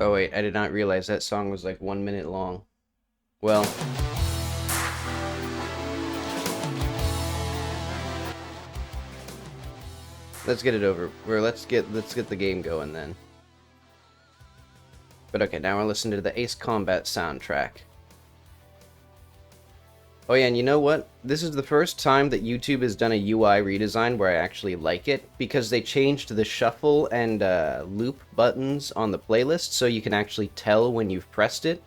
Oh wait, I did not realize that song was like 1 minute long. Well, let's get it over. Or let's get the game going then. But okay, now we're listening to the Ace Combat soundtrack. Oh yeah, and you know what? This is the first time that YouTube has done a UI redesign where I actually like it, because they changed the shuffle and loop buttons on the playlist so you can actually tell when you've pressed it.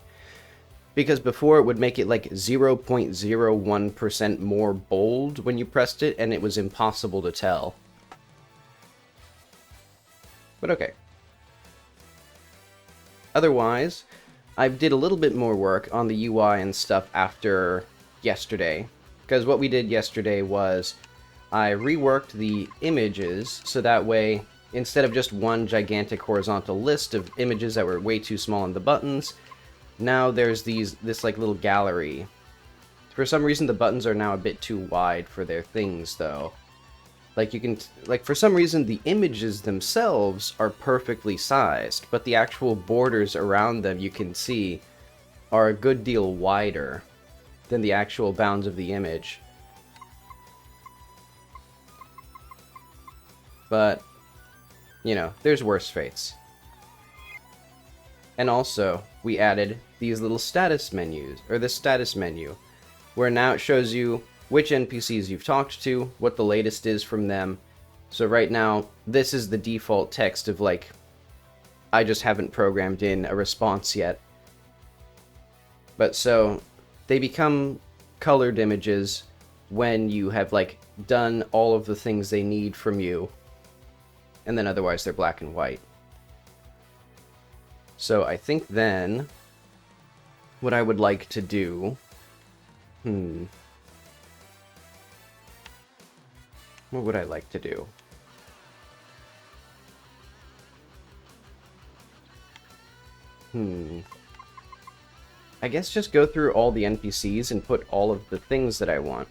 Because before it would make it like 0.01% more bold when you pressed it, and it was impossible to tell. But okay. Otherwise, I did a little bit more work on the UI and stuff after yesterday, because what we did yesterday was I reworked the images so that way, instead of just one gigantic horizontal list of images that were way too small on the buttons, now there's this like little gallery. For some reason the buttons are now a bit too wide for their things though. Like you can, like for some reason the images themselves are perfectly sized, but the actual borders around them you can see are a good deal wider than the actual bounds of the image. But, you know, there's worse fates. And also, we added these little status menus, or the status menu, where now it shows you which NPCs you've talked to, what the latest is from them. So right now, this is the default text of like, I just haven't programmed in a response yet. But so, they become colored images when you have like done all of the things they need from you, and then otherwise they're black and white. So I think then what I would like to do, what would I like to do? I guess just go through all the NPCs and put all of the things that I want.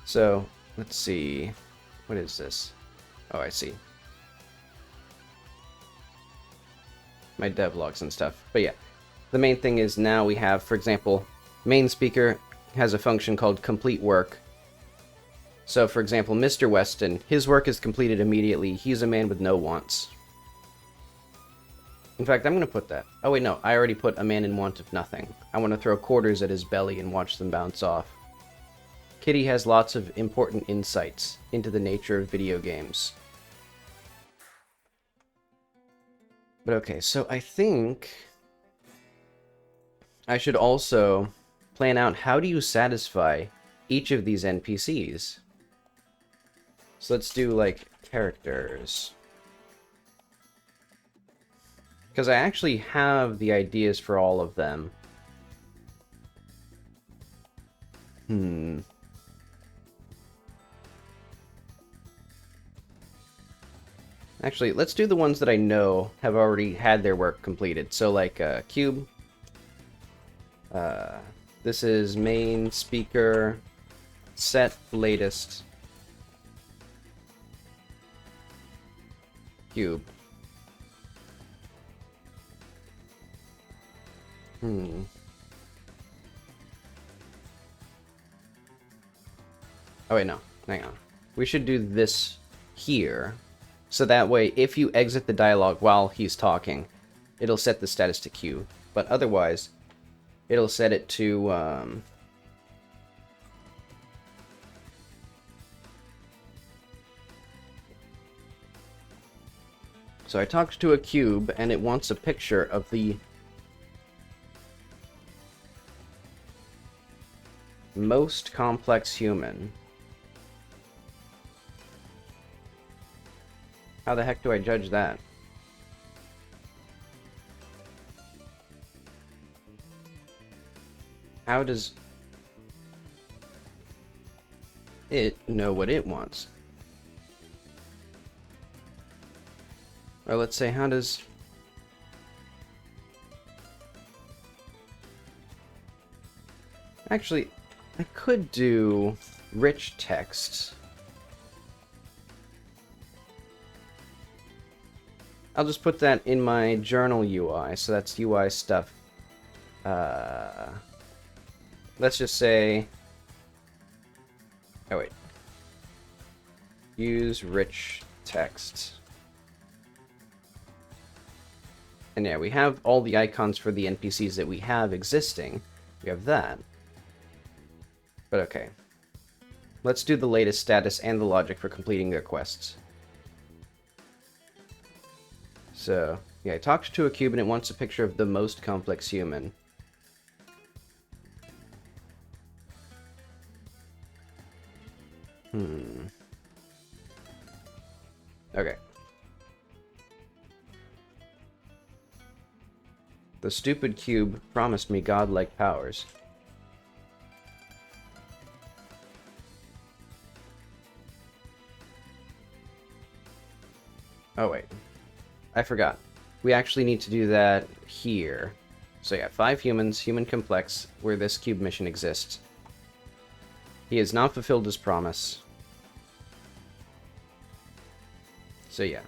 So, let's see. What is this? Oh, I see. My devlogs and stuff. But yeah, the main thing is now we have, for example, main speaker has a function called complete work. So, for example, Mr. Weston, his work is completed immediately. He's a man with no wants. In fact, I'm going to put that. Oh wait, no, I already put a man in want of nothing. I want to throw quarters at his belly and watch them bounce off. Kitty has lots of important insights into the nature of video games. But okay, so I think I should also plan out how do you satisfy each of these NPCs. So let's do like characters. Because I actually have the ideas for all of them. Actually, let's do the ones that I know have already had their work completed. So like Cube. This is main speaker, set latest. Cube. Oh wait, no. Hang on. We should do this here. So that way, if you exit the dialogue while he's talking, it'll set the status to Q. But otherwise, it'll set it to... So I talked to a cube, and it wants a picture of the most complex human. How the heck do I judge that? How does it know what it wants? Or let's say, how does... Actually, I could do rich text. I'll just put that in my journal UI, so that's UI stuff. Let's just say... Oh, wait. Use rich text. And yeah, we have all the icons for the NPCs that we have existing. We have that. But okay. Let's do the latest status and the logic for completing their quests. So, yeah, I talked to a cube and it wants a picture of the most complex human. Okay. The stupid cube promised me godlike powers. Oh, wait. I forgot. We actually need to do that here. So yeah, 5 humans, human complex, where this cube mission exists. He has not fulfilled his promise. So yeah.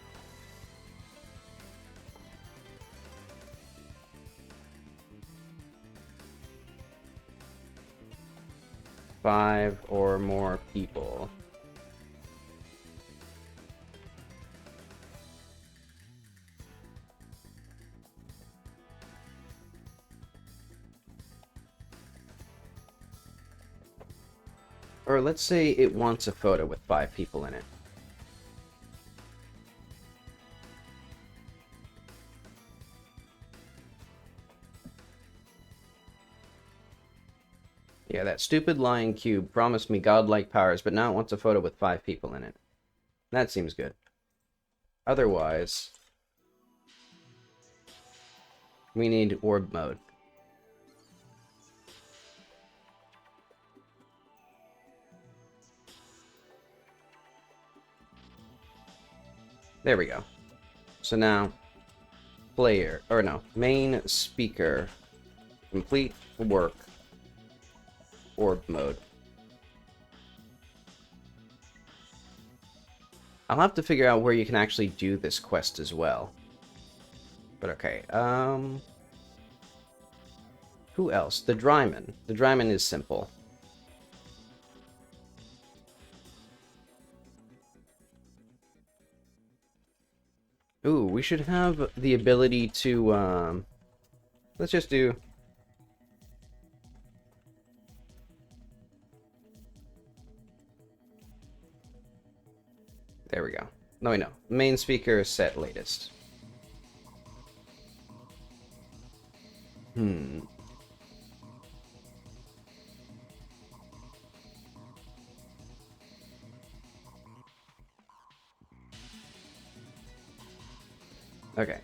Five or more people. Or let's say it wants a photo with 5 people in it. Yeah, that stupid lying cube promised me godlike powers, but now it wants a photo with 5 people in it. That seems good. Otherwise, we need orb mode. There we go. So now, player, or no, main speaker, complete work, orb mode. I'll have to figure out where you can actually do this quest as well. But okay, who else? The Dryman. The Dryman is simple. Ooh, we should have the ability to, let's just do... There we go. No, wait, no. Main speaker set latest. Okay.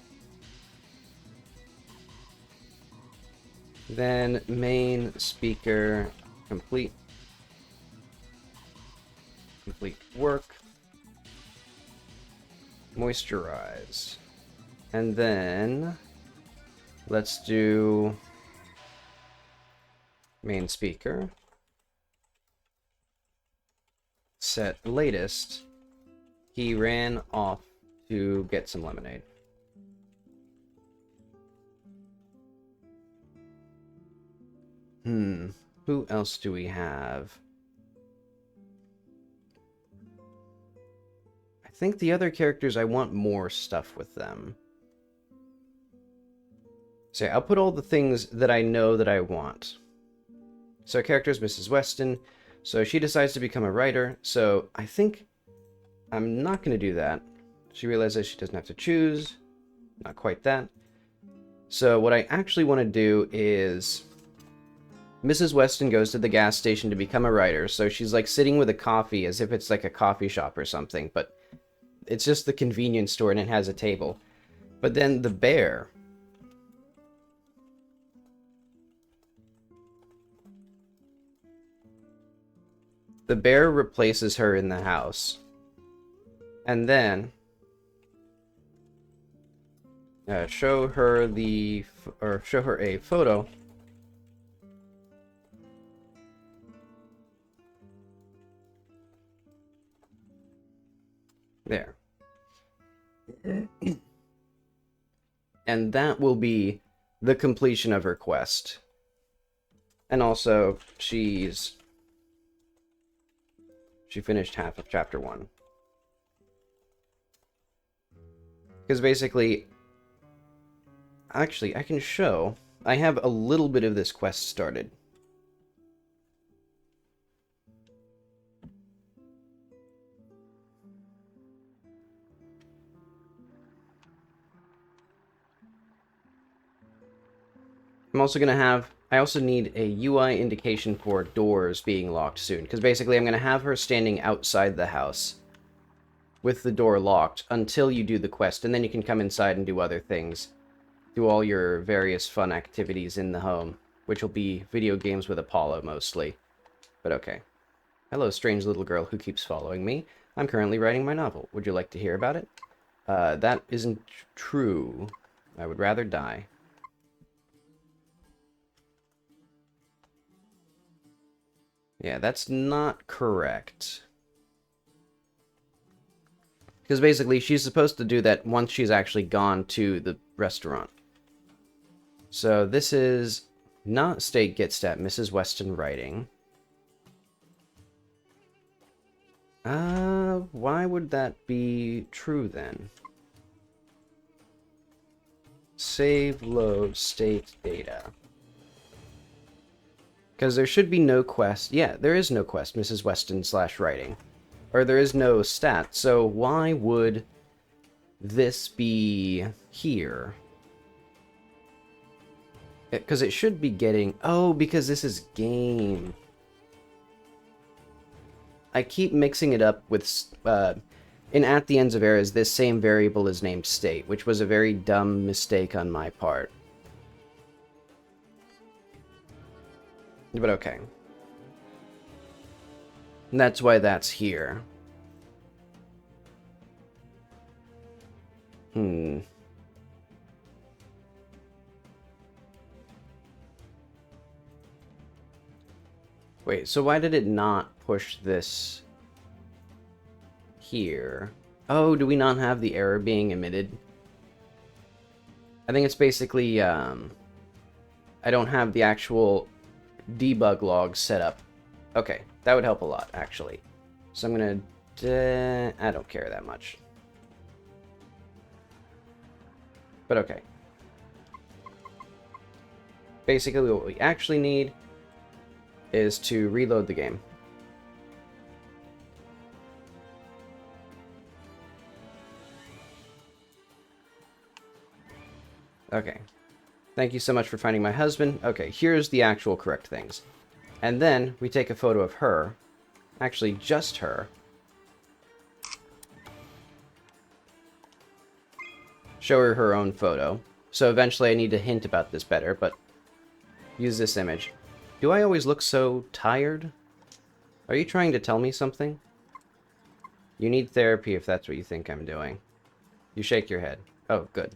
Then main speaker complete work, moisturize, and then let's do main speaker set latest. He ran off to get some lemonade. Who else do we have? I think the other characters, I want more stuff with them. So yeah, I'll put all the things that I know that I want. So our character is Mrs. Weston. So she decides to become a writer. So I think I'm not going to do that. She realizes she doesn't have to choose. Not quite that. So what I actually want to do is... Mrs. Weston goes to the gas station to become a writer. So she's like sitting with a coffee as if it's like a coffee shop or something. But it's just the convenience store and it has a table. But then the bear... The bear replaces her in the house. And then... show her a photo. There. And that will be the completion of her quest. And also, she finished half of chapter 1. Because basically, actually, I can show, I have a little bit of this quest started. I'm also going to have... I also need a UI indication for doors being locked soon. Because basically I'm going to have her standing outside the house with the door locked until you do the quest. And then you can come inside and do other things. Do all your various fun activities in the home. Which will be video games with Apollo mostly. But okay. Hello, strange little girl who keeps following me. I'm currently writing my novel. Would you like to hear about it? That isn't true. I would rather die. Yeah, that's not correct. Because basically, she's supposed to do that once she's actually gone to the restaurant. So this is not state get stat, Mrs. Weston writing. Why would that be true then? Save load state data. Because there should be no quest. Yeah, there is no quest, Mrs. Weston / writing. Or there is no stat, so why would this be here? Because it should be getting... Oh, because this is game. I keep mixing it up with... in at the ends of eras, this same variable is named state, which was a very dumb mistake on my part. But okay. And that's why that's here. Wait, so why did it not push this here? Oh, do we not have the error being emitted? I think it's basically, I don't have the actual debug log set up. Okay, that would help a lot, actually. So I'm gonna... I don't care that much. But okay. Basically, what we actually need is to reload the game. Okay. Thank you so much for finding my husband. Okay, here's the actual correct things. And then we take a photo of her. Actually, just her. Show her her own photo. So eventually I need to hint about this better, but use this image. Do I always look so tired? Are you trying to tell me something? You need therapy if that's what you think I'm doing. You shake your head. Oh, good.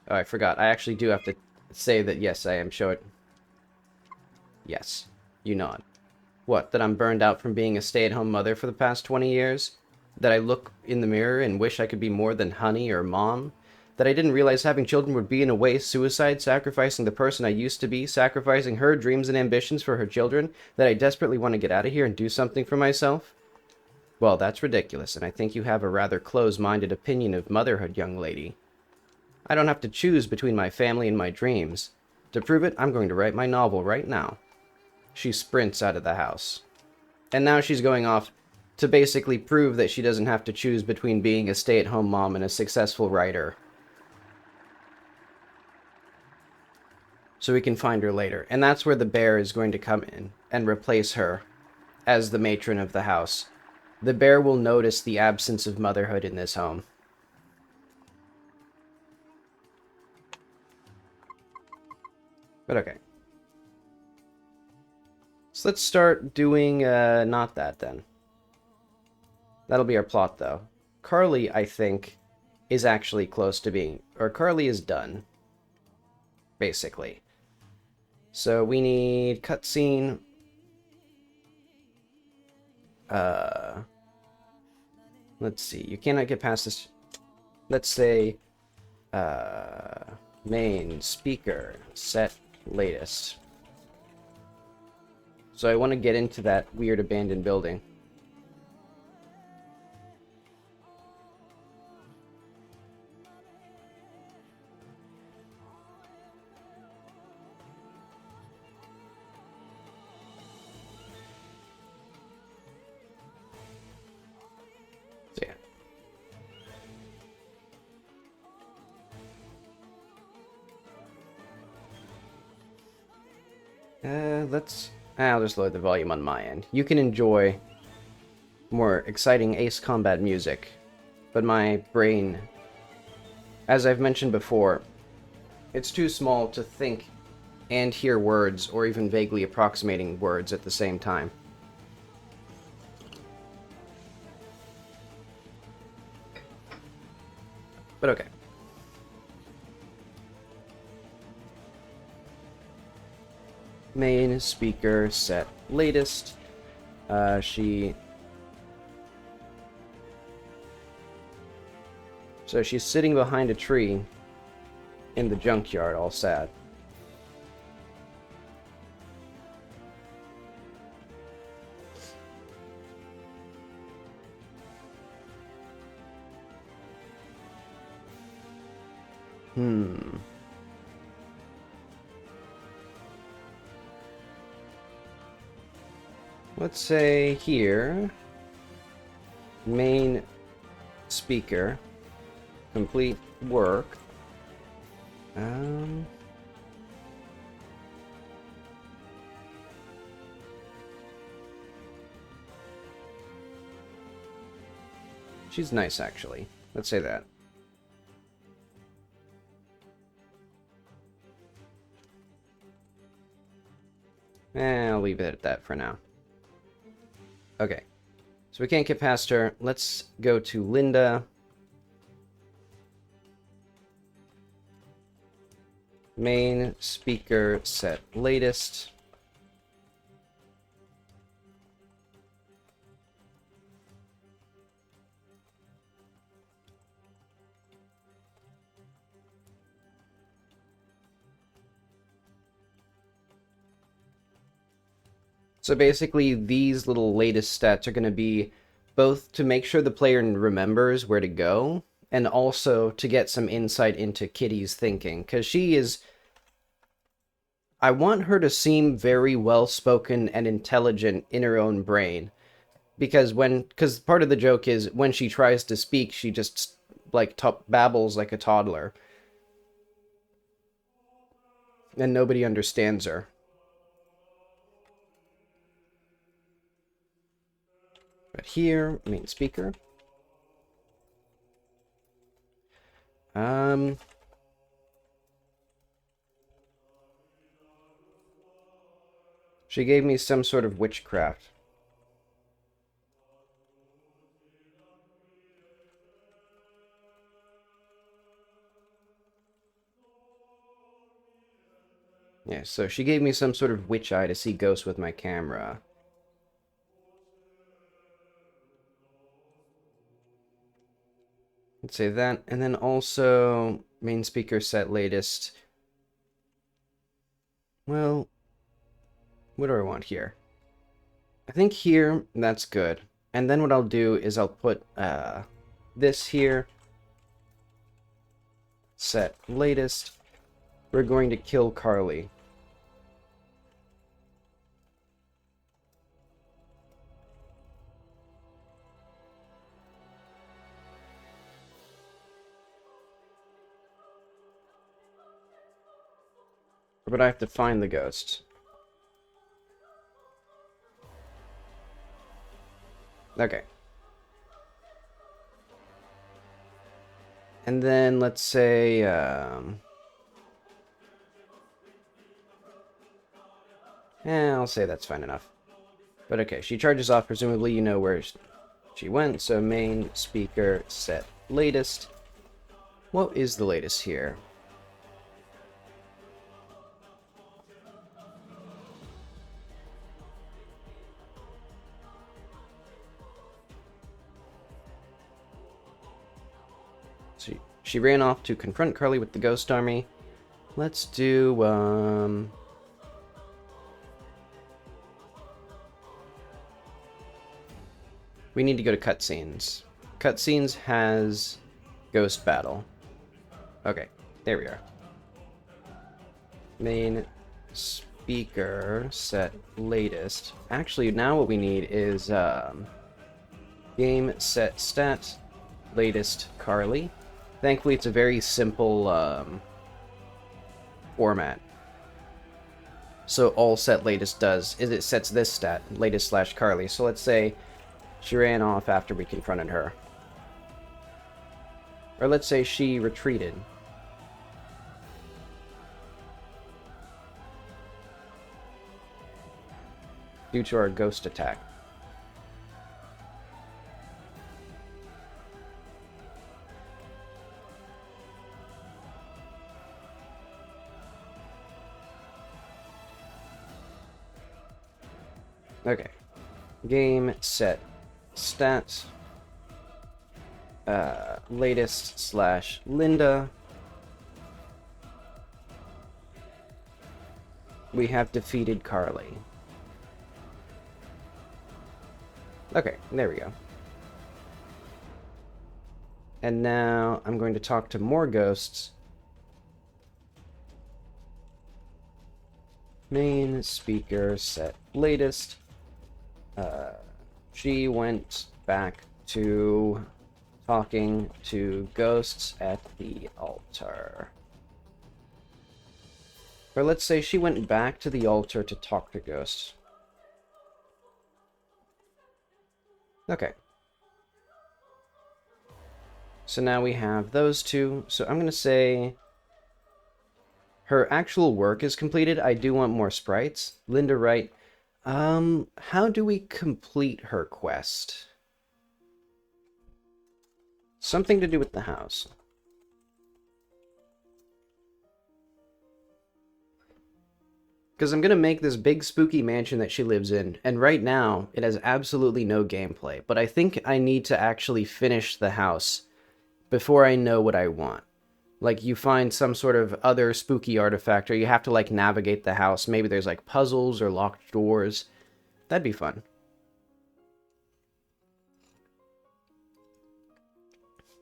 Oh, I forgot. I actually do have to say that, yes, I am showing... Yes. You nod. What, that I'm burned out from being a stay-at-home mother for the past 20 years? That I look in the mirror and wish I could be more than honey or mom? That I didn't realize having children would be, in a way, suicide, sacrificing the person I used to be, sacrificing her dreams and ambitions for her children? That I desperately want to get out of here and do something for myself? Well, that's ridiculous, and I think you have a rather close-minded opinion of motherhood, young lady. I don't have to choose between my family and my dreams. To prove it, I'm going to write my novel right now. She sprints out of the house. And now she's going off to basically prove that she doesn't have to choose between being a stay-at-home mom and a successful writer. So we can find her later. And that's where the bear is going to come in and replace her as the matron of the house. The bear will notice the absence of motherhood in this home. But okay. So let's start doing not that then. That'll be our plot though. Carly, I think, is actually close to being, or Carly is done, basically. So we need cutscene. Let's see. You cannot get past this. Let's say main speaker set latest. So I want to get into that weird abandoned building. So yeah. I'll just lower the volume on my end. You can enjoy more exciting Ace Combat music, but my brain, as I've mentioned before, it's too small to think and hear words or even vaguely approximating words at the same time. But okay. Main speaker set latest. So she's sitting behind a tree in the junkyard, all sad. Let's say here, main speaker, complete work. She's nice, actually. Let's say that. I'll leave it at that for now. Okay. So we can't get past her. Let's go to Linda. Main speaker set latest. So basically, these little latest stats are going to be both to make sure the player remembers where to go, and also to get some insight into Kitty's thinking, because she is... I want her to seem very well-spoken and intelligent in her own brain, because part of the joke is when she tries to speak, she just, like, babbles like a toddler, and nobody understands her. But here, main speaker. She gave me some sort of witchcraft. Yeah, so she gave me some sort of witch eye to see ghosts with my camera. Let's say that, and then also main speaker set latest. Well, what do I want here? I think here, that's good. And then what I'll do is I'll put this here. Set latest. We're going to kill Carly. But I have to find the ghost. Okay. And then let's say, I'll say that's fine enough. But okay, she charges off. Presumably you know where she went. So main speaker set latest. What is the latest here? So she ran off to confront Carly with the ghost army. Let's do, we need to go to cutscenes. Cutscenes has ghost battle. Okay, there we are. Main speaker set latest. Actually, now what we need is game set stat latest Carly. Thankfully, it's a very simple format. So all set latest does is it sets this stat, latest slash Carly. So let's say she ran off after we confronted her. Or let's say she retreated. Due to our ghost attack. Okay. Game set stats. Latest slash Linda. We have defeated Carly. Okay, there we go. And now I'm going to talk to more ghosts. Main speaker set latest. She went back to talking to ghosts at the altar. Or let's say she went back to the altar to talk to ghosts. Okay. So now we have those two. So I'm going to say her actual work is completed. I do want more sprites. Linda Wright. How do we complete her quest? Something to do with the house. Because I'm going to make this big spooky mansion that she lives in, and right now it has absolutely no gameplay, but I think I need to actually finish the house before I know what I want. Like, you find some sort of other spooky artifact, or you have to, like, navigate the house. Maybe there's, like, puzzles or locked doors. That'd be fun.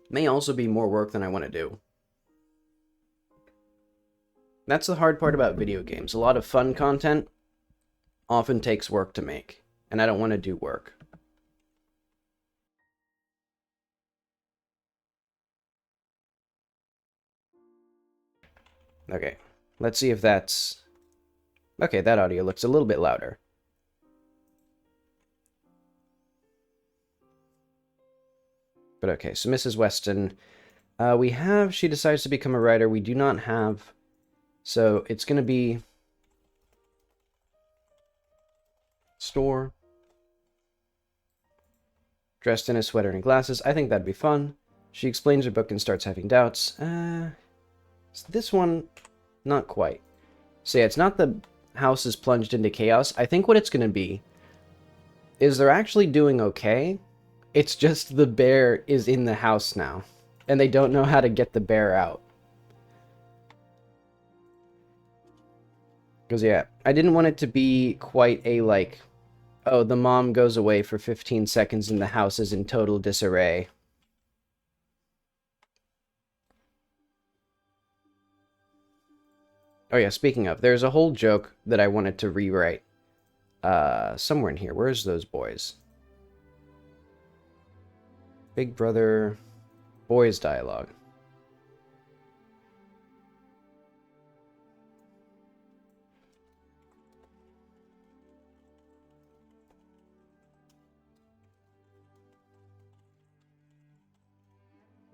May also be more work than I want to do. That's the hard part about video games. A lot of fun content often takes work to make, and I don't want to do work. Okay, let's see if that's... Okay, that audio looks a little bit louder. But okay, so Mrs. Weston, she decides to become a writer. We do not have... So it's going to be store, dressed in a sweater and glasses. I think that'd be fun. She explains her book and starts having doubts. This one, not quite. So yeah, it's not the house is plunged into chaos. I think what it's going to be is they're actually doing okay. It's just the bear is in the house now, and they don't know how to get the bear out. Because, yeah, I didn't want it to be quite a, like, Oh, the mom goes away for 15 seconds and the house is in total disarray. Oh yeah, speaking of, there's a whole joke that I wanted to rewrite. Somewhere in here. Where's those boys? Big Brother boys dialogue.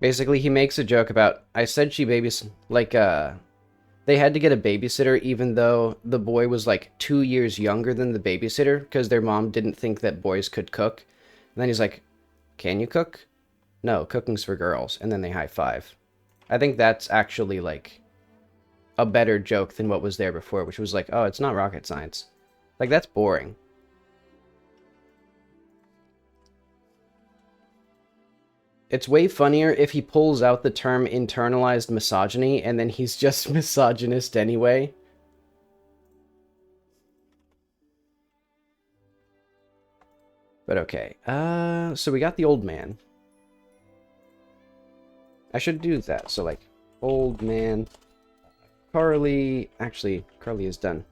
Basically, he makes a joke about, I said she babys, like, they had to get a babysitter even though the boy was like 2 years younger than the babysitter because their mom didn't think that boys could cook. And then he's like, can you cook? No, cooking's for girls. And then they high five. I think that's actually like a better joke than what was there before, which was like, oh, it's not rocket science. Like, that's boring. It's way funnier if he pulls out the term internalized misogyny and then he's just misogynist anyway. But okay. So we got the old man. I should do that. So, like, old man. Carly. Actually, Carly is done.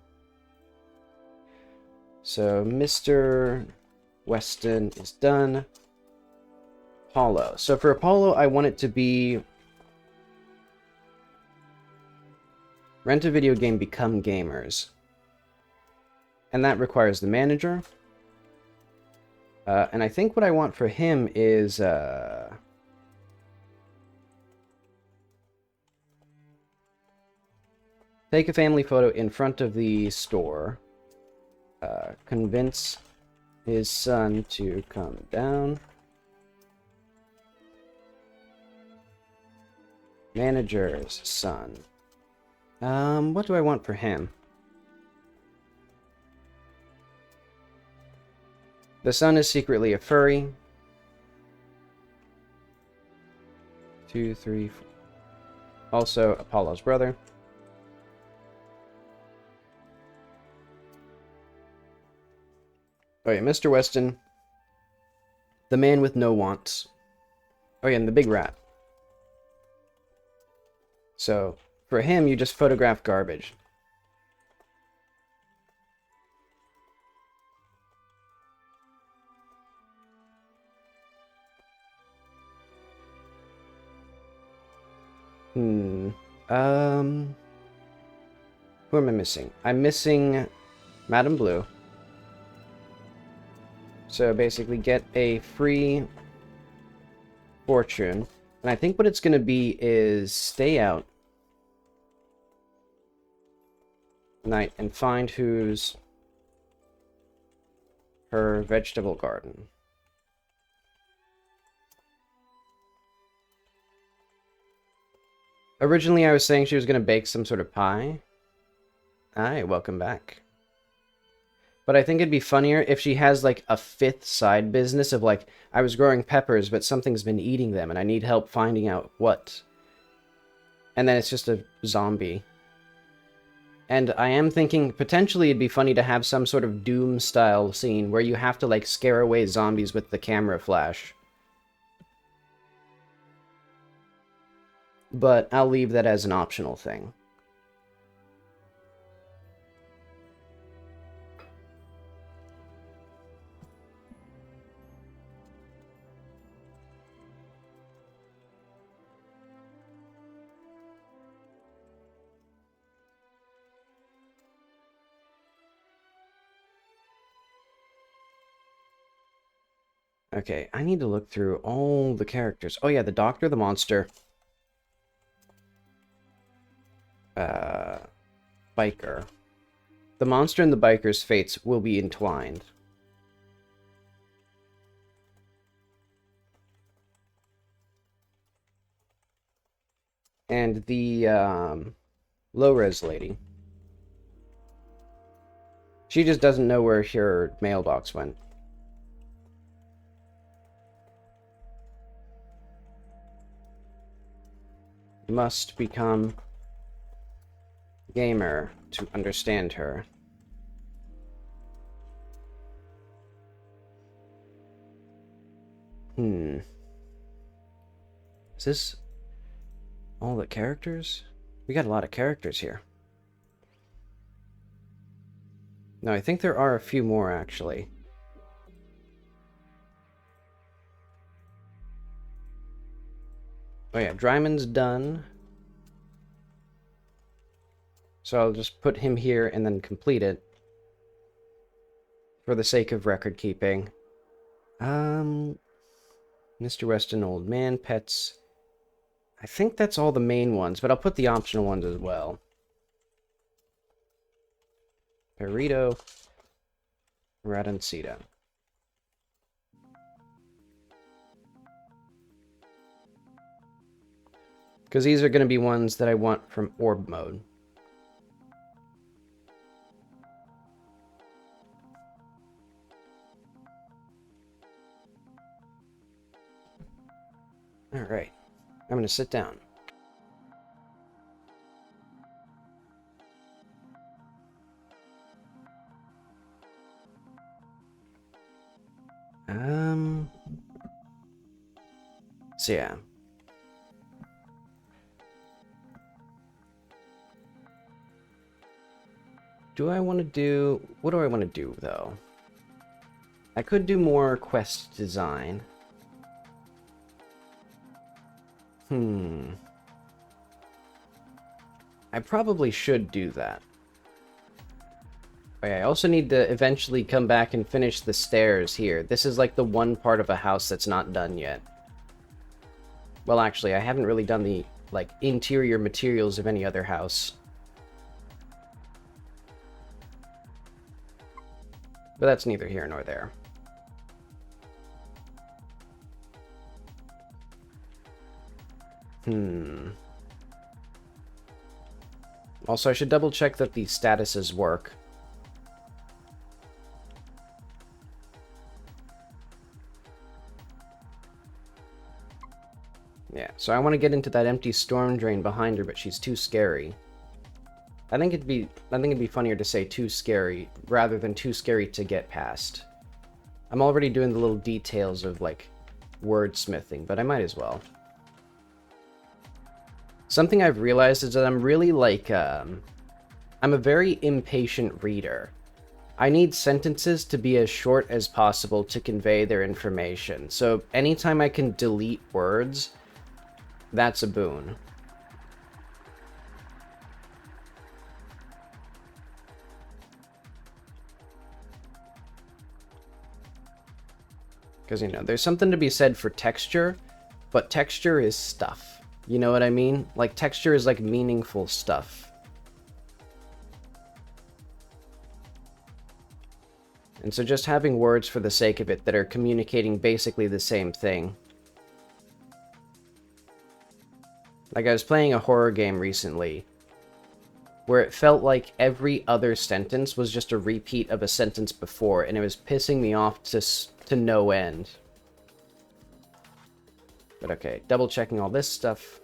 So, Mr. Weston is done. Apollo. So, for Apollo, I want it to be rent a video game, become gamers. And that requires the manager. And I think what I want for him is... take a family photo in front of the store. Convince his son to come down. Manager's son. What do I want for him? The son is secretly a furry. 2, 3, 4. Also, Apollo's brother. Oh yeah, Mr. Weston. The man with no wants. Oh yeah, and the big rat. So, for him, you just photograph garbage. Who am I missing? I'm missing Madame Blue. So basically get a free fortune. And I think what it's going to be is stay out night and find who's her vegetable garden. Originally I was saying she was going to bake some sort of pie. Hi, welcome back. But I think it'd be funnier if she has, like, a fifth side business of, like, I was growing peppers, but something's been eating them, and I need help finding out what. And then it's just a zombie. And I am thinking, potentially it'd be funny to have some sort of Doom-style scene where you have to, like, scare away zombies with the camera flash. But I'll leave that as an optional thing. Okay, I need to look through all the characters. Oh yeah, the Doctor, the Monster. Biker. The Monster and the Biker's fates will be entwined. And the, low-res lady. She just doesn't know where her mailbox went. Must become gamer to understand her. Is this all the characters? We got a lot of characters here. No, I think there are a few more, actually. Oh yeah, Dryman's done. So I'll just put him here and then complete it. For the sake of record keeping. Mr. Weston, Old Man, Pets. I think that's all the main ones, but I'll put the optional ones as well. Perito, Radancita. Because these are going to be ones that I want from orb mode. Alright, I'm going to sit down. So yeah. Do I want to do... What do I want to do, though? I could do more quest design. I probably should do that. Okay, I also need to eventually come back and finish the stairs here. This is like the one part of a house that's not done yet. Well, actually, I haven't really done the, like, interior materials of any other house. But that's neither here nor there. Also, I should double check that the statuses work. Yeah, so I want to get into that empty storm drain behind her, but she's too scary. I think it'd be funnier to say too scary rather than too scary to get past. I'm already doing the little details of like wordsmithing, but I might as well. Something I've realized is that I'm really like I'm a very impatient reader. I need sentences to be as short as possible to convey their information. So anytime I can delete words, that's a boon. Because, you know, there's something to be said for texture, but texture is stuff. You know what I mean? Like, texture is like meaningful stuff. And so just having words for the sake of it that are communicating basically the same thing. Like, I was playing a horror game recently, where it felt like every other sentence was just a repeat of a sentence before, and it was pissing me off to no end. But okay, double checking all this stuff.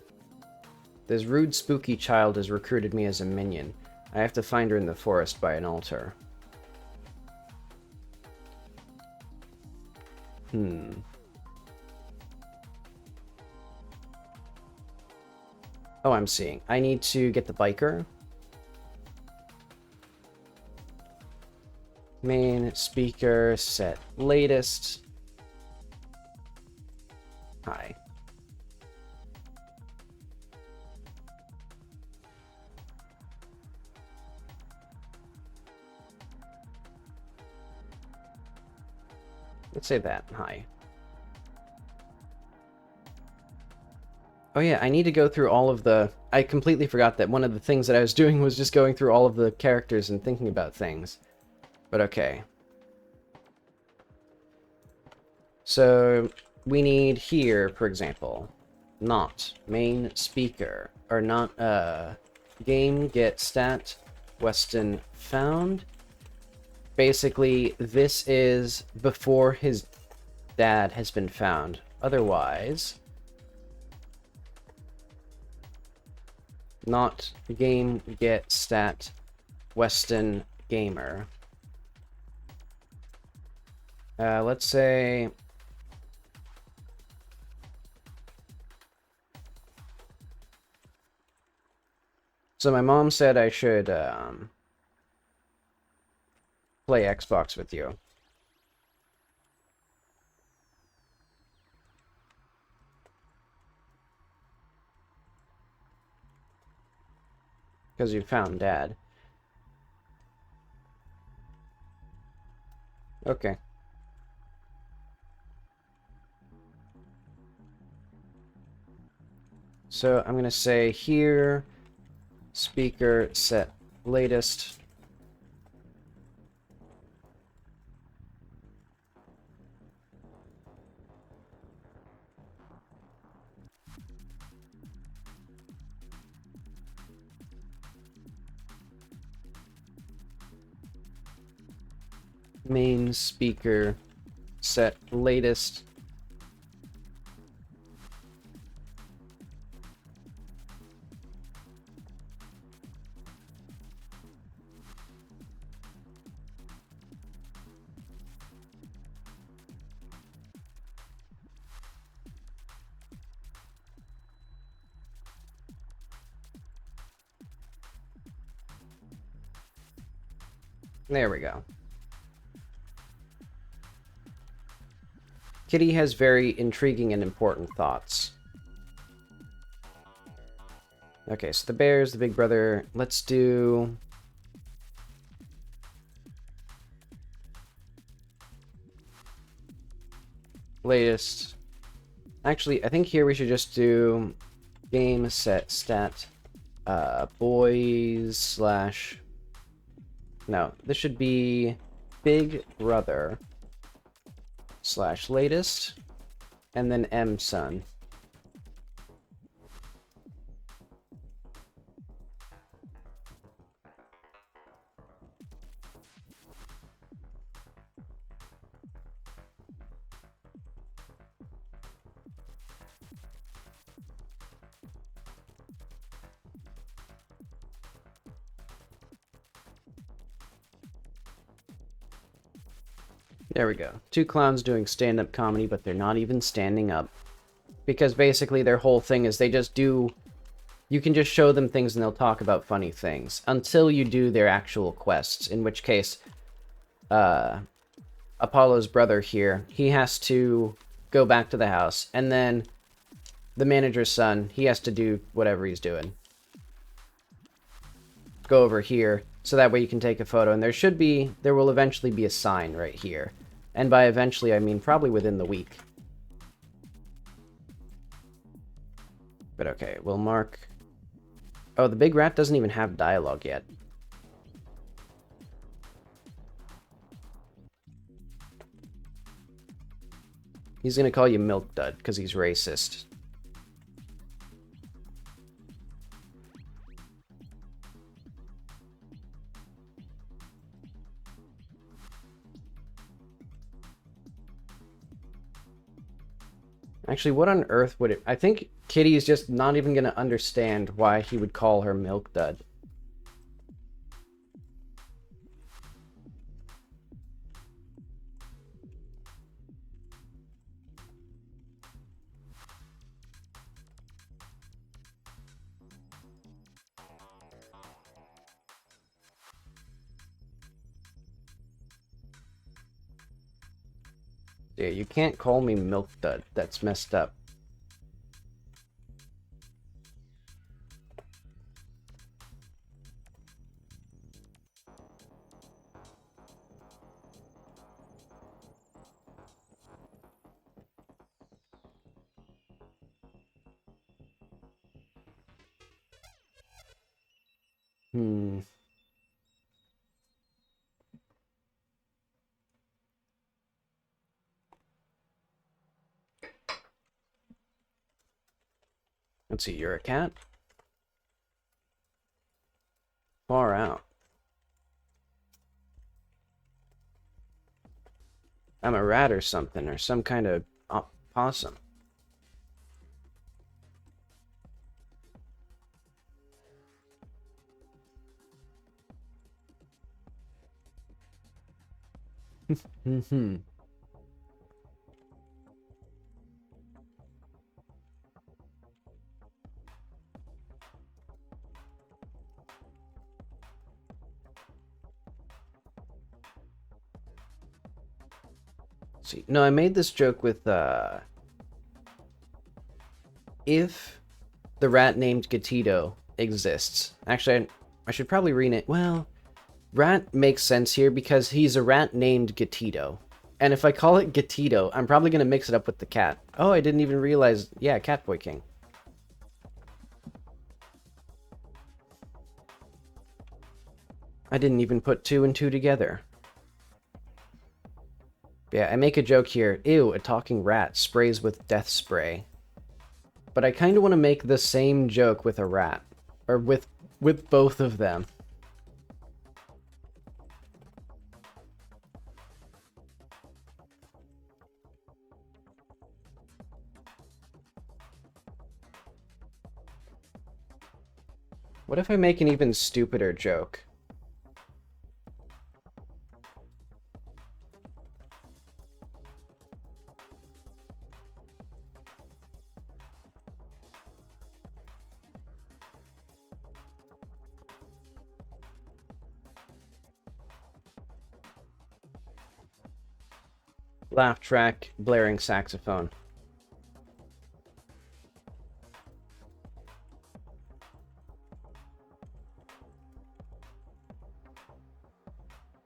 This rude, spooky child has recruited me as a minion. I have to find her in the forest by an altar. Oh, I'm seeing. I need to get the biker. Main speaker, set latest. Hi. Let's say that. Hi. Oh yeah, I need to go through all of the... I completely forgot that one of the things that I was doing was just going through all of the characters and thinking about things. But okay. So, we need here, for example, not main speaker, or not, game get stat Weston found. Basically, this is before his dad has been found. Otherwise, not game get stat Weston gamer. Let's say So my mom said I should play Xbox with you. Because you found Dad. Okay. So I'm going to say here, speaker set latest. Main speaker set latest. There we go. Kitty has very intriguing and important thoughts. Okay, so the bears, the big brother. Let's do... latest. Actually, I think here we should just do game set stat boys slash... No, this should be big brother slash latest and then M son. There we go. Two clowns doing stand-up comedy, but they're not even standing up. Because basically their whole thing is they just do... You can just show them things and they'll talk about funny things. Until you do their actual quests. In which case, Apollo's brother here, he has to go back to the house. And then the manager's son, he has to do whatever he's doing. Go over here, so that way you can take a photo. And there will eventually be a sign right here. And by eventually, I mean probably within the week. But okay, we'll mark... Oh, the big rat doesn't even have dialogue yet. He's gonna call you Milk Dud, because he's racist. Actually, what on earth would it... I think Kitty is just not even going to understand why he would call her Milk Dud. Yeah, you can't call me Milk Dud. That's messed up. Let's see, you're a cat? Far out. I'm a rat or something, or some kind of possum. See, no, I made this joke with, if the rat named Gatito exists. Actually, I should probably rename. Well, rat makes sense here because he's a rat named Gatito. And if I call it Gatito, I'm probably going to mix it up with the cat. Oh, I didn't even realize. Yeah, Catboy King. I didn't even put two and two together. Yeah, I make a joke here. Ew, a talking rat sprays with death spray. But I kind of want to make the same joke with a rat. Or with both of them. What if I make an even stupider joke? Laugh track, blaring saxophone.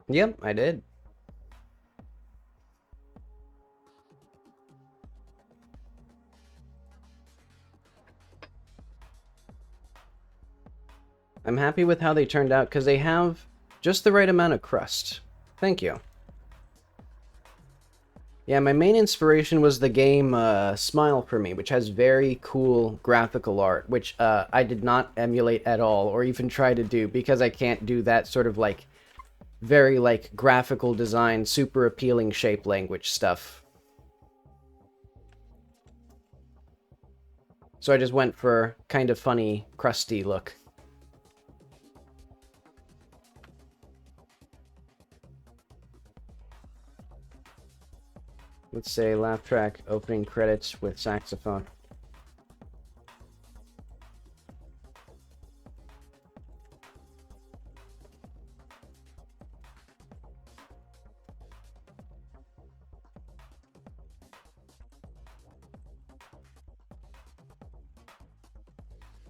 Yep, I did. I'm happy with how they turned out because they have just the right amount of crust. Thank you. Yeah, my main inspiration was the game Smile for Me, which has very cool graphical art, which I did not emulate at all or even try to do because I can't do that sort of like very like graphical design, super appealing shape language stuff. So I just went for kind of funny, crusty look. Let's say laugh track, opening credits with saxophone.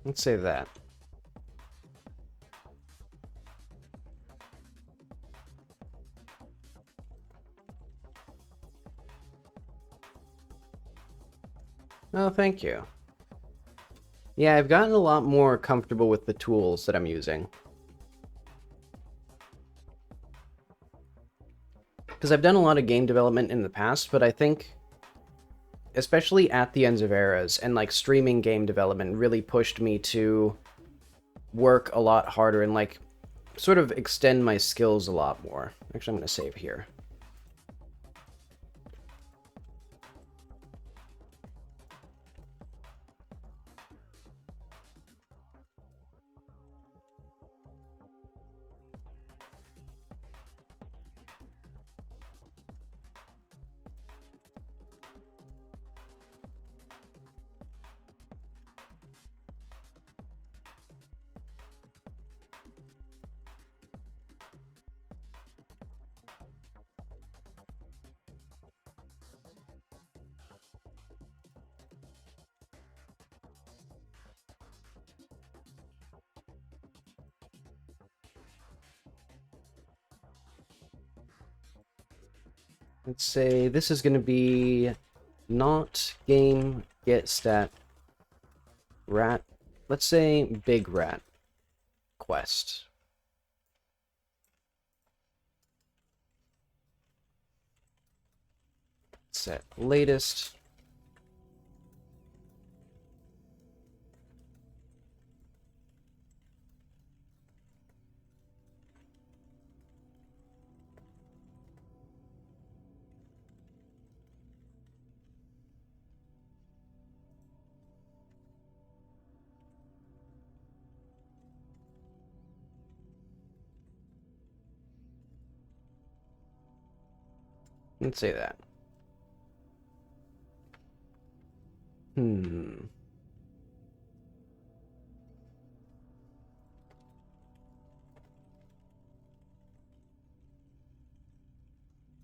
Let's say that. Oh, thank you. Yeah, I've gotten a lot more comfortable with the tools that I'm using. Because I've done a lot of game development in the past, but I think, especially at the ends of eras, and like streaming game development really pushed me to work a lot harder and like sort of extend my skills a lot more. Actually, I'm going to save here. Let's say this is going to be not game get stat rat. Let's say big rat quest. Set latest. Let's say that. Hmm.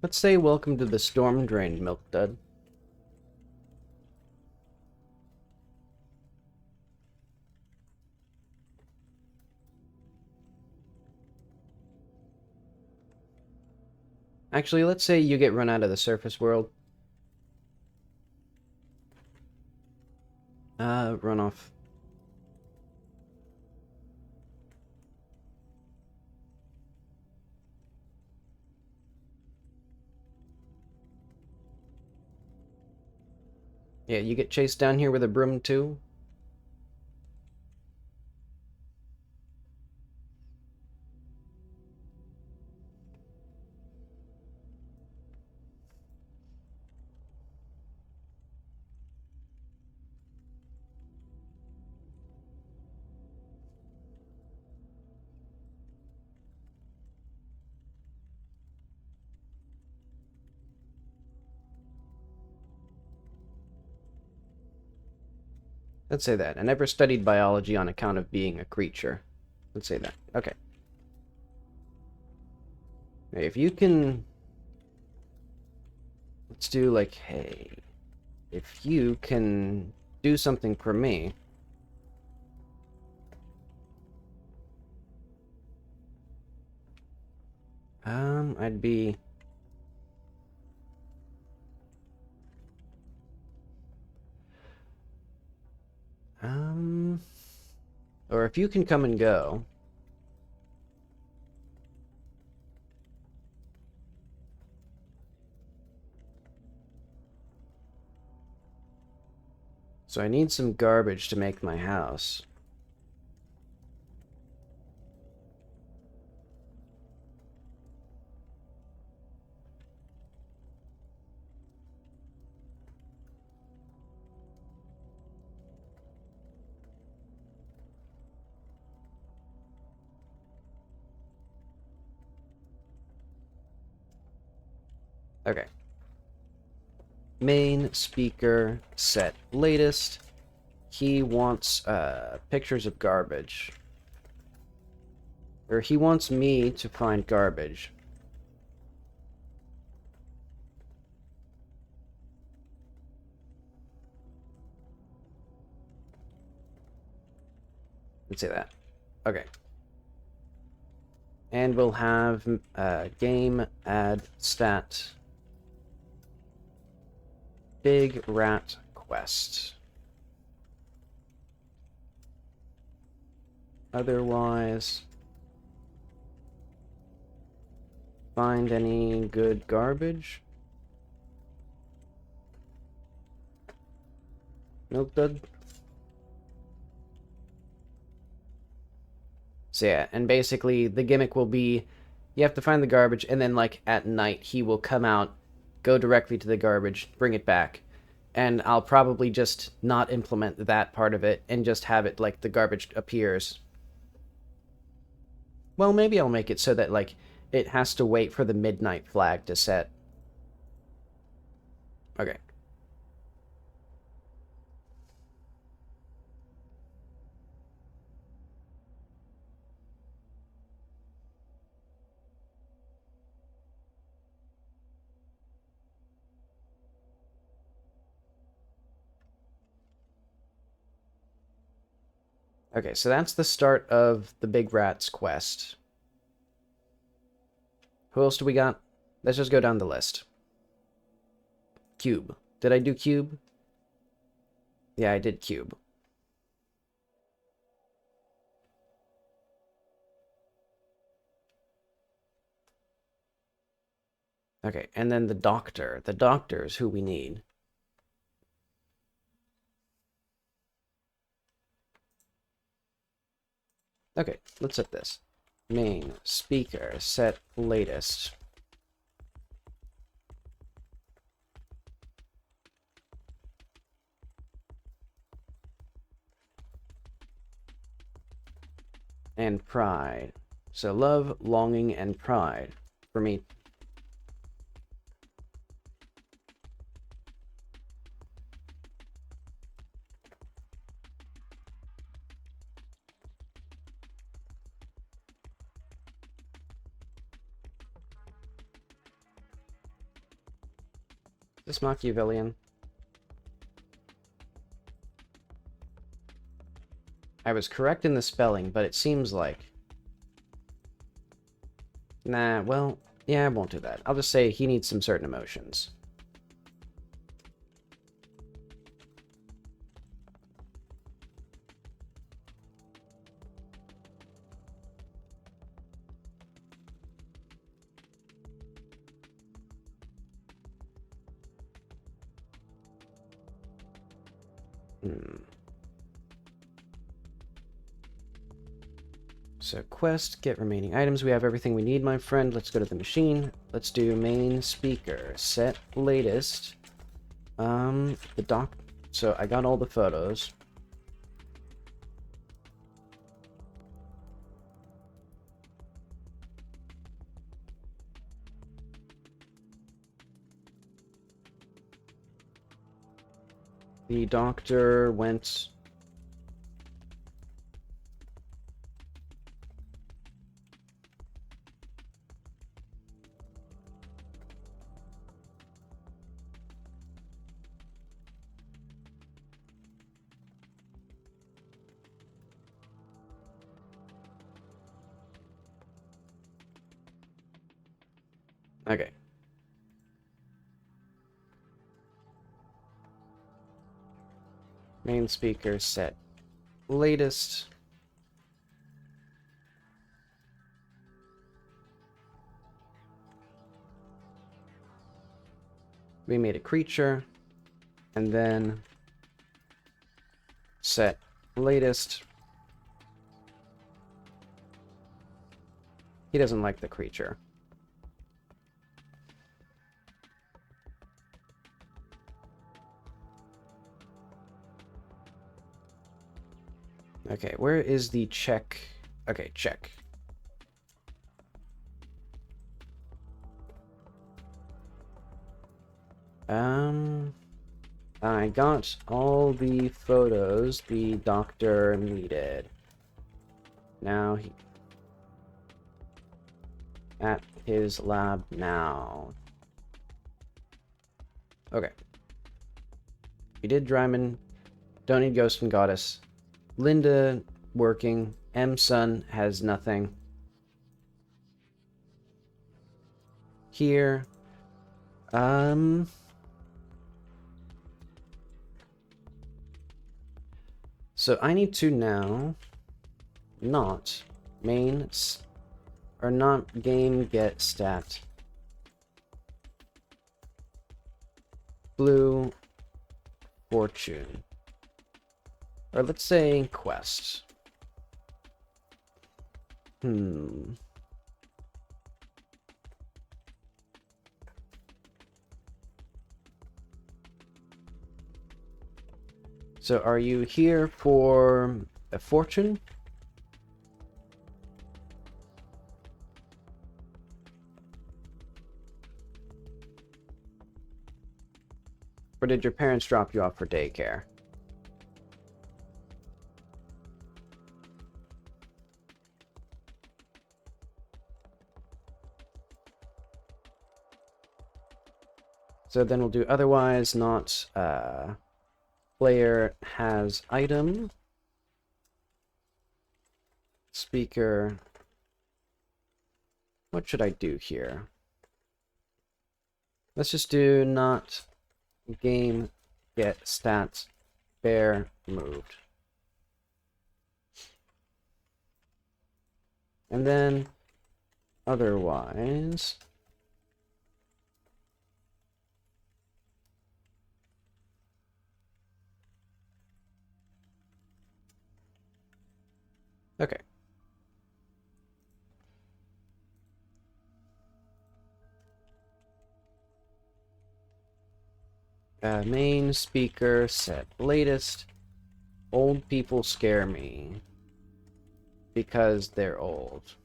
Let's say welcome to the storm drain, Milk Dud. Actually, let's say you get run out of the surface world. Run off. Yeah, you get chased down here with a broom too. Let's say that. I never studied biology on account of being a creature. Let's say that. Okay. If you can... Let's do like, hey... If you can do something for me... I'd be... Or if you can come and go... So I need some garbage to make my house. Okay. Main speaker set latest. He wants pictures of garbage. Or he wants me to find garbage. Let's say that. Okay. And we'll have game add stat big rat quest. Otherwise, find any good garbage? Milk Dud? So yeah, and basically the gimmick will be you have to find the garbage, and then like at night he will come out, go directly to the garbage, bring it back. And I'll probably just not implement that part of it and just have it like the garbage appears. Well, maybe I'll make it so that like it has to wait for the midnight flag to set. Okay. Okay, so that's the start of the Big Rat's quest. Who else do we got? Let's just go down the list. Cube. Did I do Cube? Yeah, I did Cube. Okay, and then the Doctor. The Doctor is who we need. Okay, let's set this. Main speaker set latest. And pride. So love, longing, and pride for me. This Machiavellian. I was correct in the spelling, but it seems like... Nah, well, yeah, I won't do that. I'll just say he needs some certain emotions. So quest, get remaining items. We have everything we need, my friend. Let's go to the machine. Let's do main speaker. Set latest. The doc... So I got all the photos. The doctor went... Okay. Main speaker set latest. We made a creature. And then set latest. He doesn't like the creature. Okay, where is the check? Okay, check. I got all the photos the doctor needed. Now he... At his lab now. Okay. We did Dryman. Don't need Ghost and Goddess. Linda working. M-Sun has nothing. Here. So I need to now not main or not game get stat blue fortune, or let's say quest. So are you here for a fortune? Or did your parents drop you off for daycare? So then we'll do otherwise not player has item speaker. What should I do here? Let's just do not game get stats bear moved. And then otherwise okay. Main speaker set latest. Old people scare me because they're old.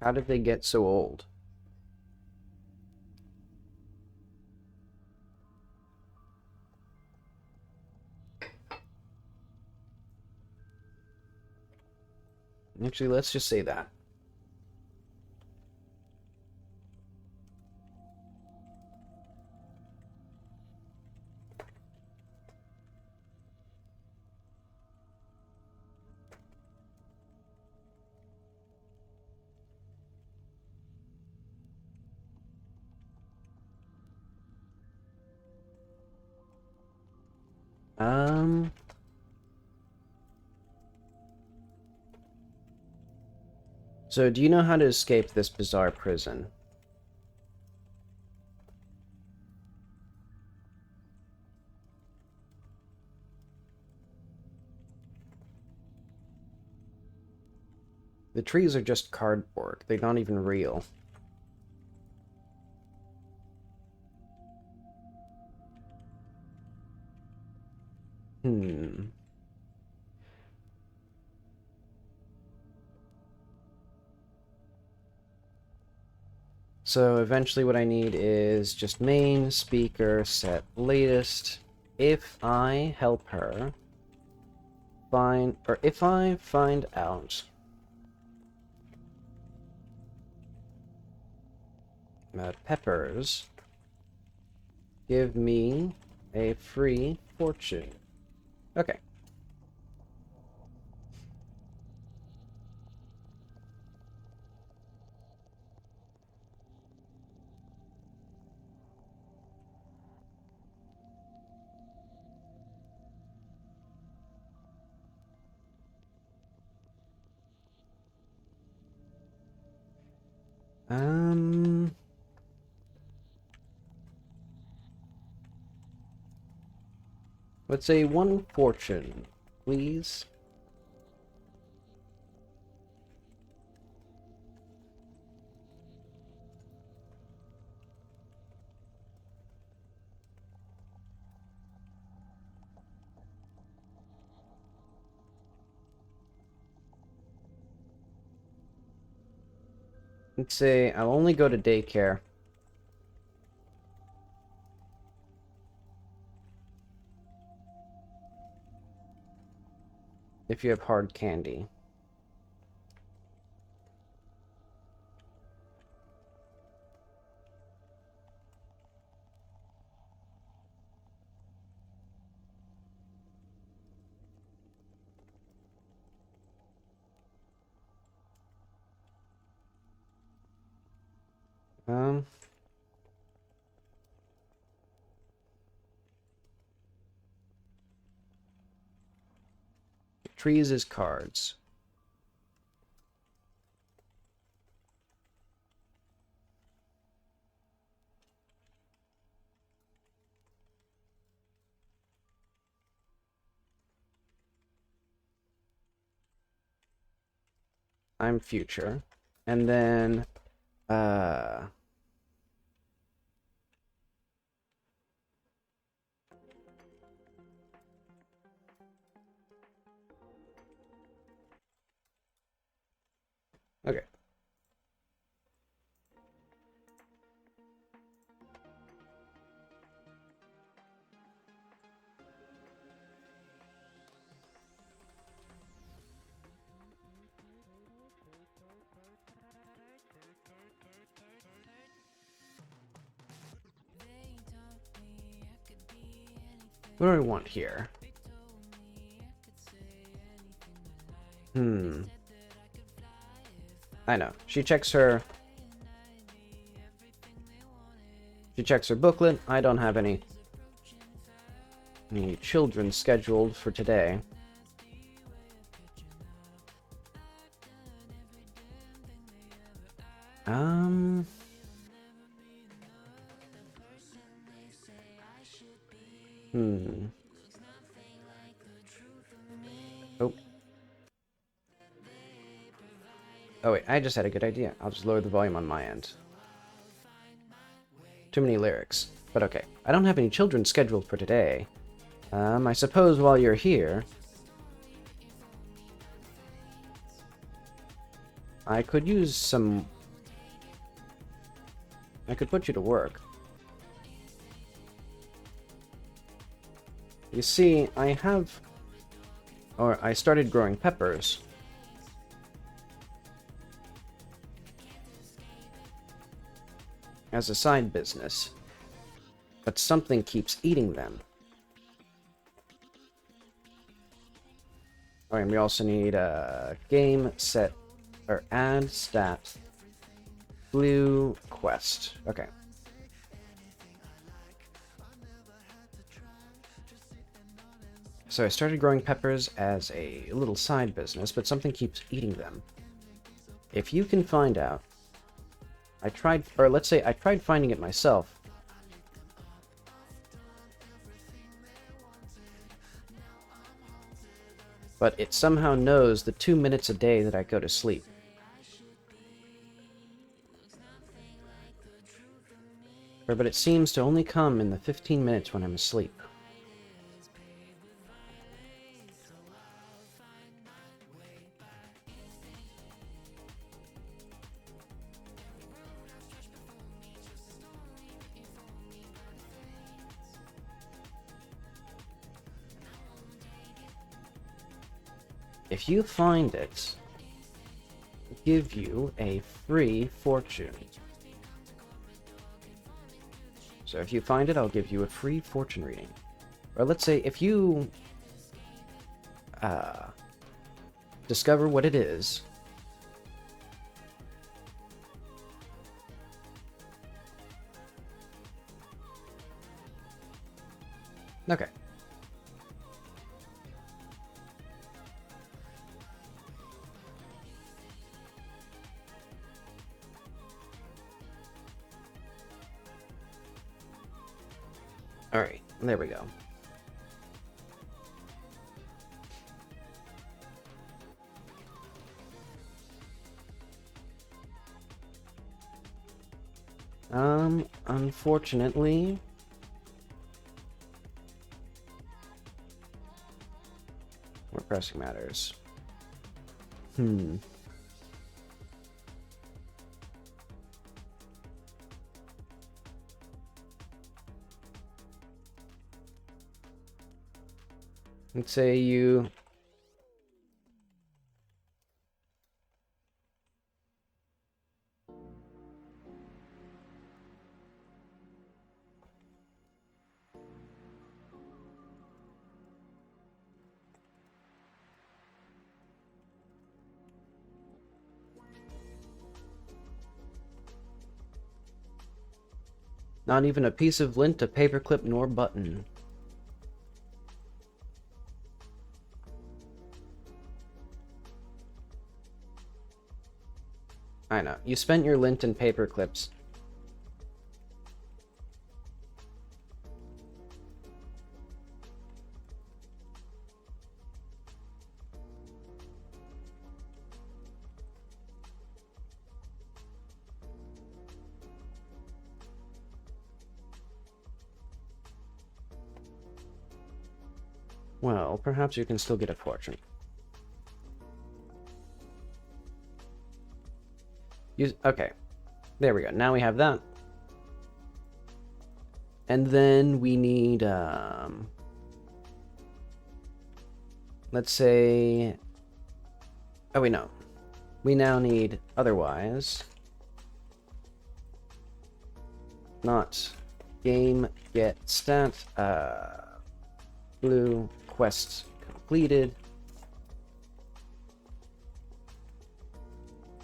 How did they get so old? Actually, let's just say that. So do you know how to escape this bizarre prison? The trees are just cardboard. They're not even real. Hmm. So eventually what I need is just main, speaker, set latest. If I help her find, or if I find out peppers give me a free fortune. Okay. Let's say one fortune, please. Let's say I'll only go to daycare if you have hard candy. Um, trees is cards. I'm future. And then, okay. What do I want here? I know. She checks her booklet. I don't have any children scheduled for today. Oh. Oh wait, I just had a good idea. I'll just lower the volume on my end. Too many lyrics. But okay. I don't have any children scheduled for today. I suppose while you're here, I could use some... I could put you to work. You see, I started growing peppers. as a side business, but something keeps eating them. Oh, and we also need a game set or add stat blue quest. Okay. So I started growing peppers as a little side business, but something keeps eating them. If you can find out, I tried finding it myself. But it somehow knows the 2 minutes a day that I go to sleep. But it seems to only come in the 15 minutes when I'm asleep. If you find it, I'll give you a free fortune. So if you find it, I'll give you a free fortune reading. Or let's say if you discover what it is, okay. Alright, there we go. Unfortunately, more pressing matters. Let's say you... Not even a piece of lint, a paperclip, nor button. I know. You spent your lint and paper clips. Well, perhaps you can still get a fortune. Okay. There we go. Now we have that. And then we need, let's say... Oh, wait, no. We now need otherwise. Not game get stat, blue quest completed.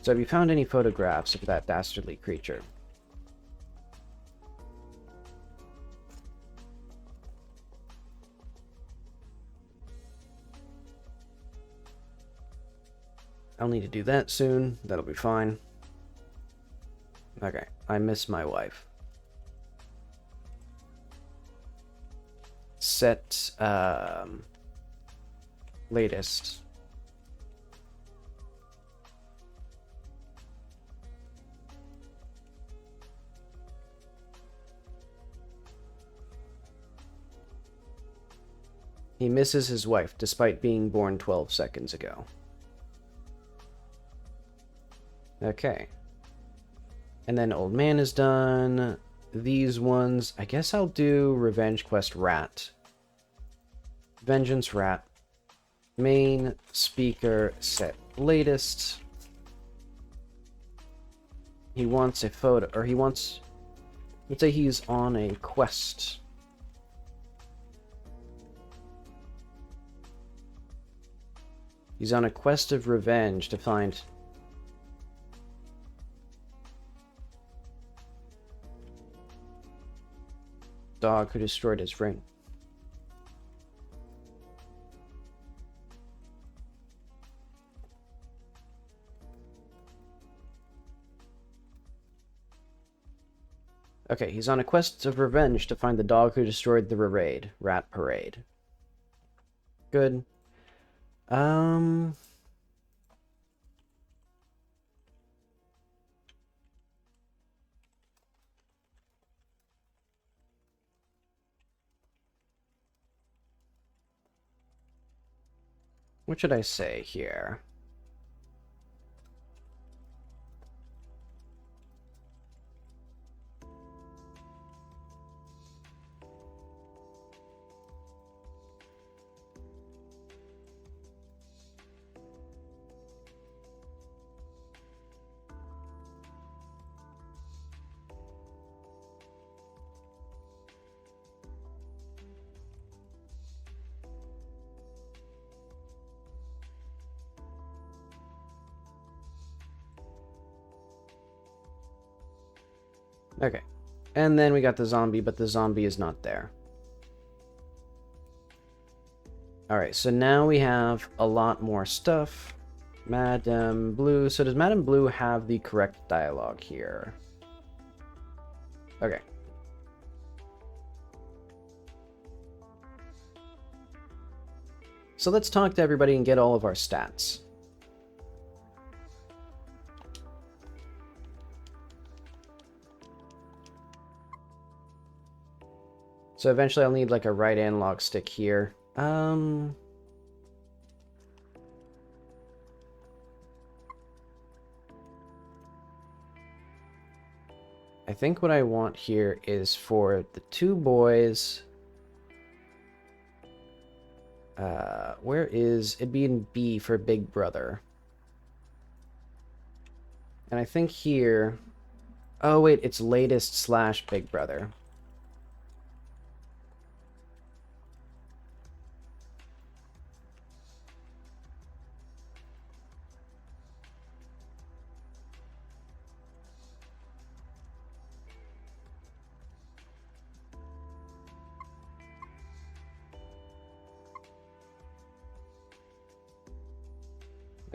So have you found any photographs of that dastardly creature? I'll need to do that soon. That'll be fine. Okay, I miss my wife. Set, latest. He misses his wife despite being born 12 seconds ago. Okay. And then Old Man is done. These ones, I guess I'll do Revenge Quest Rat. Vengeance Rat. Main speaker set latest. He wants a photo, or he wants Let's say he's on a quest. He's on a quest of revenge to find... dog who destroyed his ring. Okay, he's on a quest of revenge to find the dog who destroyed the rat parade. Good. What should I say here? Okay. And then we got the zombie, but the zombie is not there. Alright, so now we have a lot more stuff. Madame Blue. So does Madame Blue have the correct dialogue here? Okay. So let's talk to everybody and get all of our stats. So eventually I'll need like a right analog stick here. I think what I want here is for the two boys. Where is... it'd be in B for Big Brother. And I think here... oh wait, it's latest / Big Brother.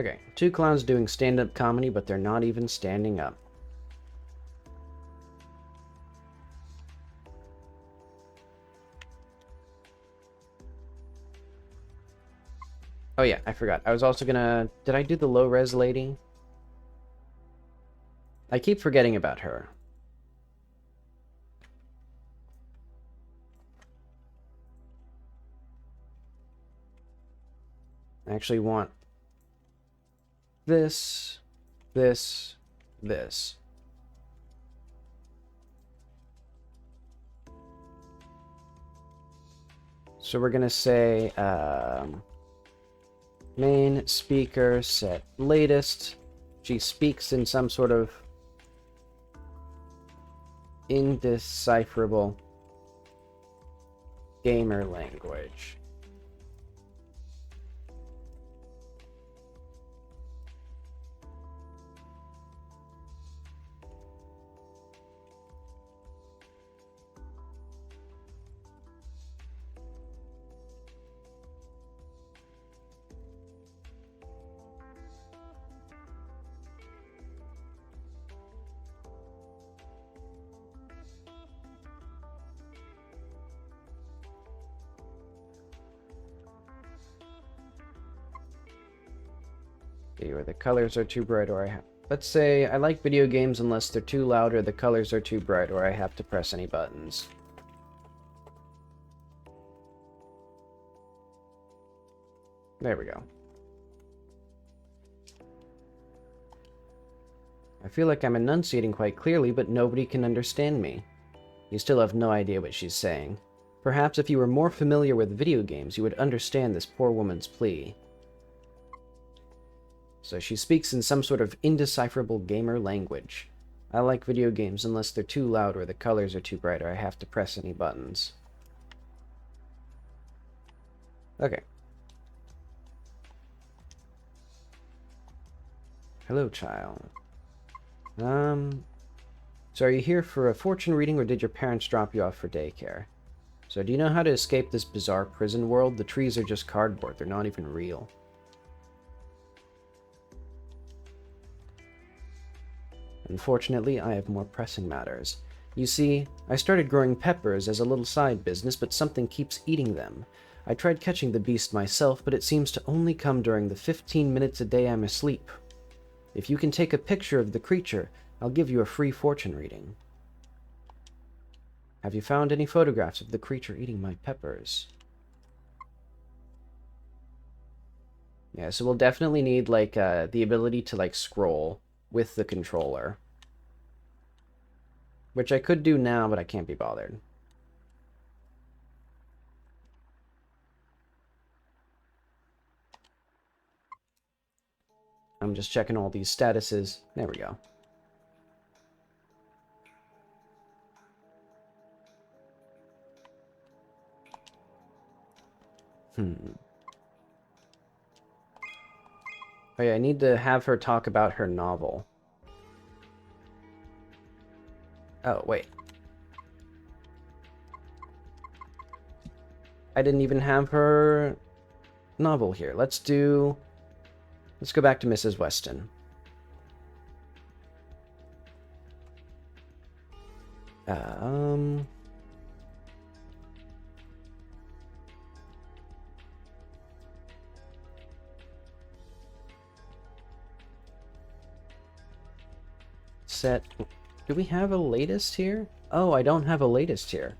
Okay, two clowns doing stand-up comedy, but they're not even standing up. Oh yeah, I forgot. I was also gonna... did I do the low-res lady? I keep forgetting about her. I actually want... this, this. So we're gonna say, main speaker set latest. She speaks in some sort of indecipherable gamer language. Or the colors are too bright, or I have... let's say I like video games unless they're too loud or the colors are too bright, or I have to press any buttons. There we go. I feel like I'm enunciating quite clearly, but nobody can understand me. You still have no idea what she's saying. Perhaps if you were more familiar with video games, you would understand this poor woman's plea. So she speaks in some sort of indecipherable gamer language. I like video games unless they're too loud or the colors are too bright or I have to press any buttons. Okay. Hello, child. So are you here for a fortune reading or did your parents drop you off for daycare? So do you know how to escape this bizarre prison world? The trees are just cardboard. They're not even real. Unfortunately, I have more pressing matters. You see, I started growing peppers as a little side business, but something keeps eating them. I tried catching the beast myself, but it seems to only come during the 15 minutes a day I'm asleep. If you can take a picture of the creature, I'll give you a free fortune reading. Have you found any photographs of the creature eating my peppers? Yeah, so we'll definitely need, like, the ability to, like, scroll with the controller. Which I could do now, but I can't be bothered. I'm just checking all these statuses. There we go. Oh yeah, I need to have her talk about her novel. Oh, wait. I didn't even have her novel here. Let's go back to Mrs. Weston. Set. Do we have a latest here? Oh, I don't have a latest here.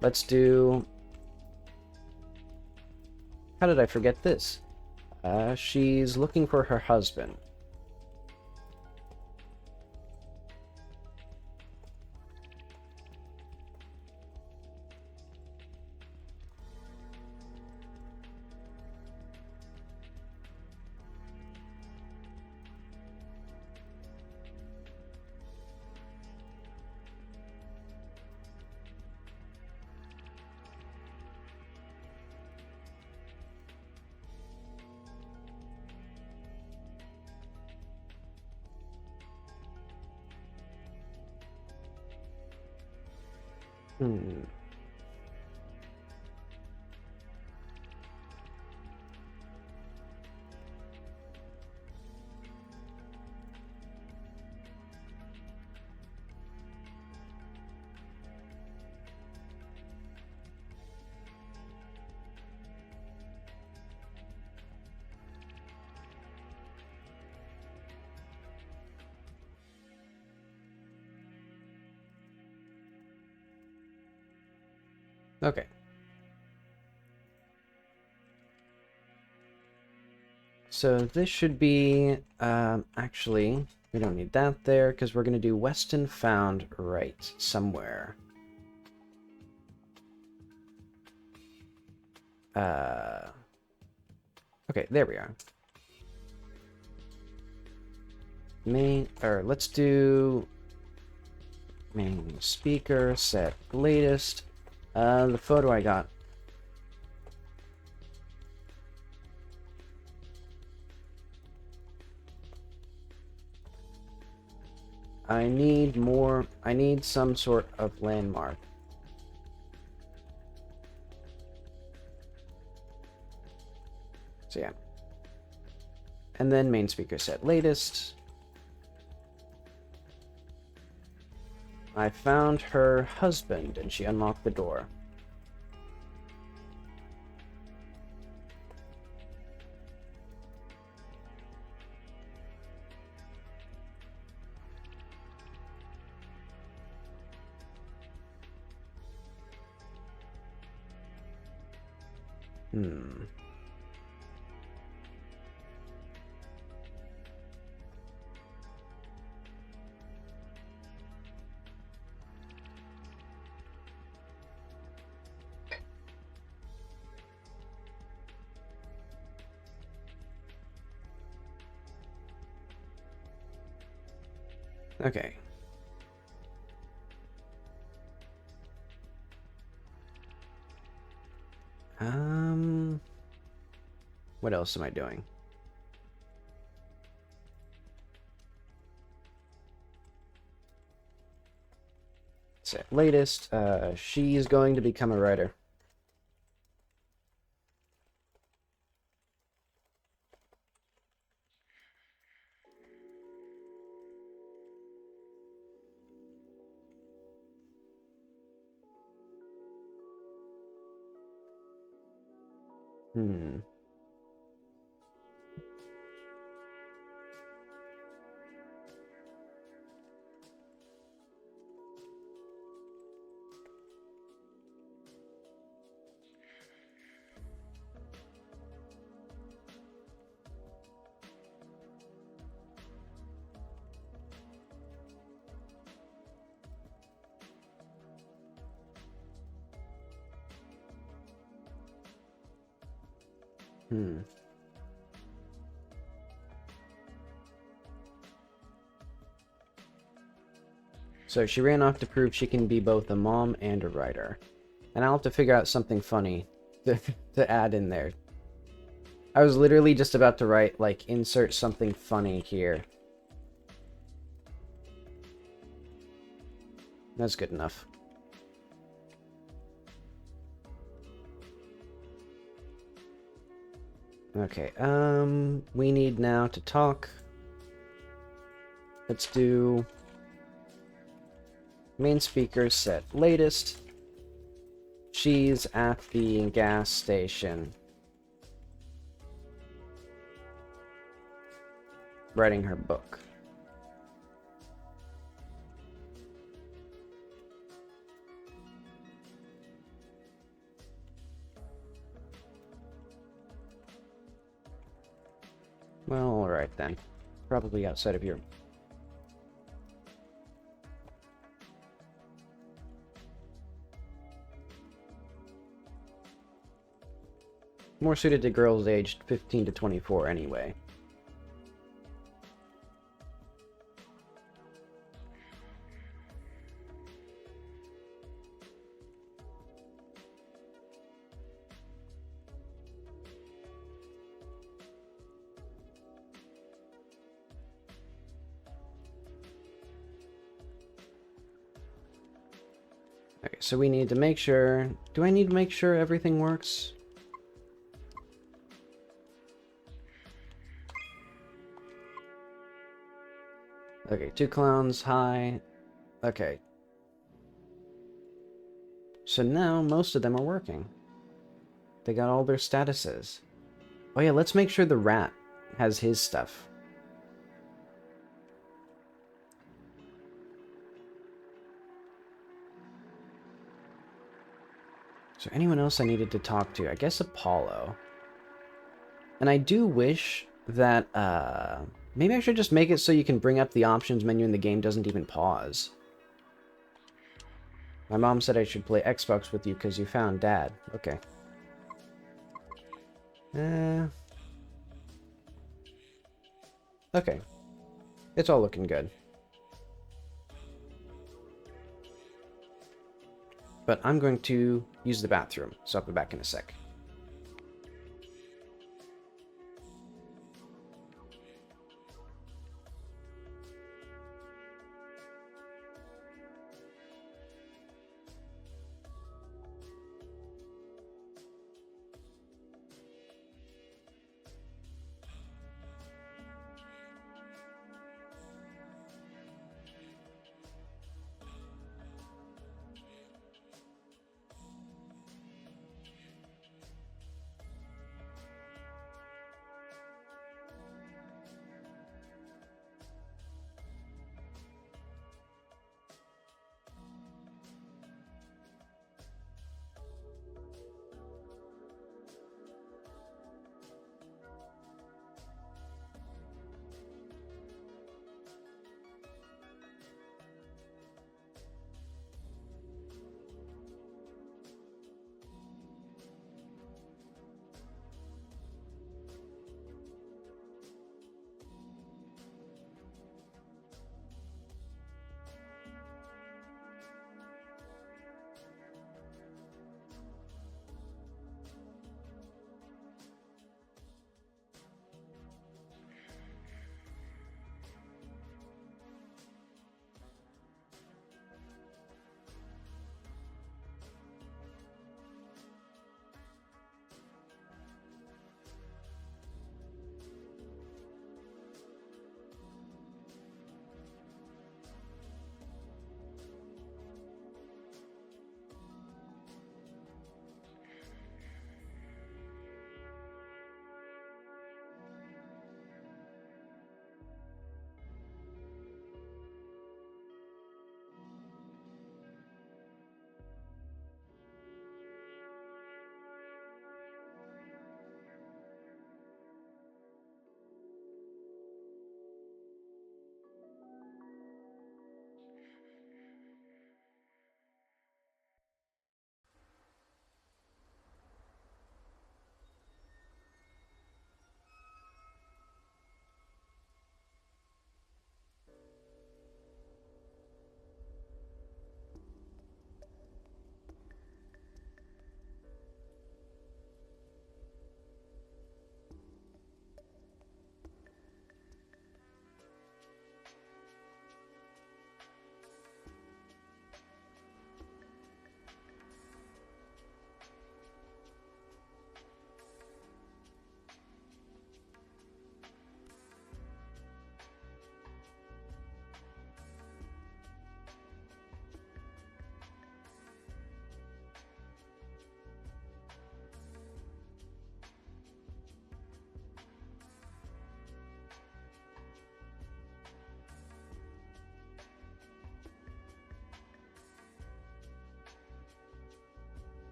Let's do... How did I forget this? She's looking for her husband. Okay. So this should be, actually, we don't need that there, because we're going to do Weston found right somewhere. Okay, there we are. Let's do main speaker, set latest. The photo I got. I need some sort of landmark. So yeah. And then main speaker set latest. I found her husband and she unlocked the door. Okay. What else am I doing? So, latest, she's going to become a writer. Hmm. Hmm. So she ran off to prove she can be both a mom and a writer. And I'll have to figure out something funny to add in there. I was literally just about to write, like, insert something funny here. That's good enough. Okay, we need now to talk. Let's do main speaker set latest. She's at the gas station. Writing her book. Well, alright then. Probably outside of here. More suited to girls aged 15 to 24 anyway. Okay, so we need to make sure... Do I need to make sure everything works? Okay, 2 clowns, hi. Okay. So now most of them are working. They got all their statuses. Oh yeah, let's make sure the rat has his stuff. Is there anyone else I needed to talk to? I guess Apollo. And I do wish that, maybe I should just make it so you can bring up the options menu and the game doesn't even pause. My mom said I should play Xbox with you because you found Dad. Okay. Okay. It's all looking good. But I'm going to use the bathroom, so I'll be back in a sec.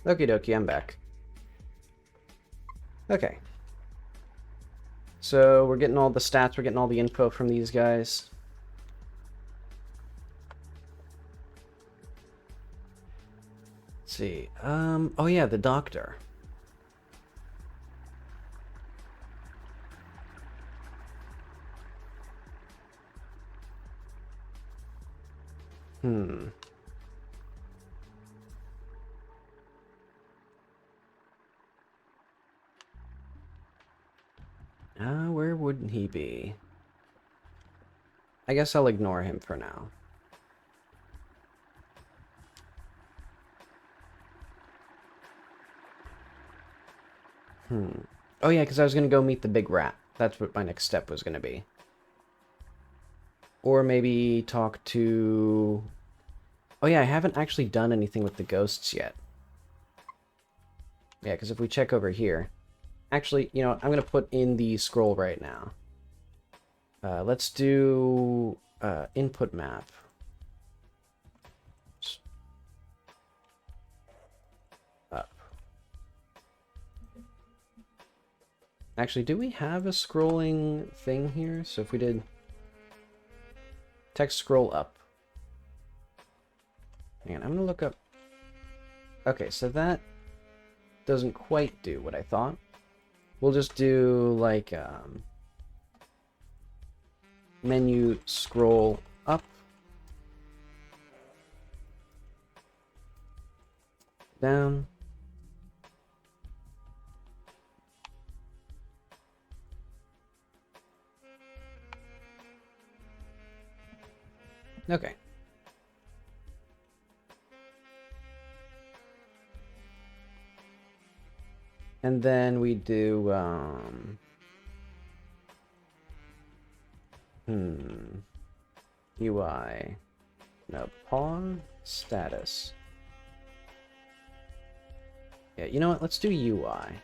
Okie dokie, I'm back. Okay. So we're getting all the stats, we're getting all the info from these guys. Let's see. Oh yeah, the doctor. Where wouldn't he be? I guess I'll ignore him for now. Oh yeah, because I was going to go meet the big rat. That's what my next step was going to be. Or maybe talk to... Oh yeah, I haven't actually done anything with the ghosts yet. Yeah, because if we check over here... Actually, you know what? I'm going to put in the scroll right now. Let's do input map. Up. Actually, do we have a scrolling thing here? So if we did text scroll up. Hang on, I'm going to look up. Okay, so that doesn't quite do what I thought. We'll just do like menu scroll up, down, okay. And then we do UI. No, pause status. Yeah, you know what? Let's do UI.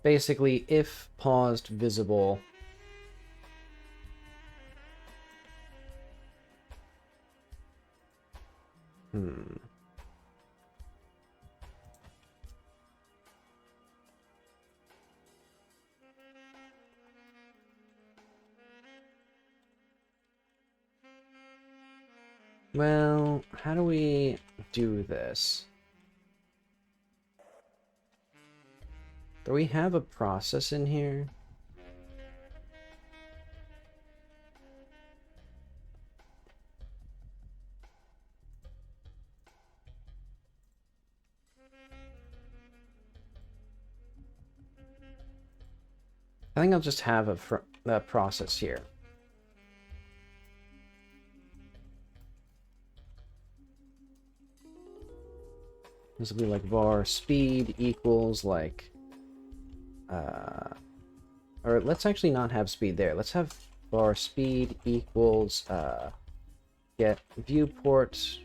Basically, if paused visible. Well, how do we do this? Do we have a process in here? I think I'll just have a process here. This will be like var speed equals like, or let's actually not have speed there. Let's have var speed equals, get viewport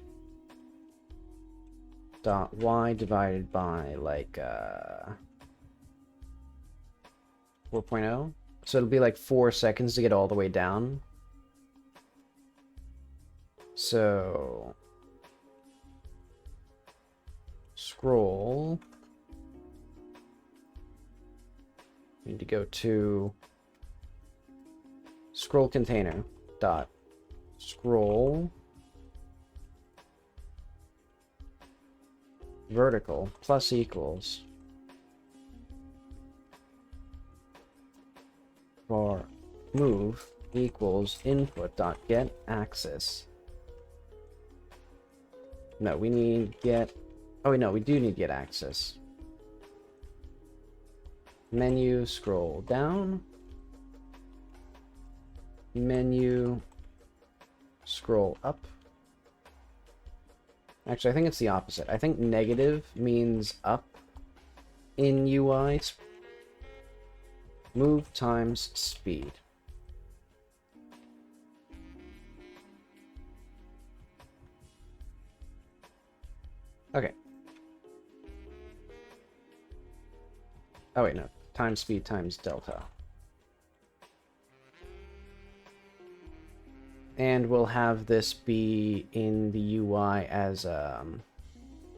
dot y divided by like, 4.0. So it'll be like 4 seconds to get all the way down. So scroll. We need to go to scroll container dot scroll vertical plus equals var move equals input dot get axis. No, we need get. Oh wait, no, we do need get axis. Menu scroll down. Menu scroll up. Actually, I think it's the opposite. I think negative means up in UI. Move times speed. Okay. Oh wait, no. Times speed times delta. And we'll have this be in the UI as a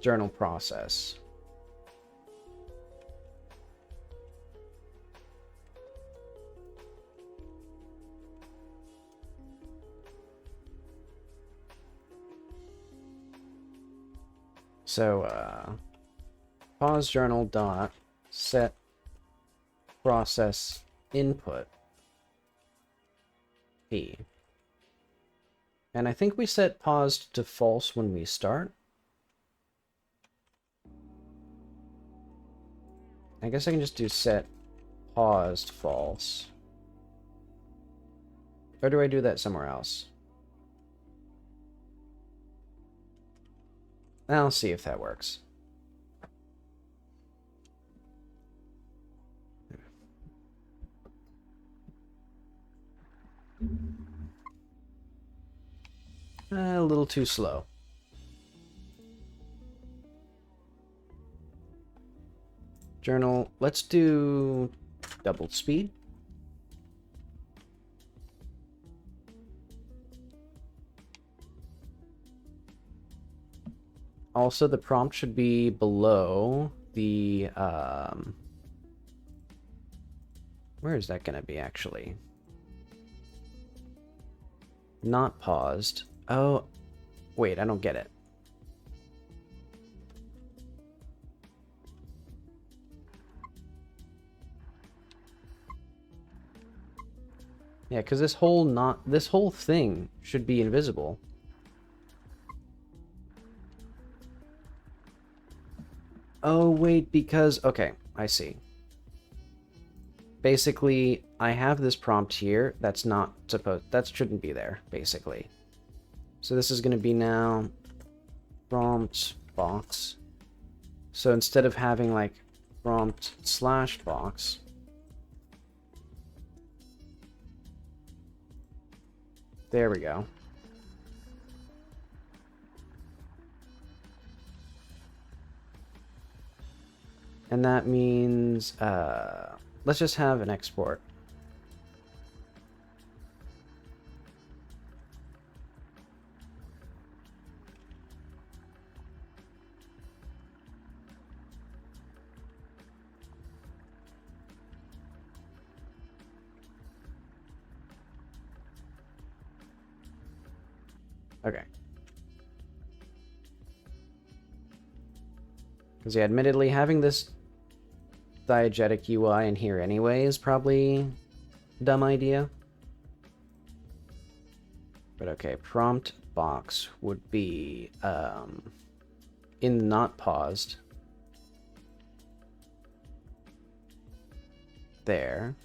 journal process. So pause journal dot set process input p. And I think we set paused to false when we start. I guess I can just do set paused false. Or do I do that somewhere else? I'll see if that works. A little too slow. Journal, let's do double speed. Also, the prompt should be below the, where is that going to be, actually? Not paused. Oh, wait, I don't get it. Yeah, because this whole thing should be invisible. Oh, wait, because... Okay, I see. Basically, I have this prompt here that's not supposed... That shouldn't be there, basically. So this is going to be now prompt box. So instead of having, like, prompt slash box... There we go. And that means, let's just have an export. Okay. Because, yeah, admittedly, having this diegetic UI in here anyway is probably a dumb idea. But okay, prompt box would be in not paused. There.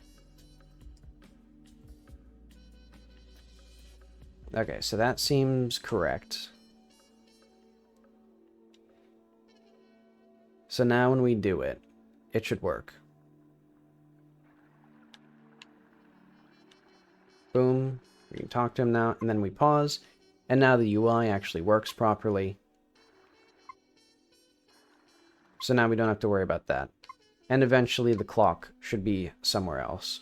Okay, so that seems correct. So now when we do it, it should work. Boom. We can talk to him now, and then we pause. And now the UI actually works properly. So now we don't have to worry about that. And eventually the clock should be somewhere else.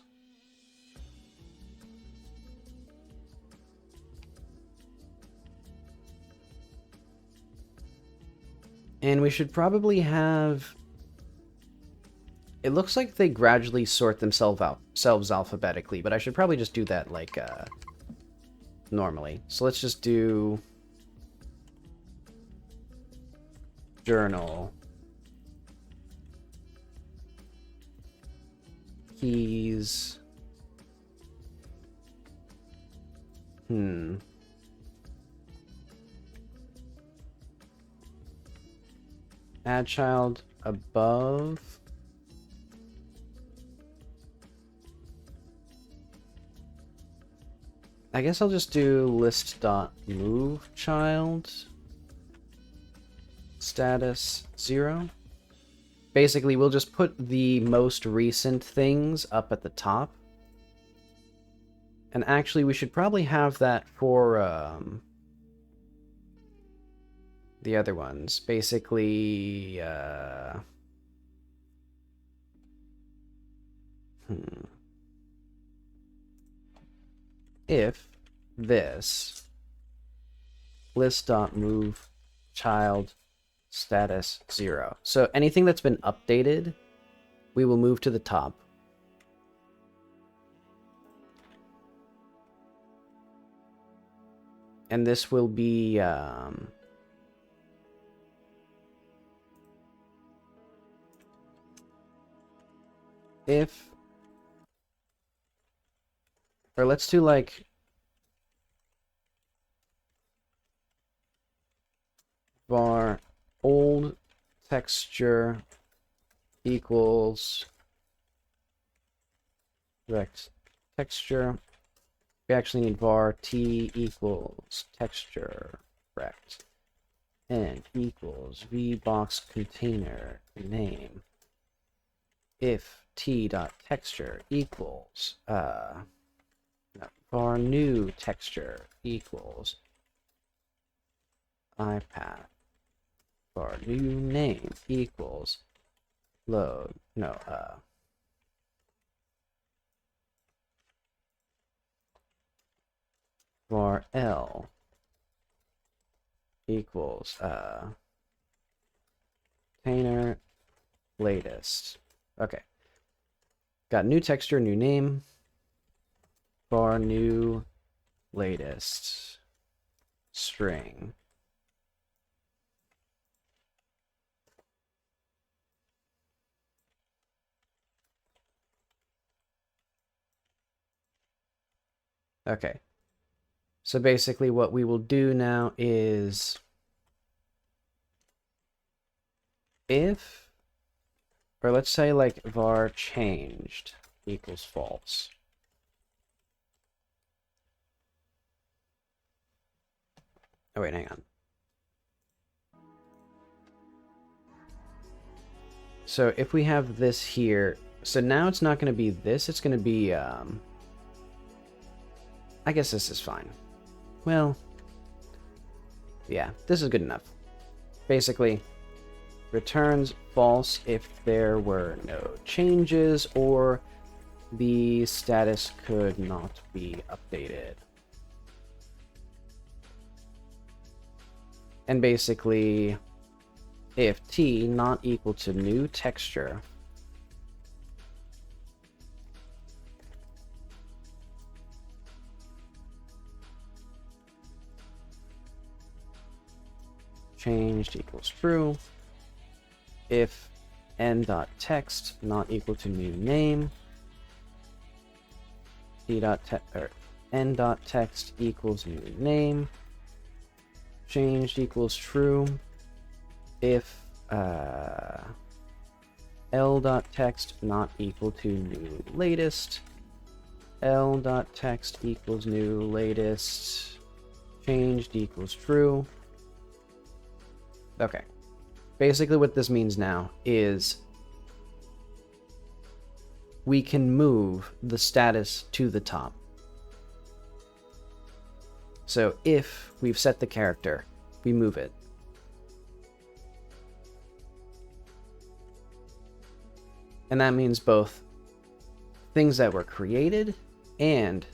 And we should probably have... It looks like they gradually sort themselves alphabetically, but I should probably just do that like normally. So let's just do journal keys. Add child above. I guess I'll just do list.move child status 0. Basically, we'll just put the most recent things up at the top. And actually, we should probably have that for the other ones. Basically, if this list.move child status 0. So anything that's been updated, we will move to the top. And this will be if, or let's do like var old texture equals rect texture. We actually need var t equals texture rect and equals vbox container name if t dot texture equals var new texture equals iPath var new name equals load var L equals container latest. Okay. Got new texture, new name, var new latest string. Okay. So basically what we will do now is if, or let's say like var changed equals false. Oh wait, hang on. So if we have this here, so now it's not going to be this, it's going to be, I guess this is fine. Well, yeah, this is good enough. Basically, returns false if there were no changes or the status could not be updated. And basically, if t not equal to new texture, changed equals true. If n.text not equal to new name, n.text equals new name, changed equals true. If l.text not equal to new latest, l.text equals new latest, changed equals true. Okay. Basically what this means now is we can move the status to the top. So if we've set the character, we move it. And that means both things that were created and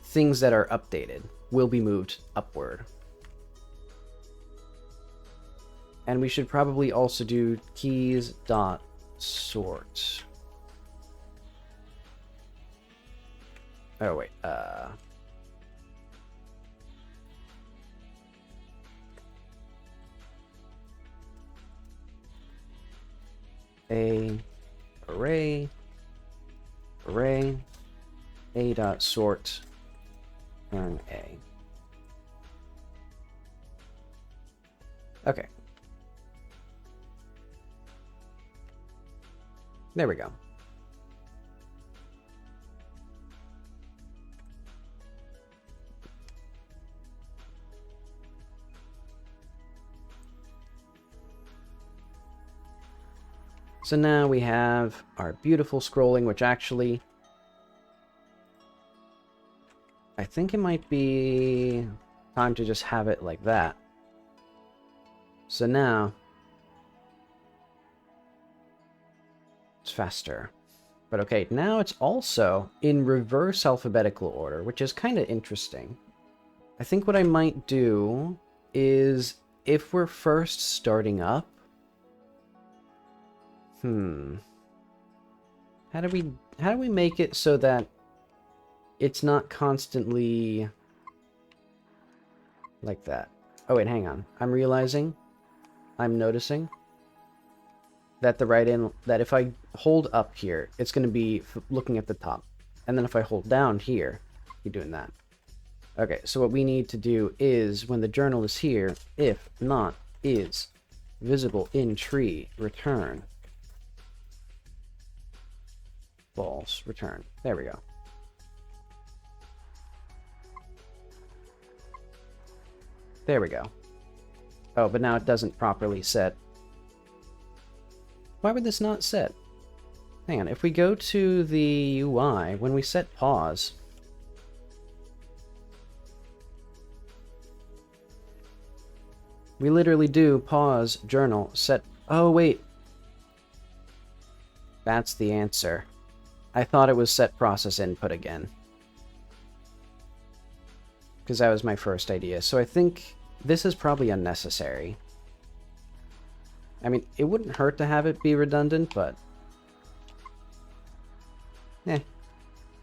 things that are updated will be moved upward. And we should probably also do keys.sort. Oh, wait. Array a.sort turn a. Okay. There we go. So now we have our beautiful scrolling, which actually, I think it might be time to just have it like that. So now it's faster. But okay, now it's also in reverse alphabetical order, which is kind of interesting. I think what I might do is, if we're first starting up... How do we make it so that it's not constantly like that? Oh wait, hang on. I'm noticing that that if I hold up here, it's going to be looking at the top. And then if I hold down here, you're doing that. Okay, so what we need to do is, when the journal is here, if not is visible in tree, return false, return. There we go. There we go. Oh, but now it doesn't properly set. Why would this not set? Hang on, if we go to the UI, when we set pause, we literally do pause, journal, set... Oh, wait. That's the answer. I thought it was set process input again, because that was my first idea. So I think this is probably unnecessary. I mean, it wouldn't hurt to have it be redundant, but...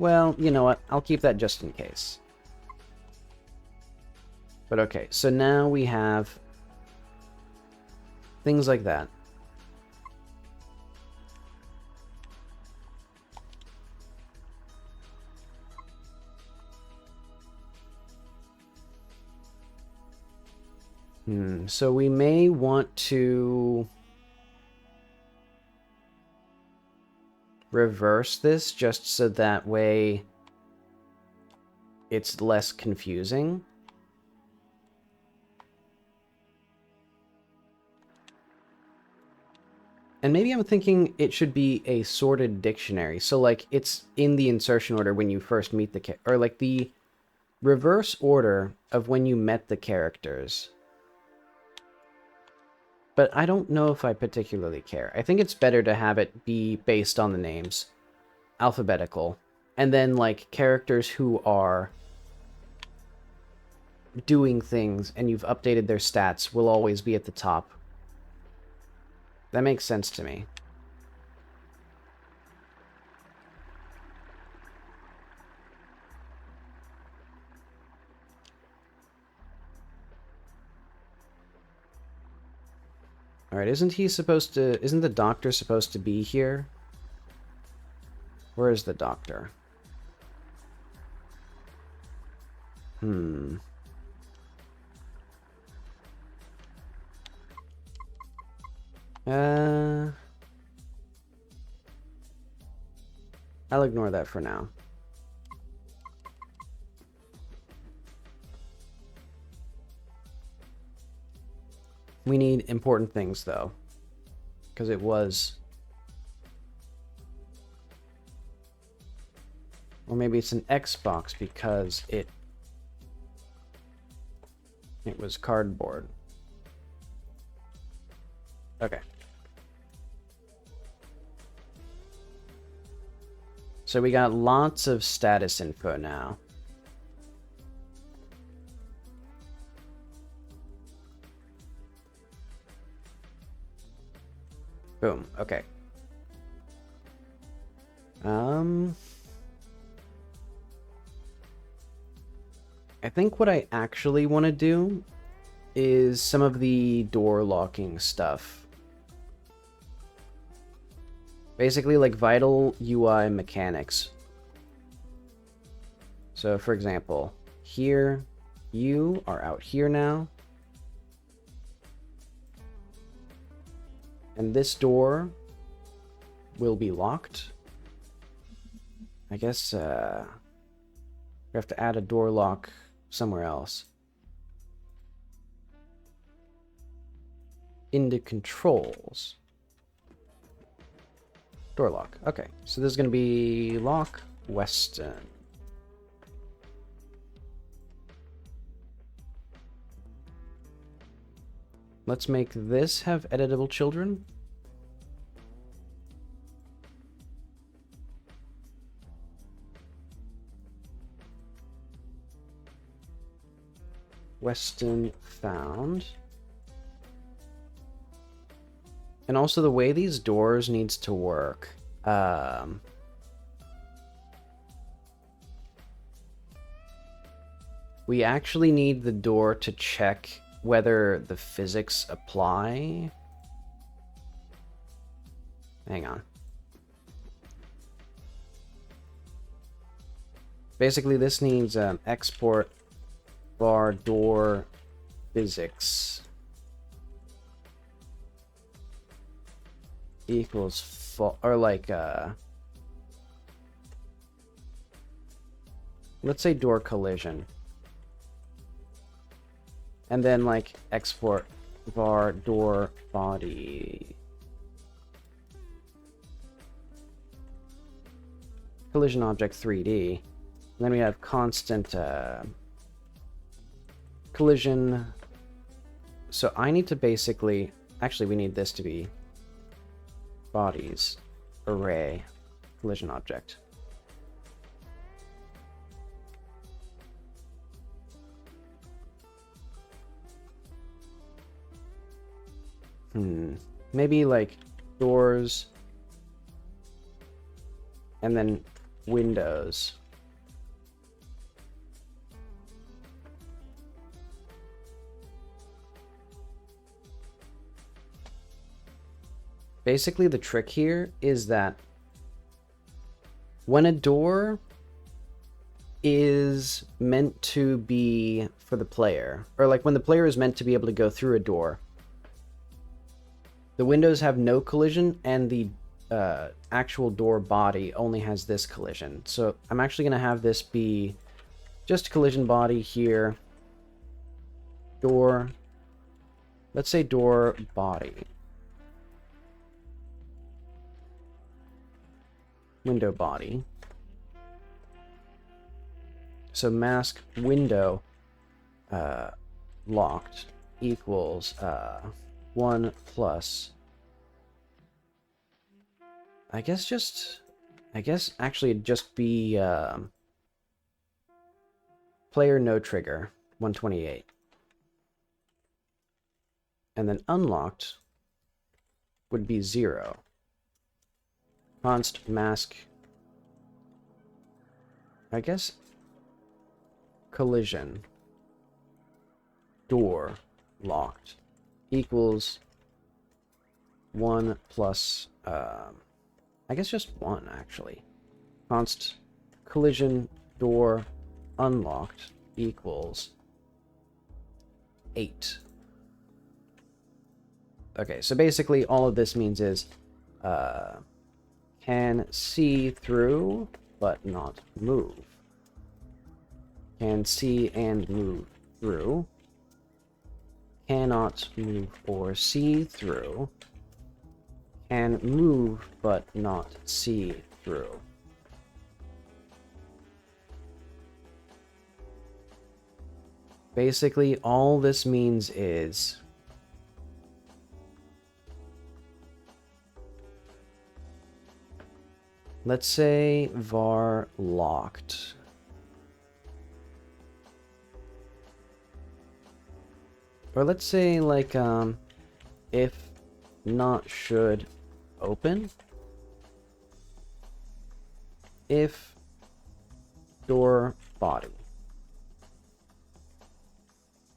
Well, you know what? I'll keep that just in case. But okay, so now we have things like that. So we may want to reverse this just so that way it's less confusing. And maybe I'm thinking it should be a sorted dictionary. So like it's in the insertion order when you first meet the or like the reverse order of when you met the characters. But I don't know if I particularly care. I think it's better to have it be based on the names. Alphabetical. And then, like, characters who are doing things and you've updated their stats will always be at the top. That makes sense to me. Alright, isn't the doctor supposed to be here? Where is the doctor? I'll ignore that for now. We need important things, though, because it was... Or maybe it's an Xbox because it was cardboard. Okay. So we got lots of status info now. Boom. Okay. I think what I actually want to do is some of the door locking stuff. Basically, like vital UI mechanics. So, for example, here, you are out here now. And this door will be locked. I guess we have to add a door lock somewhere else. Into controls. Door lock. Okay, so this is going to be lock Weston. Let's make this have editable children. Weston found. And also the way these doors needs to work. We actually need the door to check whether the physics apply. Hang on. Basically, this needs export var door physics equals or like let's say door collision, and then like export var door body collision object 3D, and then we have constant collision. So I need to basically, actually we need this to be bodies array collision object. Maybe like doors and then windows. Basically, the trick here is that when a door is meant to be for the player, or like when the player is meant to be able to go through a door, the windows have no collision, and the actual door body only has this collision. So I'm actually going to have this be just collision body here, door, let's say door body, window body. So mask window locked equals 1 plus, I guess actually it'd just be player no trigger 128, and then unlocked would be 0. Const mask, I guess, collision door locked equals 1 plus I guess just 1 actually. Const collision door unlocked equals 8. Okay, so basically all of this means is can see through but not move. Can see and move through. Cannot move or see through. Can move but not see through. Basically, all this means is let's say var locked. Or let's say like if not should open, if door body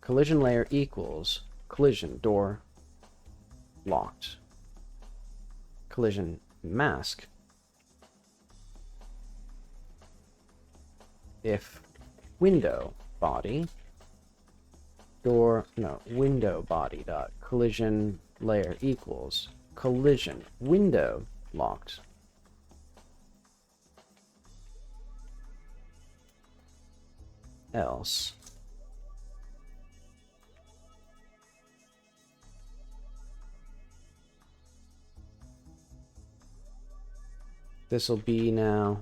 collision layer equals collision door locked collision mask, if window body window body dot collision layer equals collision window locked, else this will be now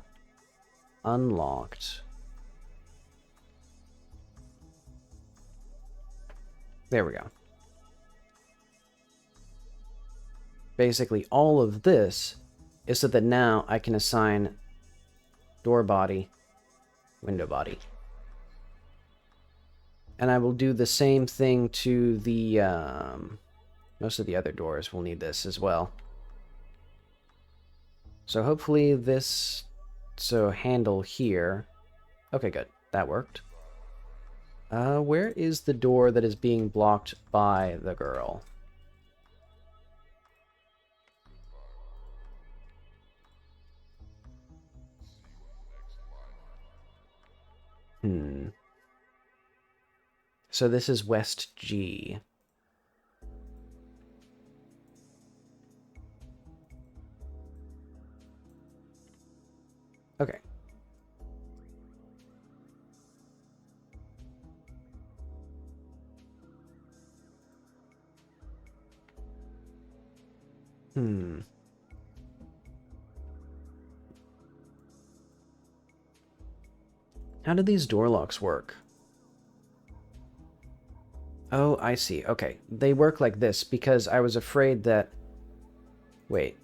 unlocked. There we go. Basically, all of this is so that now I can assign door body, window body. And I will do the same thing to the, most of the other doors will need this as well. So hopefully this, so handle here. Okay, good. That worked. Where is the door that is being blocked by the girl? So this is West G. Okay. How do these door locks work? Oh, I see. Okay. They work like this because I was afraid that... Wait.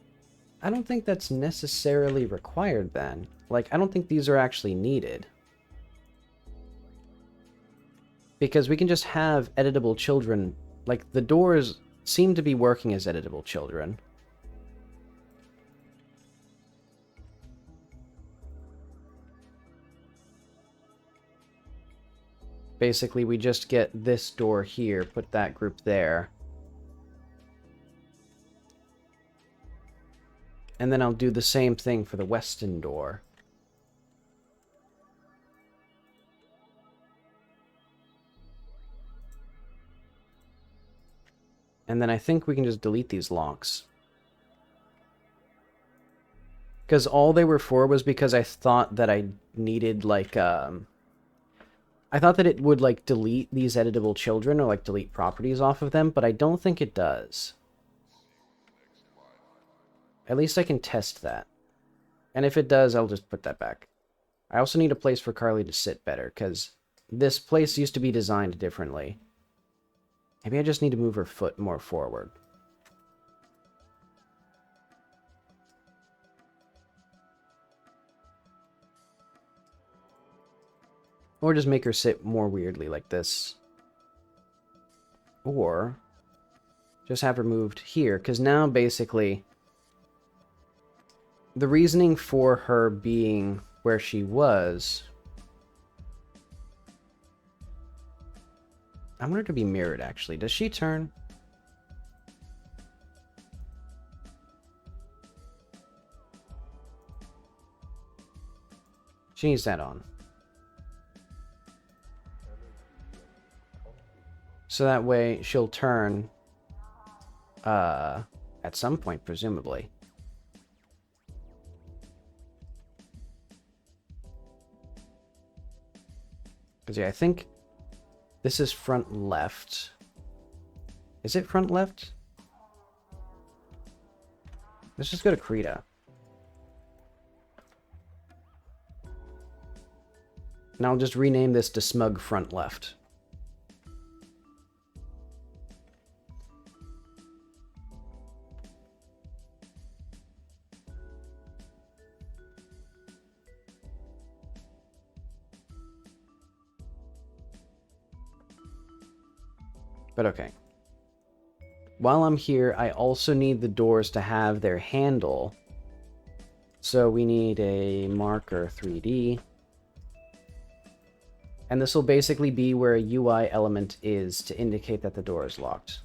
I don't think that's necessarily required then. Like, I don't think these are actually needed. Because we can just have editable children. Like, the doors seem to be working as editable children. Basically, we just get this door here, put that group there. And then I'll do the same thing for the western door. And then I think we can just delete these locks. Because all they were for was because I thought that I needed, like, I thought that it would, like, delete these editable children or, like, delete properties off of them, but I don't think it does. At least I can test that. And if it does, I'll just put that back. I also need a place for Carly to sit better, because this place used to be designed differently. Maybe I just need to move her foot more forward. Or just make her sit more weirdly like this. Or just have her moved here, because now basically the reasoning for her being where she was... I want her to be mirrored, actually. Does she turn? She needs that on. So that way she'll turn at some point, presumably. Because, yeah, I think this is front left. Is it front left? Let's just go to Krita. And I'll just rename this to Smug Front Left. But okay. While I'm here, I also need the doors to have their handle. So we need a marker 3D. And this will basically be where a UI element is to indicate that the door is locked.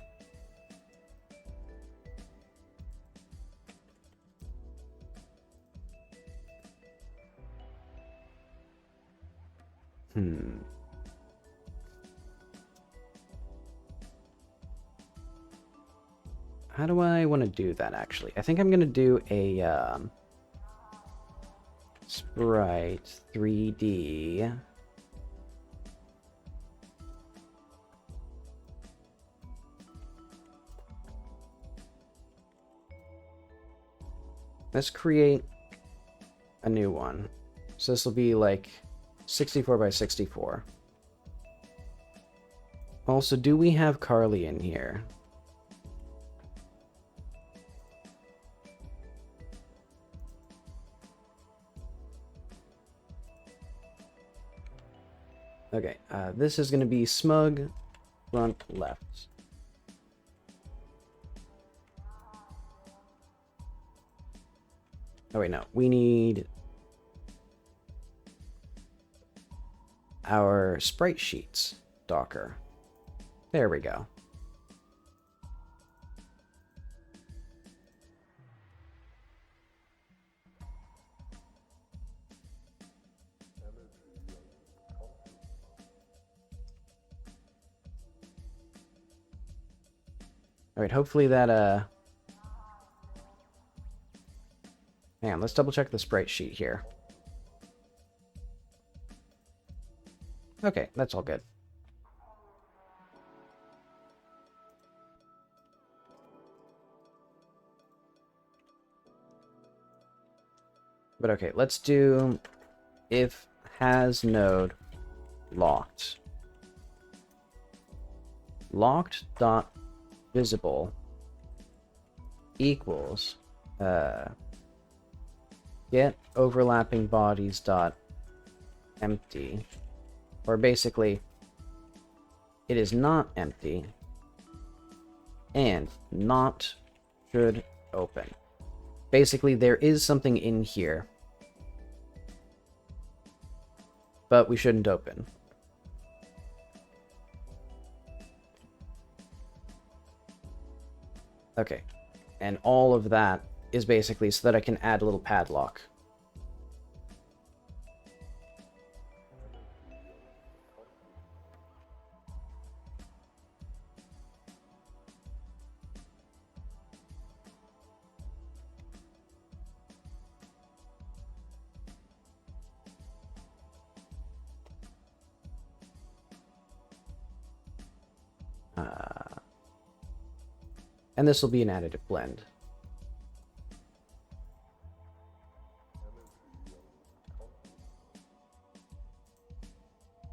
How do I want to do that, actually? I think I'm going to do a sprite 3D. Let's create a new one. So this will be like 64 by 64. Also, do we have Carly in here? Okay, this is going to be smug front left. Oh wait, no. We need our sprite sheets Docker. There we go. Alright, hopefully that, hang on, let's double check the sprite sheet here. Okay, that's all good. But okay, let's do if has node locked. Locked dot visible equals get overlapping bodies dot empty, or basically it is not empty and not should open. Basically there is something in here, but we shouldn't open. Okay, and all of that is basically so that I can add a little padlock. And this will be an additive blend.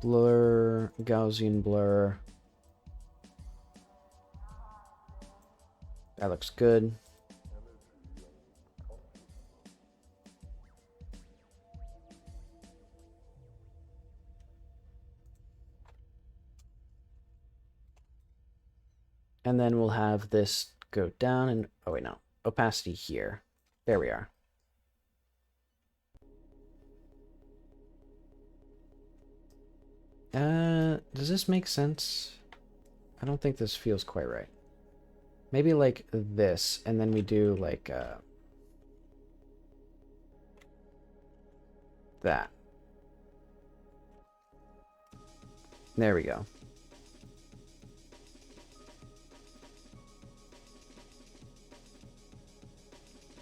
Blur, Gaussian blur. That looks good. And then we'll have this go down and, oh wait, no, opacity here. There we are. Does this make sense? I don't think this feels quite right. Maybe like this, and then we do like, that. There we go.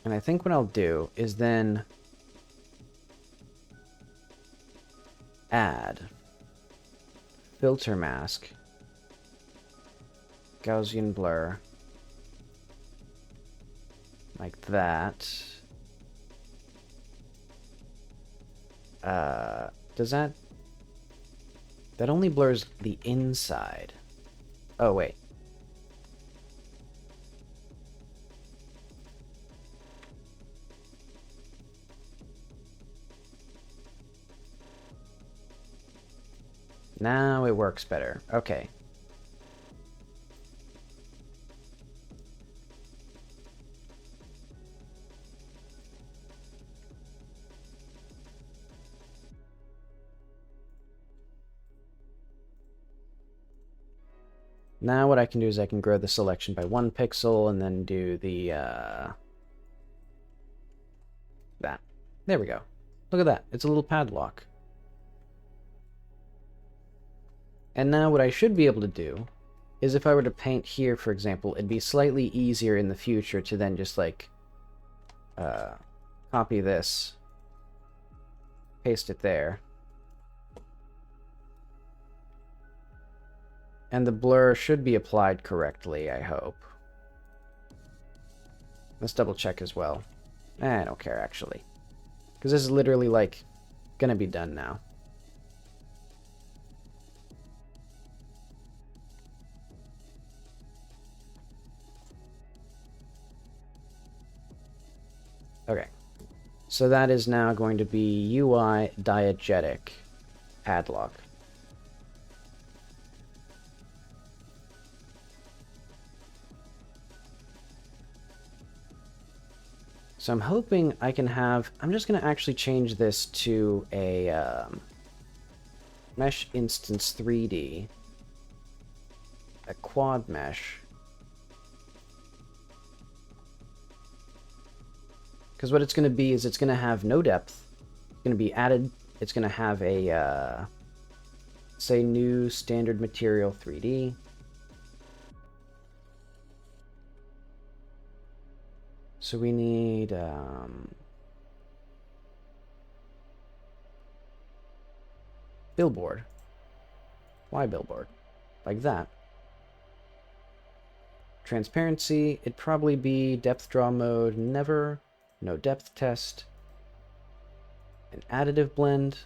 And I think what I'll do is then add filter mask, Gaussian blur, like that. Does that only blurs the inside? Oh, wait. Now it works better. Okay. Now what I can do is I can grow the selection by 1 pixel and then do the, that. There we go. Look at that. It's a little padlock. And now what I should be able to do is if I were to paint here, for example, it'd be slightly easier in the future to then just, like, copy this, paste it there. And the blur should be applied correctly, I hope. Let's double check as well. I don't care, actually. Because this is literally, like, gonna be done now. Okay. So that is now going to be UI diegetic padlock. So I'm hoping I can have... I'm just going to actually change this to a mesh instance 3D. A quad mesh. Because what it's going to be is it's going to have no depth. It's going to be added. It's going to have a, say, new standard material 3D. So we need billboard. Why billboard? Like that. Transparency, it'd probably be depth draw mode, never, no depth test, an additive blend.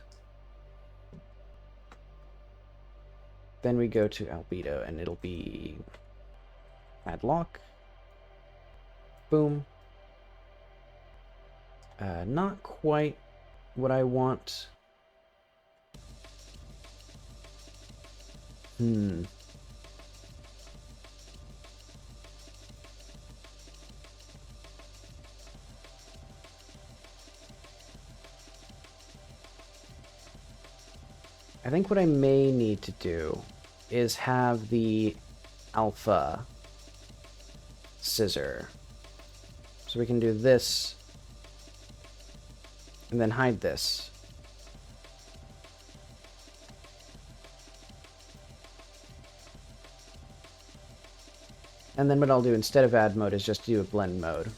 Then we go to albedo and it'll be add lock. Boom. Not quite what I want. I think what I may need to do is have the alpha scissor. So we can do this and then hide this. And then what I'll do instead of add mode is just do a blend mode.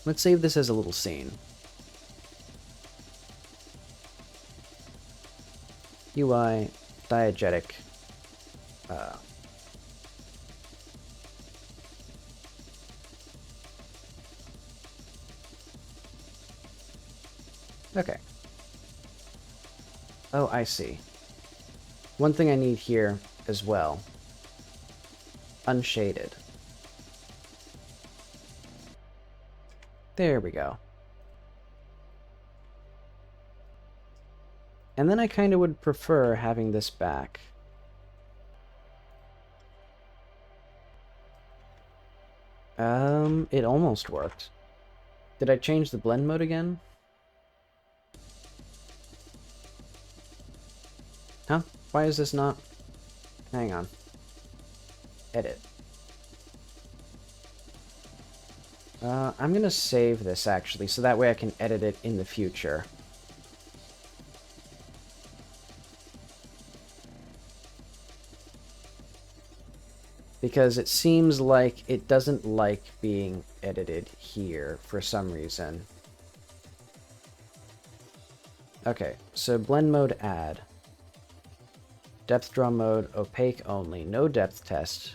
Let's save this as a little scene. UI, diegetic. Okay. Oh, I see. One thing I need here as well. Unshaded. There we go. And then I kind of would prefer having this back. It almost worked. Did I change the blend mode again? Huh? Why is this not... Hang on. Edit. I'm gonna save this, actually, so that way I can edit it in the future. Because it seems like it doesn't like being edited here for some reason. Okay, so blend mode add. Depth draw mode opaque only, no depth test.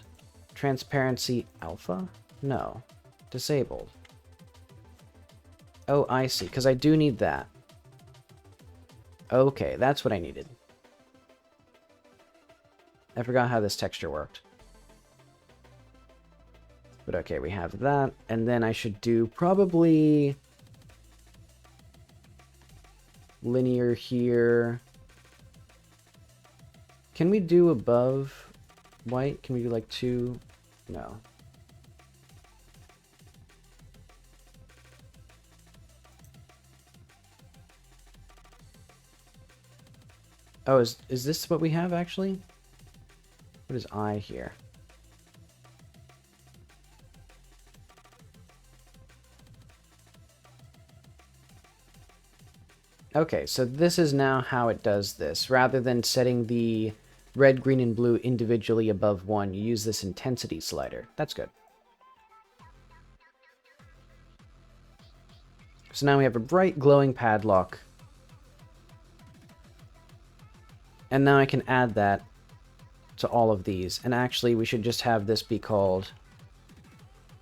Transparency alpha? No. Disabled. Oh, I see, because I do need that. Okay, that's what I needed. I forgot how this texture worked. But okay, we have that, and then I should do probably linear here. Can we do above white? Can we do like 2? No. Oh, is this what we have actually? What is I here? Okay, so this is now how it does this. Rather than setting the red, green, and blue individually above 1, you use this intensity slider. That's good. So now we have a bright, glowing padlock. And now I can add that to all of these. And actually, we should just have this be called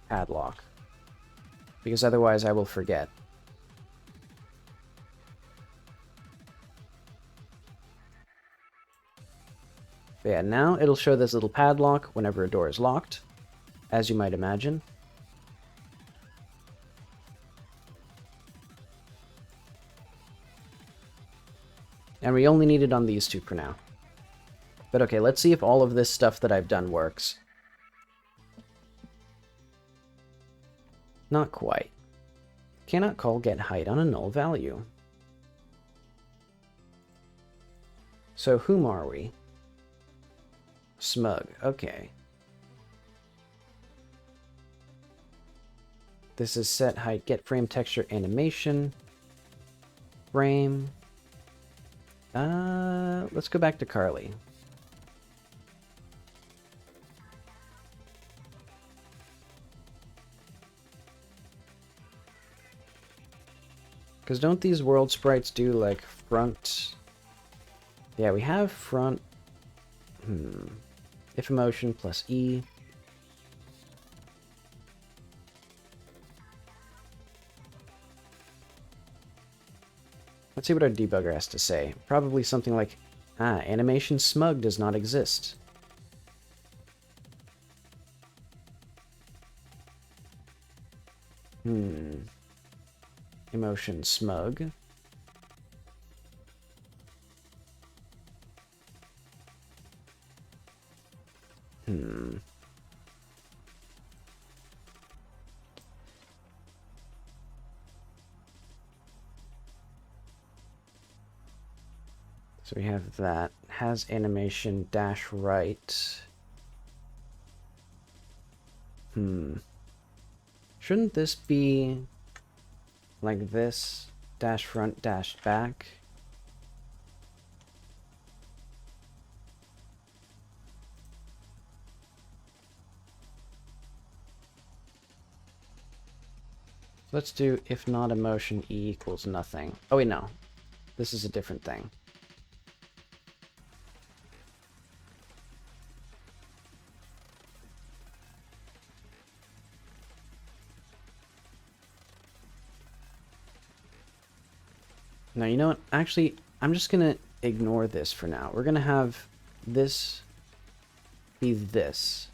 padlock. Because otherwise I will forget. But yeah, now it'll show this little padlock whenever a door is locked, as you might imagine. And we only need it on these two for now. But okay, let's see if all of this stuff that I've done works. Not quite. Cannot call get height on a null value. So whom are we? Smug. Okay. This is set height, get frame texture animation. Frame. Let's go back to Carly. Because don't these world sprites do, like, front... Yeah, we have front... If emotion plus E. Let's see what our debugger has to say. Probably something like, animation smug does not exist. Emotion smug. So we have that. Has animation dash right. Shouldn't this be like this? Dash front, dash back? Let's do if not emotion E equals nothing. Oh wait, no. This is a different thing. Now, you know what? Actually, I'm just going to ignore this for now. We're going to have this be this.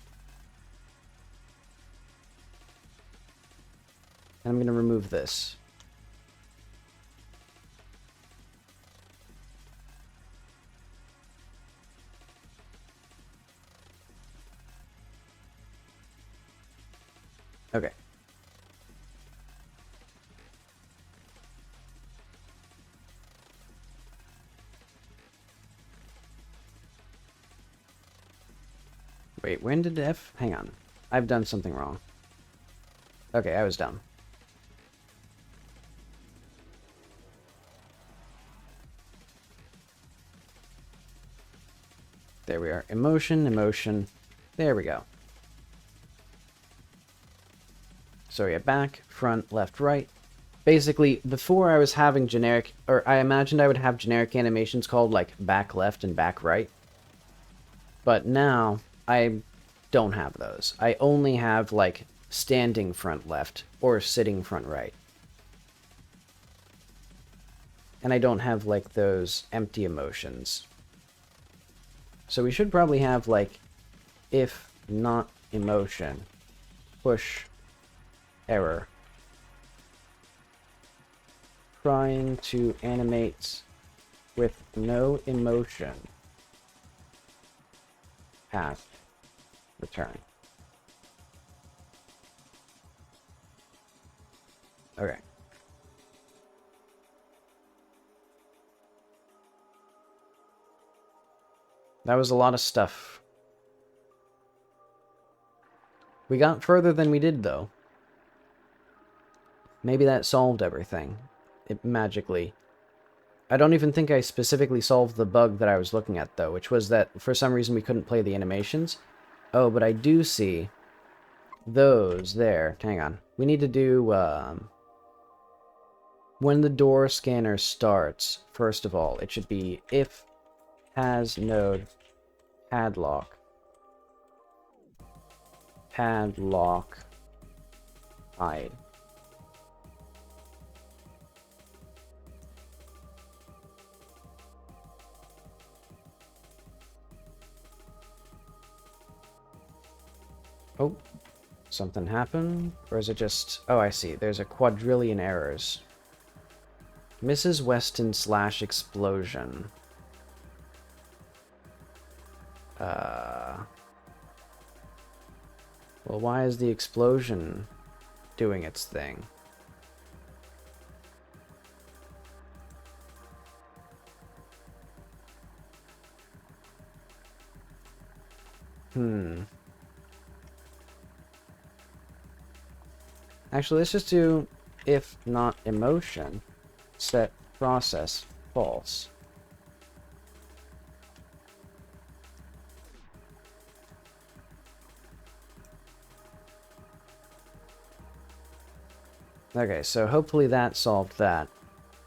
And I'm going to remove this. Okay. Wait, when did F... Hang on. I've done something wrong. Okay, I was dumb. There we are. Emotion, emotion. There we go. So yeah, back, front, left, right. Basically, before I was having generic... Or I imagined I would have generic animations called, like, back left and back right. But now... I don't have those. I only have, like, standing front left or sitting front right. And I don't have, like, those empty emotions. So we should probably have, like, if not emotion, push error. Trying to animate with no emotion. Path. Return. Okay. That was a lot of stuff. We got further than we did, though. Maybe that solved everything. It magically. I don't even think I specifically solved the bug that I was looking at, though, which was that for some reason we couldn't play the animations. Oh, but I do see those there. Hang on. We need to do, when the door scanner starts, first of all, it should be if has node padlock. Padlock hide. Oh, something happened? Or is it just... Oh, I see. There's a quadrillion errors. Mrs. Weston / explosion. Well, why is the explosion doing its thing? Actually, let's just do if not emotion, set process false. Okay, so hopefully that solved that.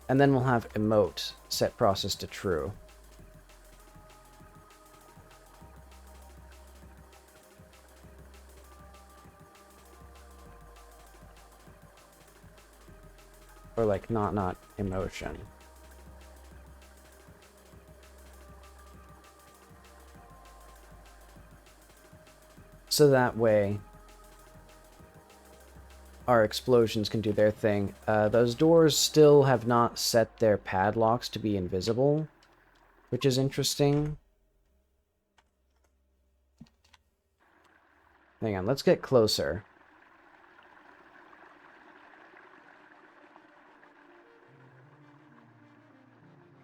And then we'll have emote set process to true. Or like not emotion. So that way our explosions can do their thing. Those doors still have not set their padlocks to be invisible, which is interesting. Hang on, let's get closer.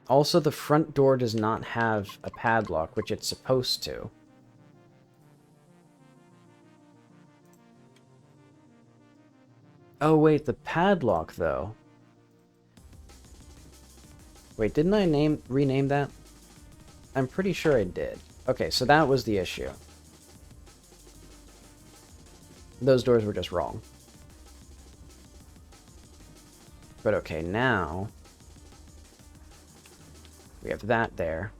Also, the front door does not have a padlock, which it's supposed to. Oh, wait, the padlock, though. Wait, didn't I rename that? I'm pretty sure I did. Okay, so that was the issue. Those doors were just wrong. But okay, now we have that there.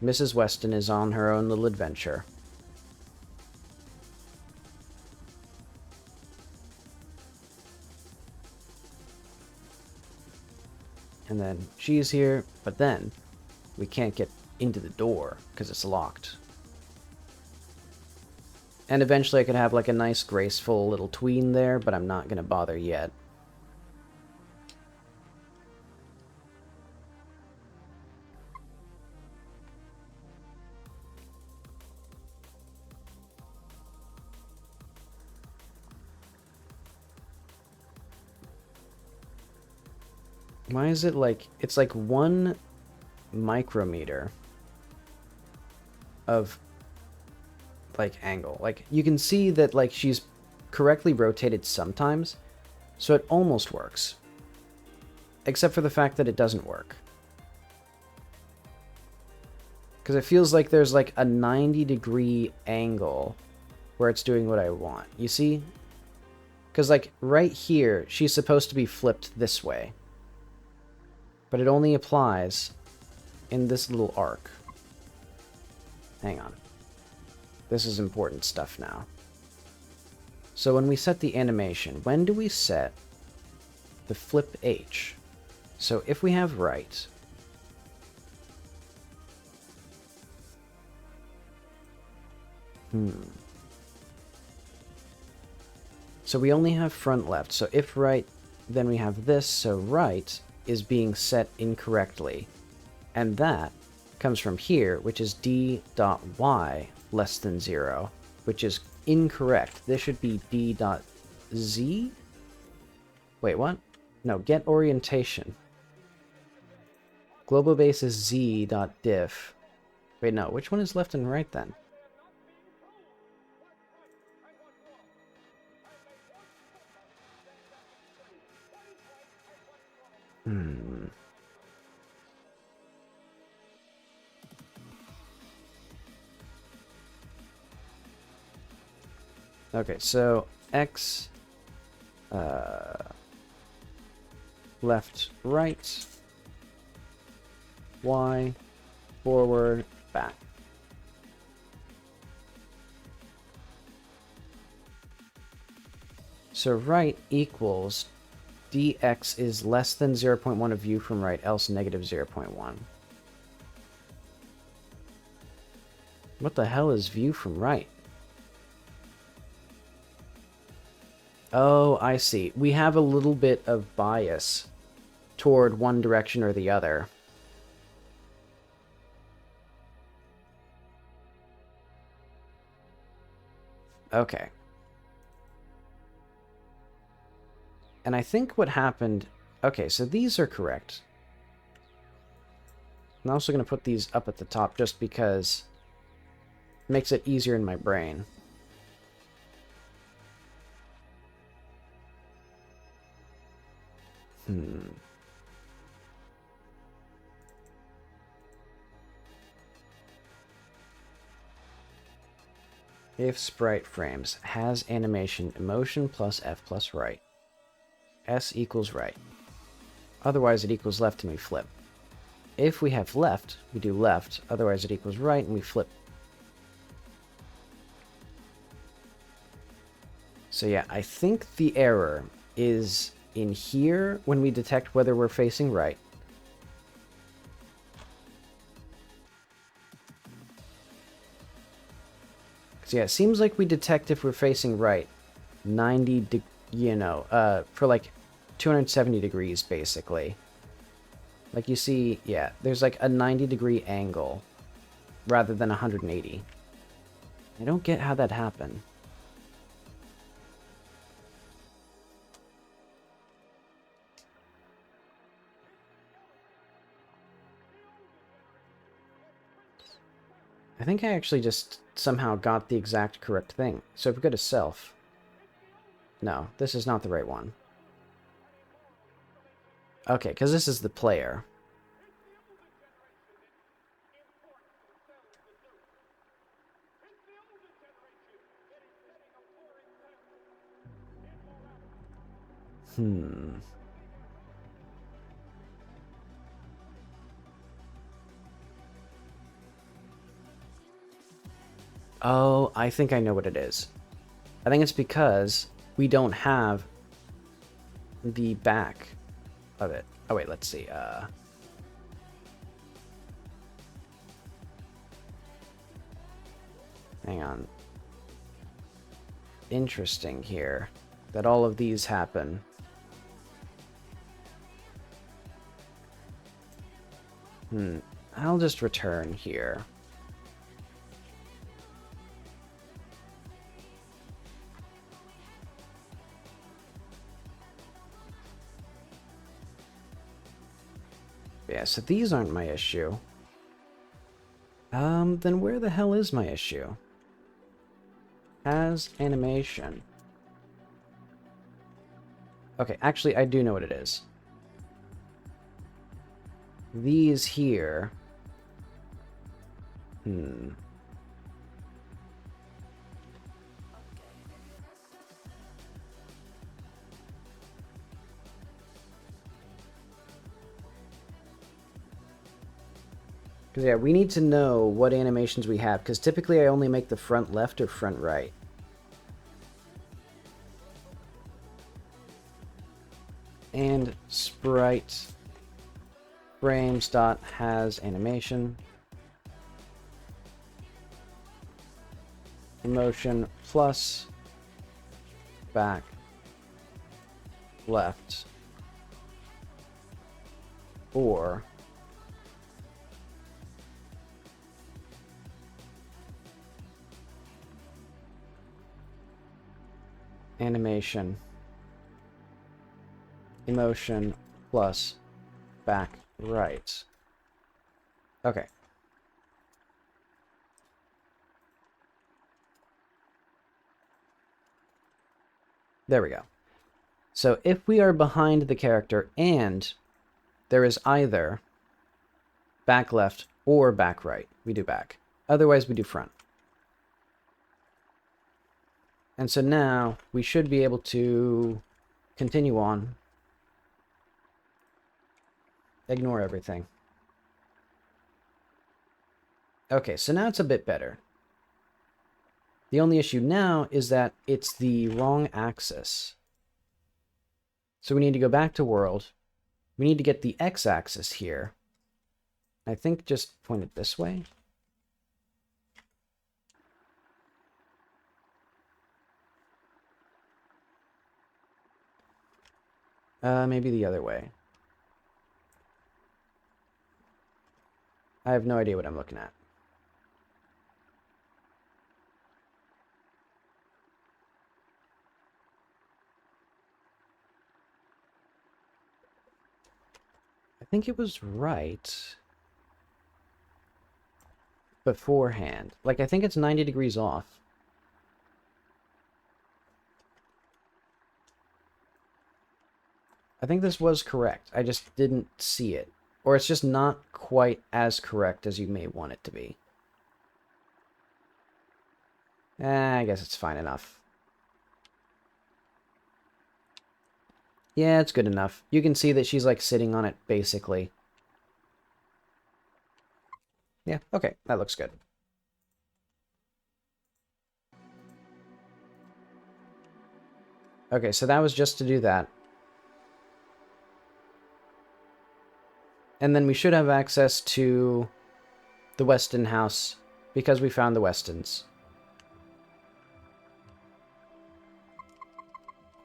Mrs. Weston is on her own little adventure. And then she's here, but then we can't get into the door because it's locked. And eventually I could have like a nice graceful little tween there, but I'm not going to bother yet. Why is it like... It's like 1 micrometer of like angle. Like you can see that like she's correctly rotated sometimes, so it almost works. Except for the fact that it doesn't work. Because it feels like there's like a 90-degree angle where it's doing what I want. You see? Because like right here, she's supposed to be flipped this way. But it only applies in this little arc. Hang on. This is important stuff now. So when we set the animation, when do we set the flip H? So if we have right, so we only have front left. So if right, then we have this. So right is being set incorrectly. And that comes from here, which is d.y less than 0, which is incorrect. This should be d.z? Wait, what? No, get orientation. Global base is z.diff. Wait, no, which one is left and right then? Okay, so X, left, right, Y, forward, back. So right equals dx is less than 0.1 of view from right, else negative 0.1. What the hell is view from right? Oh, I see. We have a little bit of bias toward one direction or the other. Okay. And I think what happened... Okay, so these are correct. I'm also going to put these up at the top just because it makes it easier in my brain. If sprite frames has animation emotion plus F plus right. S equals right. Otherwise it equals left and we flip. If we have left, we do left. Otherwise it equals right and we flip. So yeah, I think the error is in here when we detect whether we're facing right. So yeah, it seems like we detect if we're facing right 90 for like 270 degrees basically. Like you see, yeah, there's like a 90-degree angle rather than 180. I don't get how that happened. I think I actually just somehow got the exact correct thing. So if we go to self... No, this is not the right one. Okay, because this is the player. Oh, I think I know what it is. I think it's because we don't have the back of it. Oh, wait, let's see. Hang on. Interesting here that all of these happen. I'll just return here. Yeah, so these aren't my issue. Then where the hell is my issue? Has animation. Okay, actually, I do know what it is. These here... Because, yeah, we need to know what animations we have, because typically I only make the front left or front right. And sprite frames dot has animation emotion plus back left or animation emotion plus back right. Okay. There we go. So if we are behind the character and there is either back left or back right, we do back. Otherwise, we do front. And so now we should be able to continue on. Ignore everything. Okay, so now it's a bit better. The only issue now is that it's the wrong axis. So we need to go back to world. We need to get the x-axis here. I think just point it this way. Maybe the other way. I have no idea what I'm looking at. think it was right beforehand. Like, I think it's 90 degrees off. I think this was correct. I just didn't see it. Or it's just not quite as correct as you may want it to be. I guess it's fine enough. Yeah, it's good enough. You can see that she's like sitting on it, basically. Yeah, okay, that looks good. Okay, so that was just to do that. And then we should have access to the Weston house because we found the Westons.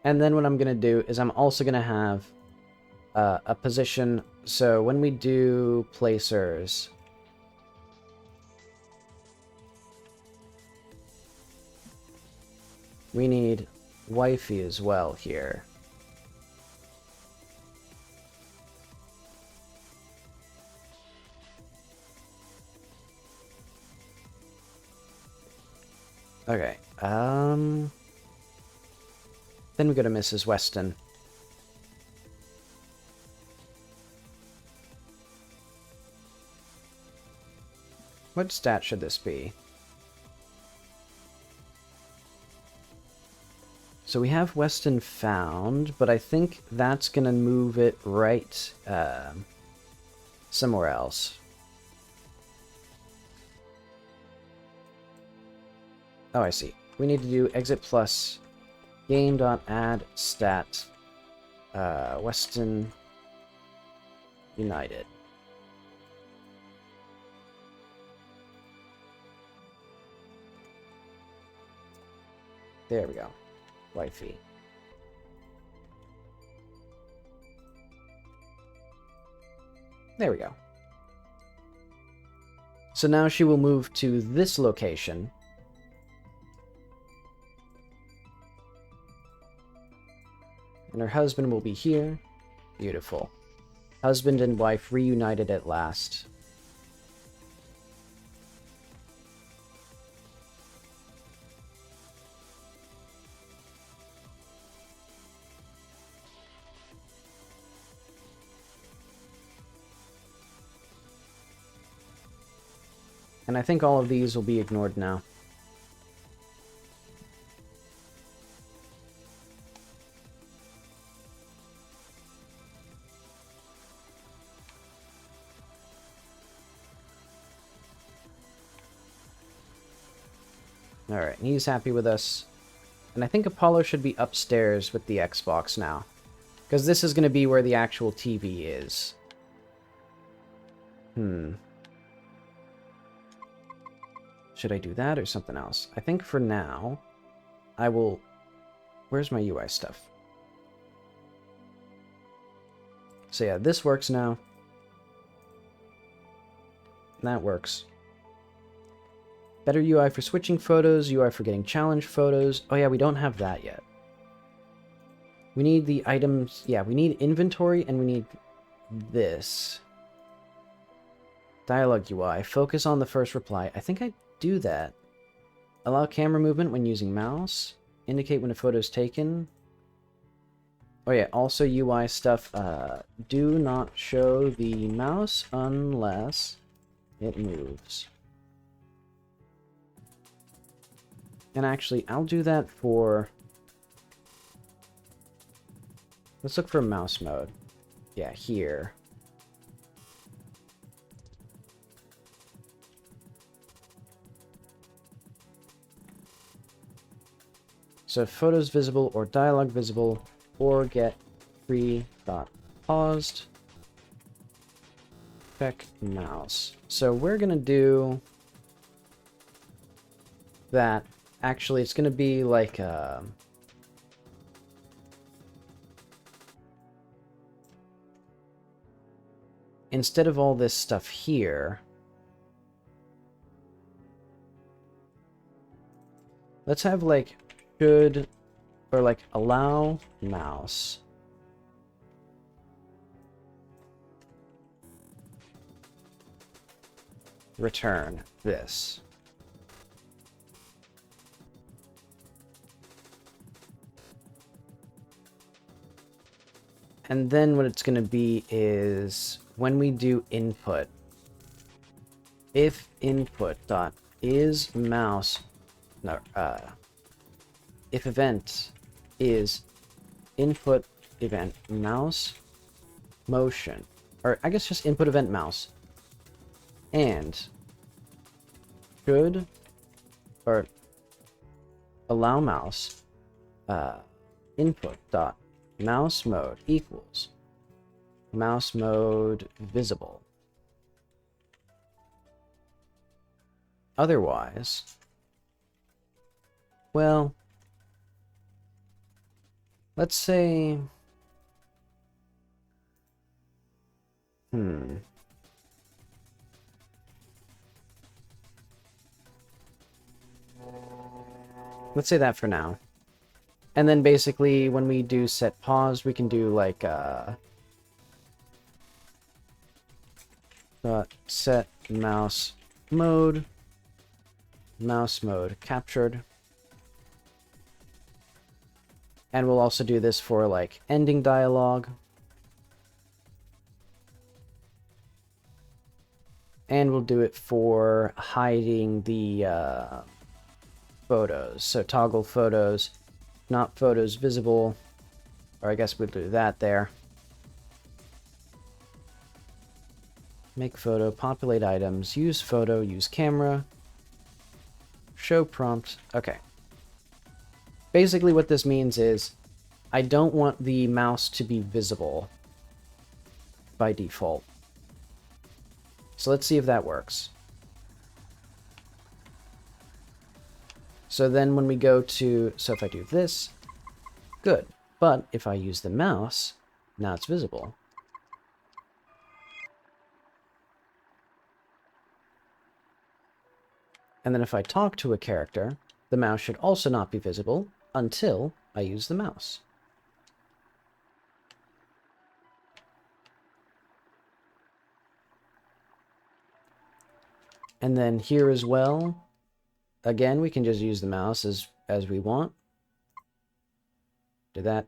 And then what I'm going to do is I'm also going to have a position. So when we do placers, we need wifey as well here. Okay, then we go to Mrs. Weston. What stat should this be? So we have Weston found, but I think that's going to move it right somewhere else. Oh, I see. We need to do exit plus game.add stat Weston United. There we go. Wifey. There we go. So now she will move to this location. And her husband will be here. Beautiful. Husband and wife reunited at last. And I think all of these will be ignored now. Alright, he's happy with us. And I think Apollo should be upstairs with the Xbox now. Because this is going to be where the actual TV is. Should I do that or something else? I think for now, I will... Where's my UI stuff? So yeah, this works now. That works. Better UI for switching photos, UI for getting challenge photos. Oh yeah, we don't have that yet. We need the items... Yeah, we need inventory and we need this. Dialogue UI. Focus on the first reply. I think I do that. Allow camera movement when using mouse. Indicate when a photo is taken. Oh yeah, also UI stuff. Do not show the mouse unless it moves. And actually, I'll do that for... Let's look for mouse mode. Yeah, here. So photos visible or dialogue visible or get free.paused. Check mouse. So we're going to do that. Actually, it's going to be like instead of all this stuff here, let's have like should or like allow mouse return this. And then what it's going to be is when we do input, if input dot is mouse, no, if event is input event mouse motion, or I guess just input event mouse, and should, or allow mouse, input dot mouse mode equals mouse mode visible. Otherwise, well, let's say, let's say that for now. And then basically when we do set pause, we can do like set mouse mode captured. And we'll also do this for like ending dialogue. And we'll do it for hiding the photos. So toggle photos, not photos visible, or I guess we'll do that there. Make photo, populate items, use photo, use camera, show prompt. Okay. Basically what this means is I don't want the mouse to be visible by default. So let's see if that works. So then when we go to, so if I do this, good. But if I use the mouse, now it's visible. And then if I talk to a character, the mouse should also not be visible until I use the mouse. And then here as well, again, we can just use the mouse as we want. Did that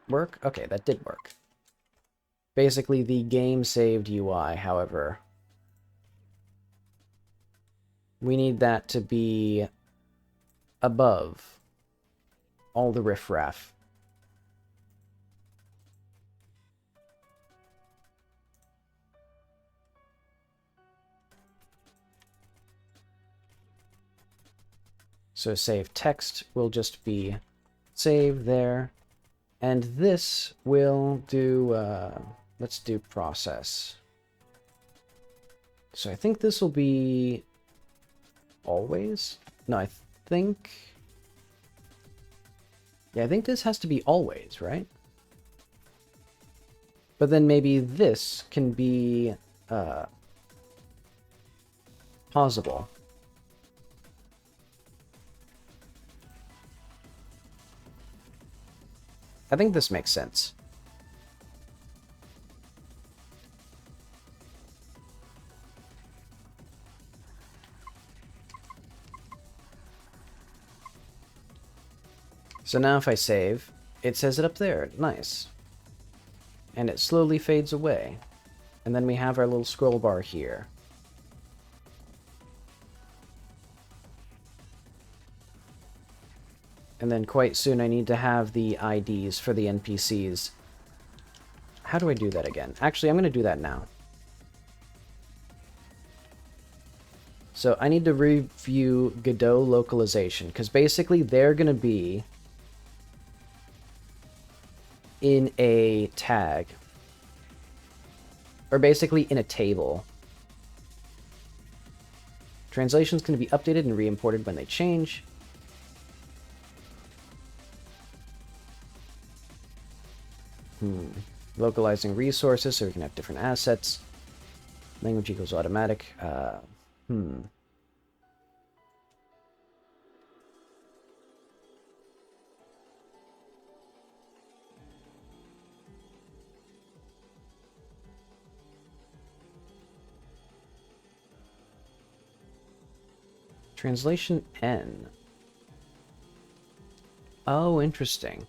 work? Okay, that did work. Basically, the game saved UI, however, we need that to be above all the riffraff. So save text will just be save there. And this will do, let's do process. So I think this will be always? No, I think... Yeah, I think this has to be always, right? But then maybe this can be pausable. I think this makes sense. So now if I save, it says it up there. Nice. And it slowly fades away. And then we have our little scroll bar here. And then quite soon I need to have the IDs for the NPCs. How do I do that again? Actually, I'm going to do that now. So I need to review Godot localization, because basically they're going to be in a tag. Or basically in a table. Translation's going to be updated and re-imported when they change. Localizing resources so we can have different assets. Language equals automatic. Translation N. Oh, interesting.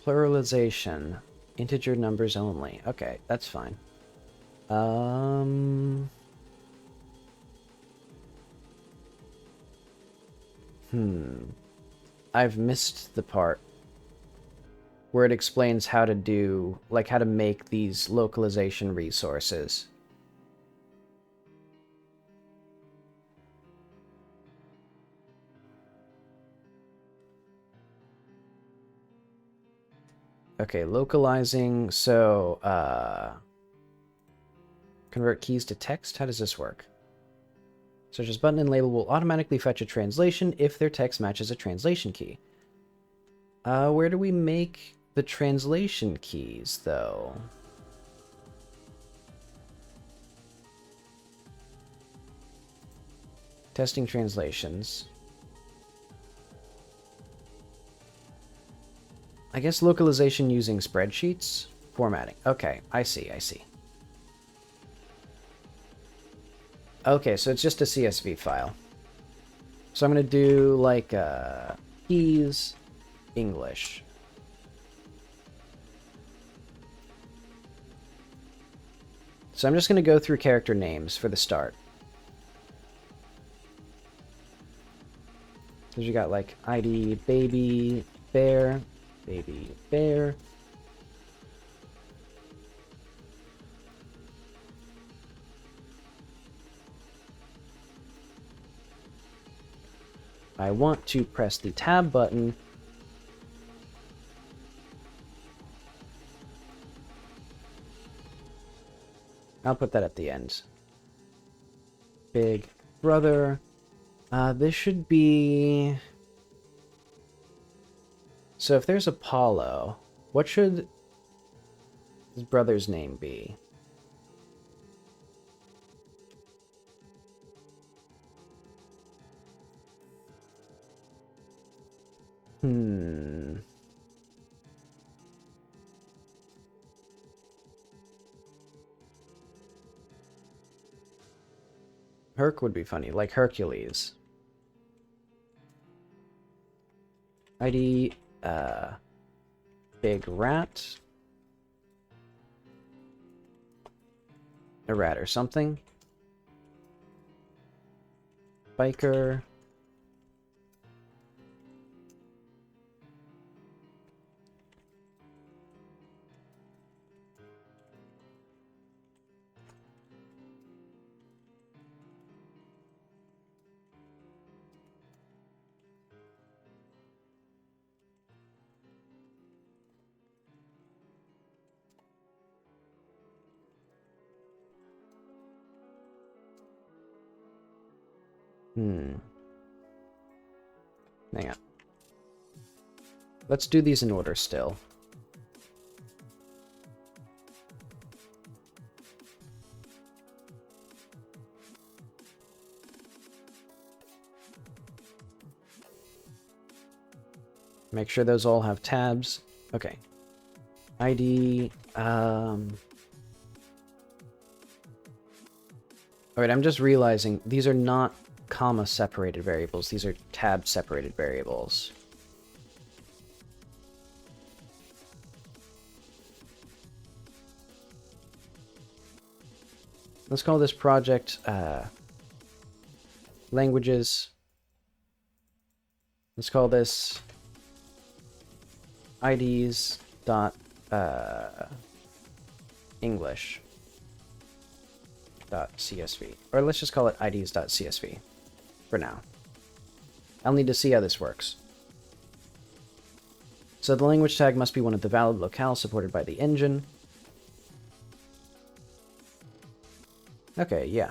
Pluralization. Integer numbers only. Okay, that's fine. I've missed the part where it explains how to do, like, how to make these localization resources. Okay, localizing, so, convert keys to text? How does this work? Such as button and label will automatically fetch a translation if their text matches a translation key. Where do we make the translation keys, though? Testing translations. I guess localization using spreadsheets? Formatting. Okay, I see, I see. Okay, so it's just a CSV file. So I'm going to do, like, keys, English. So I'm just going to go through character names for the start. So you got, like, ID, baby, bear, baby, bear. I want to press the tab button. I'll put that at the end. Big brother. This should be... So if there's Apollo, what should his brother's name be? Herc would be funny, like Hercules. ID, big rat. A rat or something. Biker. Hang on. Let's do these in order still. Make sure those all have tabs. Okay. ID, Alright, I'm just realizing these are not comma-separated variables. These are tab-separated variables. Let's call this project languages. Let's call this IDs dot English dot CSV, or let's just call it IDs dot CSV for now. I'll need to see how this works. So the language tag must be one of the valid locales supported by the engine. Okay, yeah.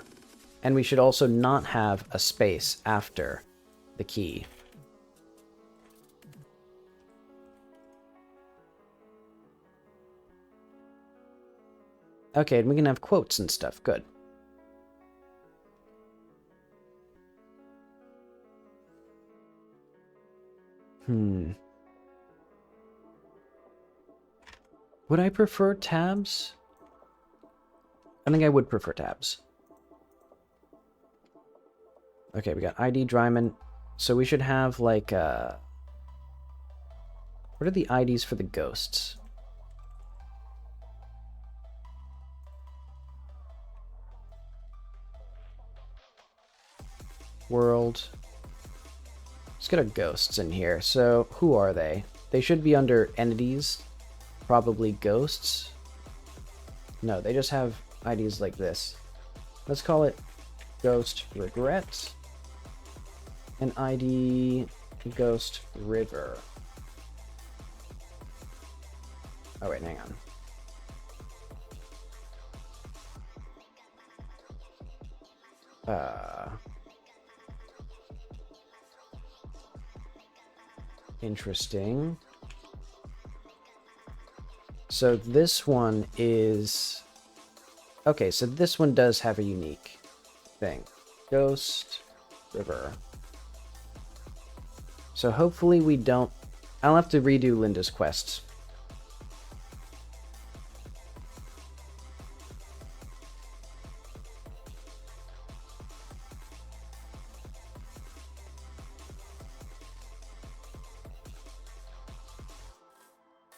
And we should also not have a space after the key. Okay, and we can have quotes and stuff. Good. Would I prefer tabs? I think I would prefer tabs. Okay, we got ID Dryman. So we should have like what are the IDs for the ghosts? World. Let's get our ghosts in here. So who are they? They should be under entities. Probably ghosts. No, they just have IDs like this. Let's call it Ghost Regret. And ID Ghost River. Oh wait, hang on. Interesting. So this one is... Okay, so this one does have a unique thing. Ghost River. So hopefully we don't... I'll have to redo Linda's quests.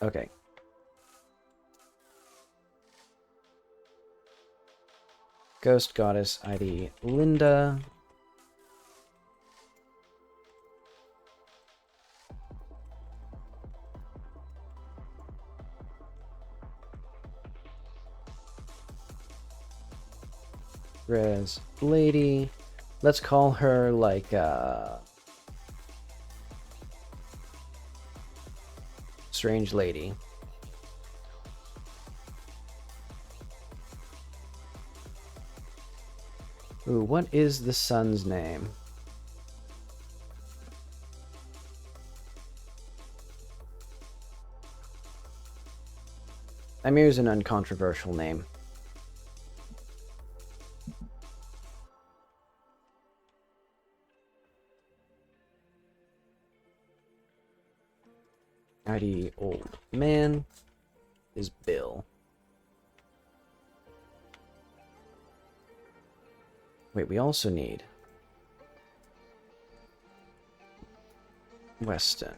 Okay. Ghost Goddess ID Linda. Res Lady. Let's call her like Strange Lady. Ooh, what is the son's name? Amir's an uncontroversial name. ID old man is Bill. Wait, we also need Weston.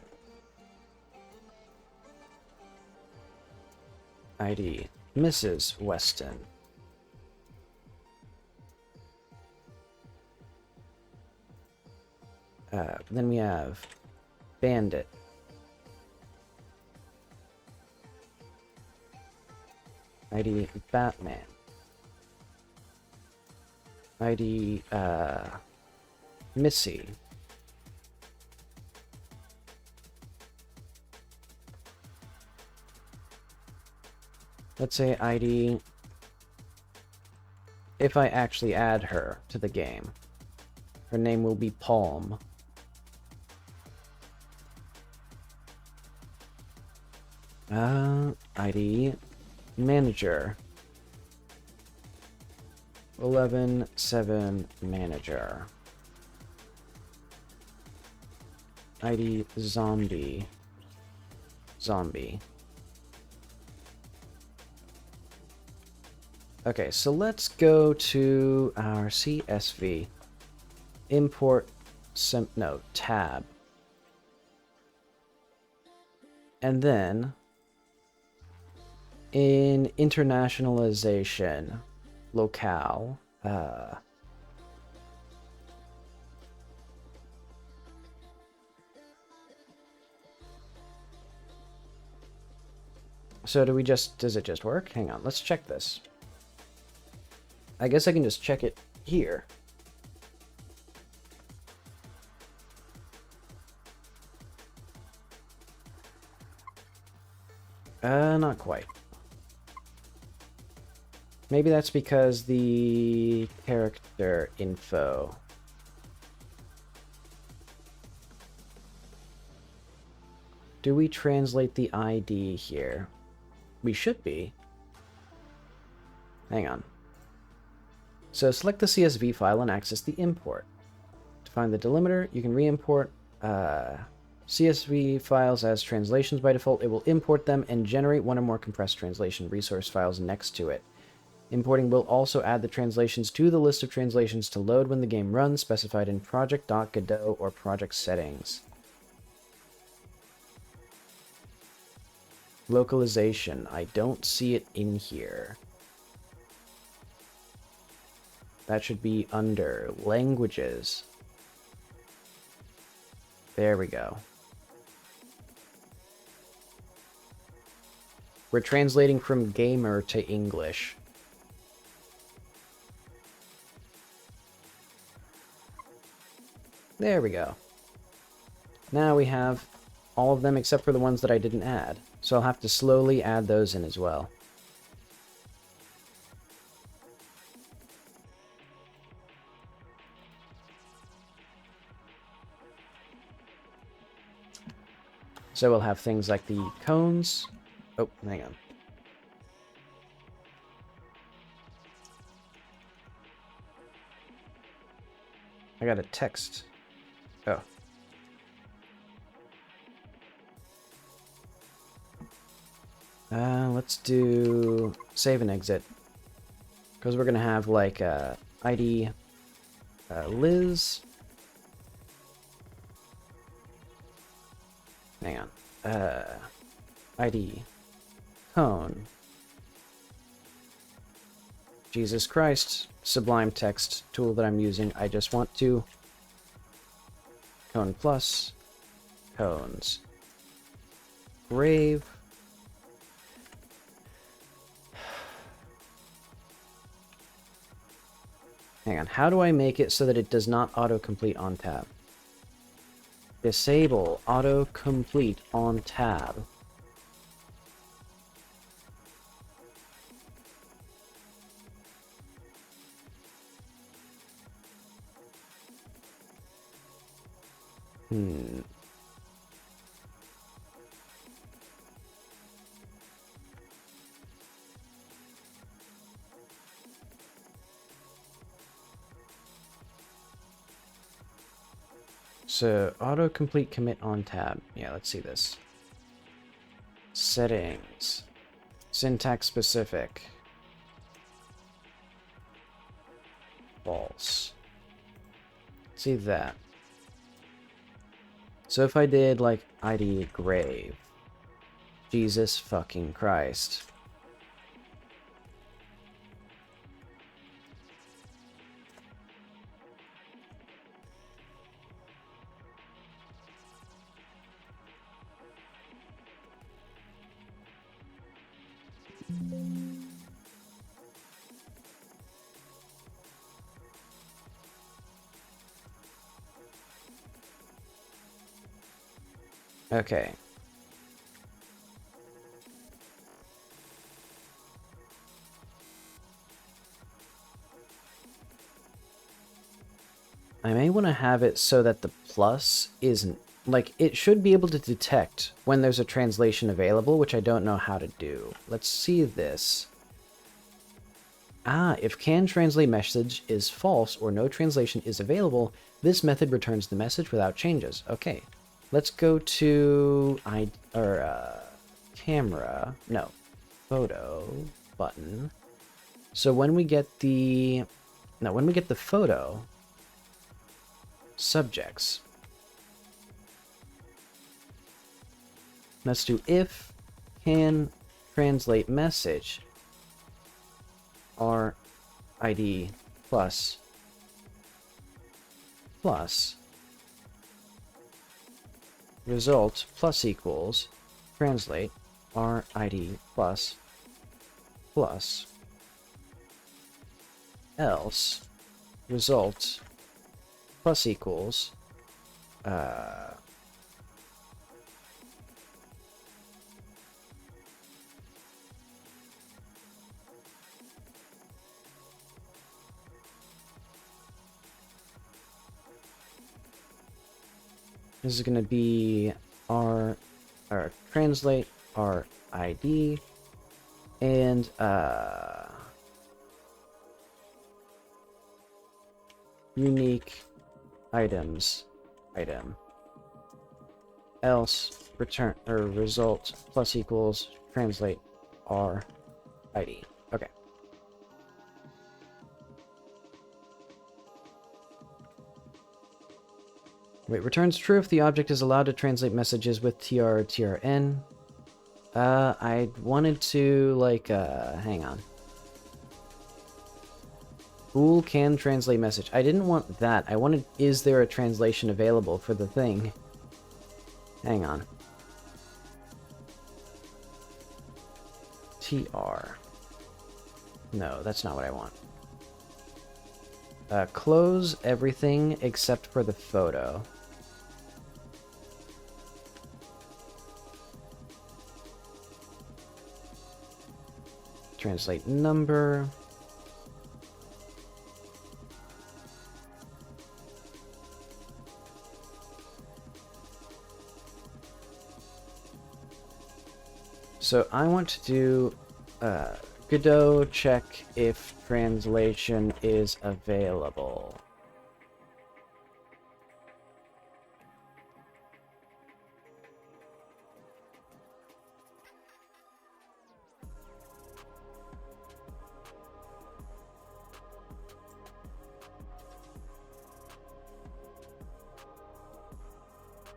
ID Mrs. Weston. Then we have Bandit. ID Batman. ID Missy. Let's say ID, if I actually add her to the game, her name will be Palm. ID Manager. 11-7 Manager. ID Zombie. Okay, so let's go to our CSV. Import, tab. And then, in internationalization, locale, so does it just work? Hang on, let's check this. I guess I can just check it here. Not quite. Maybe that's because the character info. Do we translate the ID here? We should be. Hang on. So select the CSV file and access the import. To find the delimiter, you can re-import CSV files as translations by default. It will import them and generate one or more compressed translation resource files next to it. Importing will also add the translations to the list of translations to load when the game runs, specified in project.godot or project settings. Localization. I don't see it in here. That should be under languages. There we go. We're translating from gamer to English. There we go. Now we have all of them except for the ones that I didn't add. So I'll have to slowly add those in as well. So we'll have things like the cones. Oh, hang on. I got a text. Oh. Let's do save and exit. Because we're going to have like ID Liz. Hang on. ID Cone. Jesus Christ. Sublime text tool that I'm using. I just want to Cone plus cones. Grave. Hang on, how do I make it so that it does not autocomplete on tab? Disable autocomplete on tab. So, autocomplete commit on tab. Yeah, let's see this. Settings. Syntax specific. False. See that. So if I did, like, ID grave. Jesus fucking Christ. Okay. I may want to have it so that the plus isn't... Like, it should be able to detect when there's a translation available, which I don't know how to do. Let's see this. Ah, if can translate message is false or no translation is available, this method returns the message without changes. Okay. Let's go to camera, no, photo button. So when we get the photo subjects, let's do if can translate message r ID plus result plus equals translate r ID plus else result plus equals this is going to be translate our ID and unique items item. else return or result plus equals translate R ID. Okay. Wait, returns true if the object is allowed to translate messages with TR or TRN. I wanted to, like, hang on. Bool can translate message. I didn't want that. I wanted, is there a translation available for the thing? Hang on. TR. No, that's not what I want. Close everything except for the photo. Translate number. So I want to do Godot check if translation is available.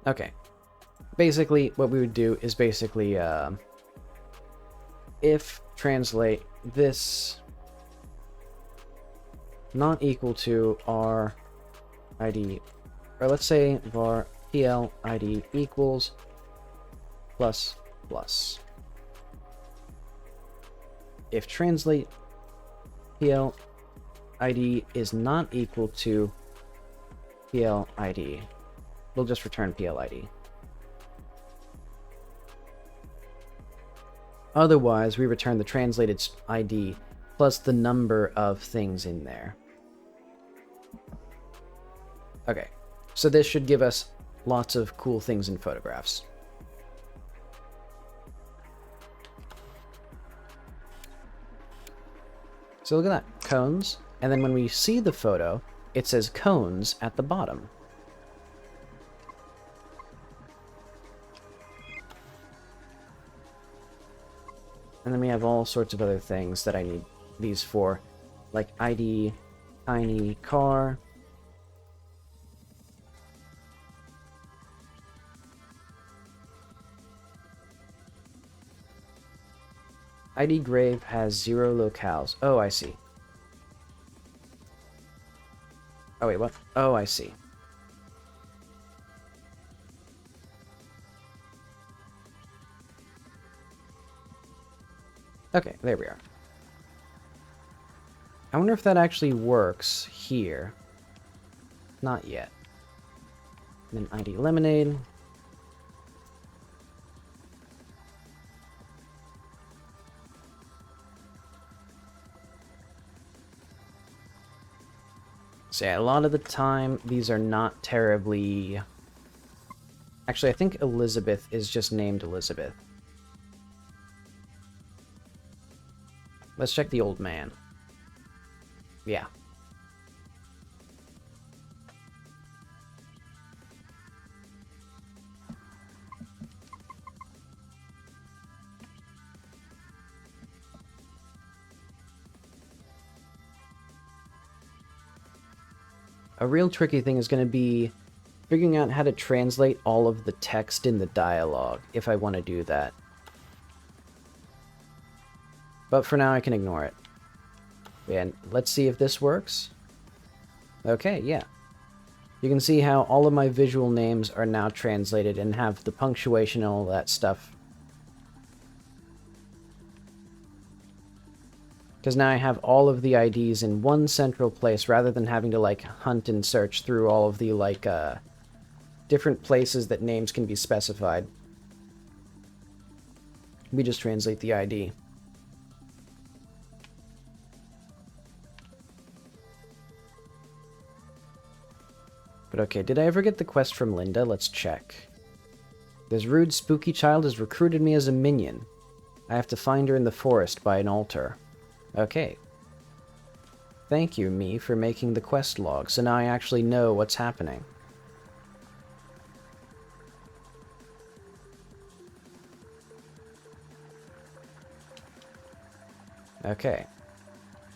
Okay. Basically, what we would do is basically, if translate this not equal to our ID, or let's say var pl ID equals plus plus. If translate pl ID is not equal to pl ID, we'll just return pl ID. Otherwise, we return the translated ID plus the number of things in there. Okay, so this should give us lots of cool things in photographs. So look at that, cones, and then when we see the photo, it says cones at the bottom. And then we have all sorts of other things that I need these for, like ID, tiny car. ID grave has 0 locales. Oh, I see. Oh, wait, what? Oh, I see. Okay, there we are. I wonder if that actually works here. Not yet. And then ID lemonade. So yeah, a lot of the time, these are not terribly... Actually, I think Elizabeth is just named Elizabeth. Let's check the old man. Yeah. A real tricky thing is going to be figuring out how to translate all of the text in the dialogue, if I want to do that. But for now, I can ignore it. And let's see if this works. Okay, yeah. You can see how all of my visual names are now translated and have the punctuation and all that stuff. Because now I have all of the IDs in one central place rather than having to, like, hunt and search through all of the, like, different places that names can be specified. We just translate the ID. But okay, did I ever get the quest from Linda? Let's check. This rude, spooky child has recruited me as a minion. I have to find her in the forest by an altar. Okay. Thank you, me, for making the quest log, so now I actually know what's happening. Okay.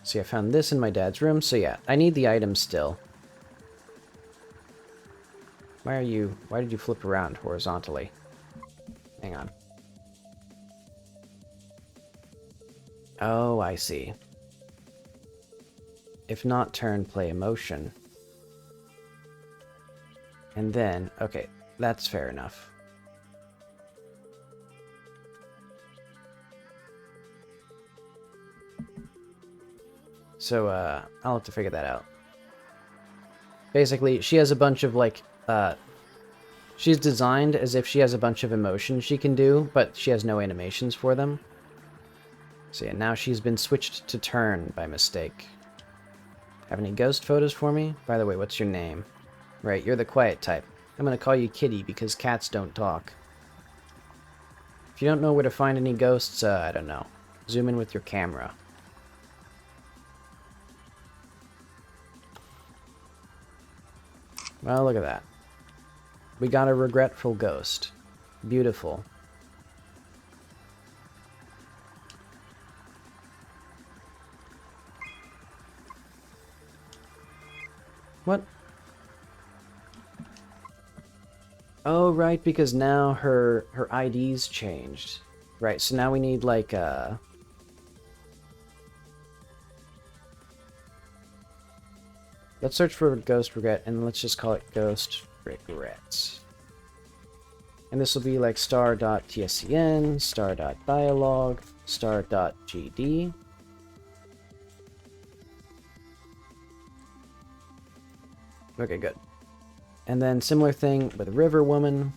See, I found this in my dad's room, so yeah, I need the items still. Why did you flip around horizontally? Hang on. Oh, I see. If not turn, play emotion. And then, okay, that's fair enough. So, I'll have to figure that out. Basically, she has a bunch of, like, she's designed as if she has a bunch of emotions she can do, but she has no animations for them. So yeah, now she's been switched to turn by mistake. Have any ghost photos for me? By the way, what's your name? Right, you're the quiet type. I'm gonna call you Kitty because cats don't talk. If you don't know where to find any ghosts, I don't know. Zoom in with your camera. Well, look at that. We got a regretful ghost. Beautiful. What? Oh, right, because now her ID's changed. Right, so now we need, like, let's search for Ghost Regret, and let's just call it Ghost Regrets. And this will be like star.tscn, star.dialog, star.gd. Okay, good. And then similar thing with River Woman.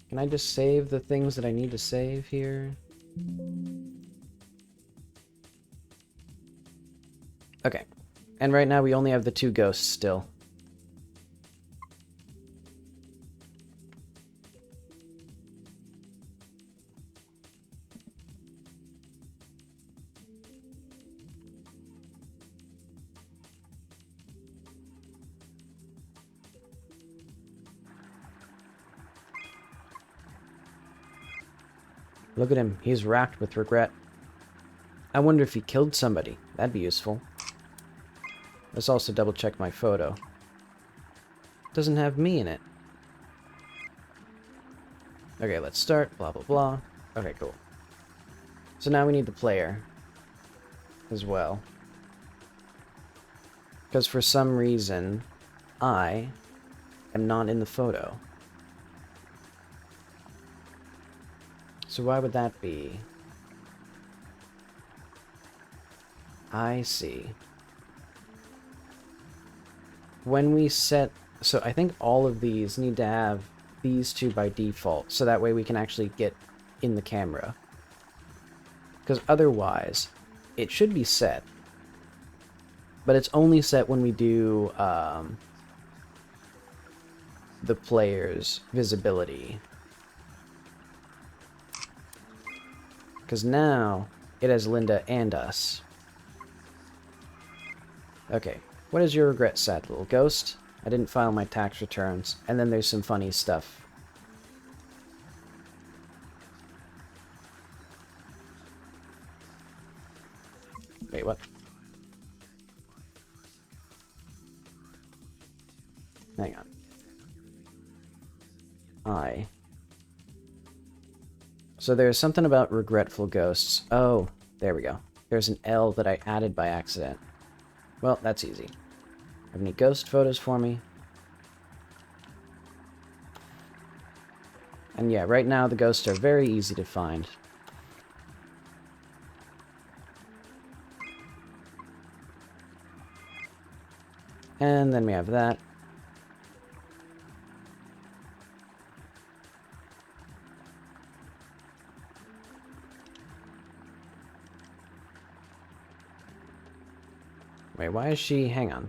Can I just save the things that I need to save here? Okay. And right now we only have the 2 ghosts still. Look at him. He's racked with regret. I wonder if he killed somebody. That'd be useful. Let's also double check my photo. Doesn't have me in it. Okay, let's start. Blah, blah, blah. Okay, cool. So now we need the player as well. Because for some reason, I am not in the photo. So why would that be? I see. When we set... So I think all of these need to have these 2 by default, so that way we can actually get in the camera. Because otherwise, it should be set. But it's only set when we do the player's visibility. Because now, it has Linda and us. Okay, what is your regret, sad little ghost? I didn't file my tax returns. And then there's some funny stuff. Wait, what? Hang on. So there's something about regretful ghosts. Oh, there we go. There's an L that I added by accident. Well, that's easy. Have any ghost photos for me? And yeah, right now the ghosts are very easy to find. And then we have that. Wait, why is she... Hang on.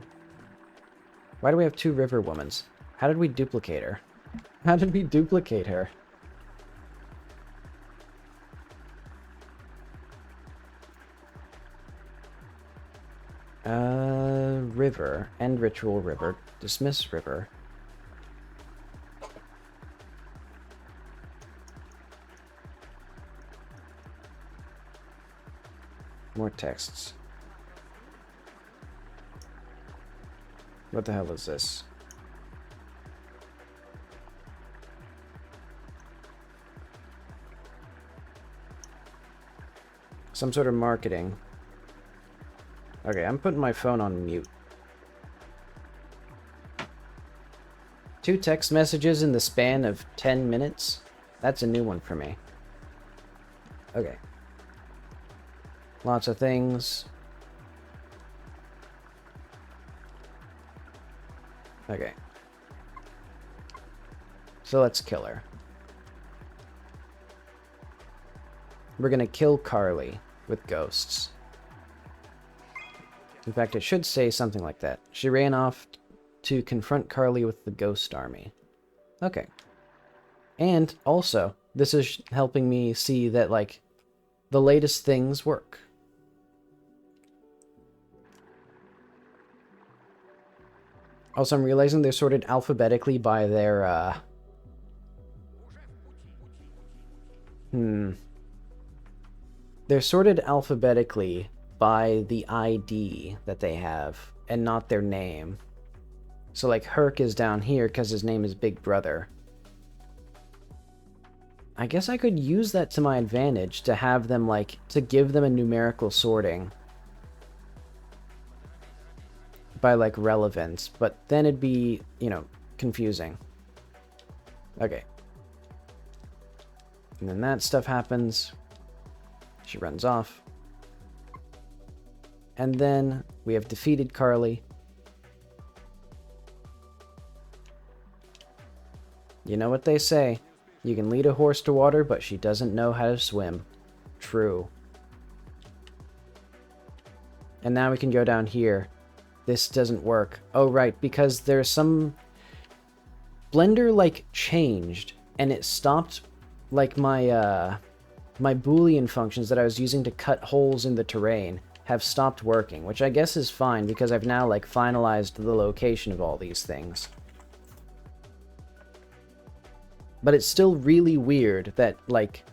Why do we have 2 river womans? How did we duplicate her? How did we duplicate her? River. End ritual river. Dismiss river. More texts. What the hell is this? Some sort of marketing. Okay, I'm putting my phone on mute. 2 text messages in the span of 10 minutes? That's a new one for me. Okay. Lots of things. Okay. So let's kill her. We're gonna kill Carly with ghosts. In fact, it should say something like that. She ran off to confront Carly with the ghost army. Okay. And also, this is helping me see that, like, the latest things work. Also, I'm realizing they're sorted alphabetically by their, They're sorted alphabetically by the ID that they have, and not their name. So, like, Herc is down here because his name is Big Brother. I guess I could use that to my advantage to have them, like, to give them a numerical sorting by, like, relevance, but then it'd be, you know, confusing. Okay. And then that stuff happens. She runs off. And then we have defeated Carly. You know what they say. You can lead a horse to water, but she doesn't know how to swim. True. And now we can go down here. This doesn't work. Oh, right, because there's some... Blender, like, changed, and it stopped, like, my Boolean functions that I was using to cut holes in the terrain have stopped working, which I guess is fine, because I've now, like, finalized the location of all these things. But it's still really weird that, like,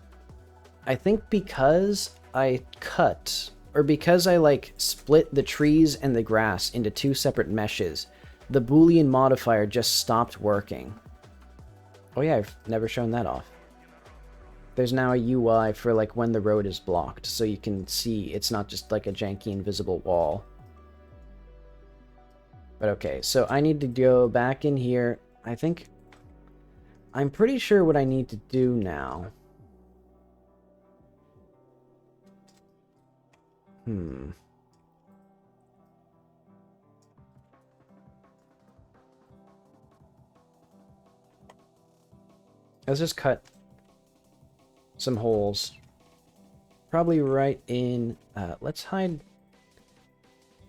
I think because I cut, or because I, like, split the trees and the grass into 2 separate meshes, the Boolean modifier just stopped working. Oh yeah, I've never shown that off. There's now a UI for, like, when the road is blocked, so you can see it's not just, like, a janky invisible wall. But okay, so I need to go back in here. I'm pretty sure what I need to do now. Let's just cut some holes. Probably right in... let's hide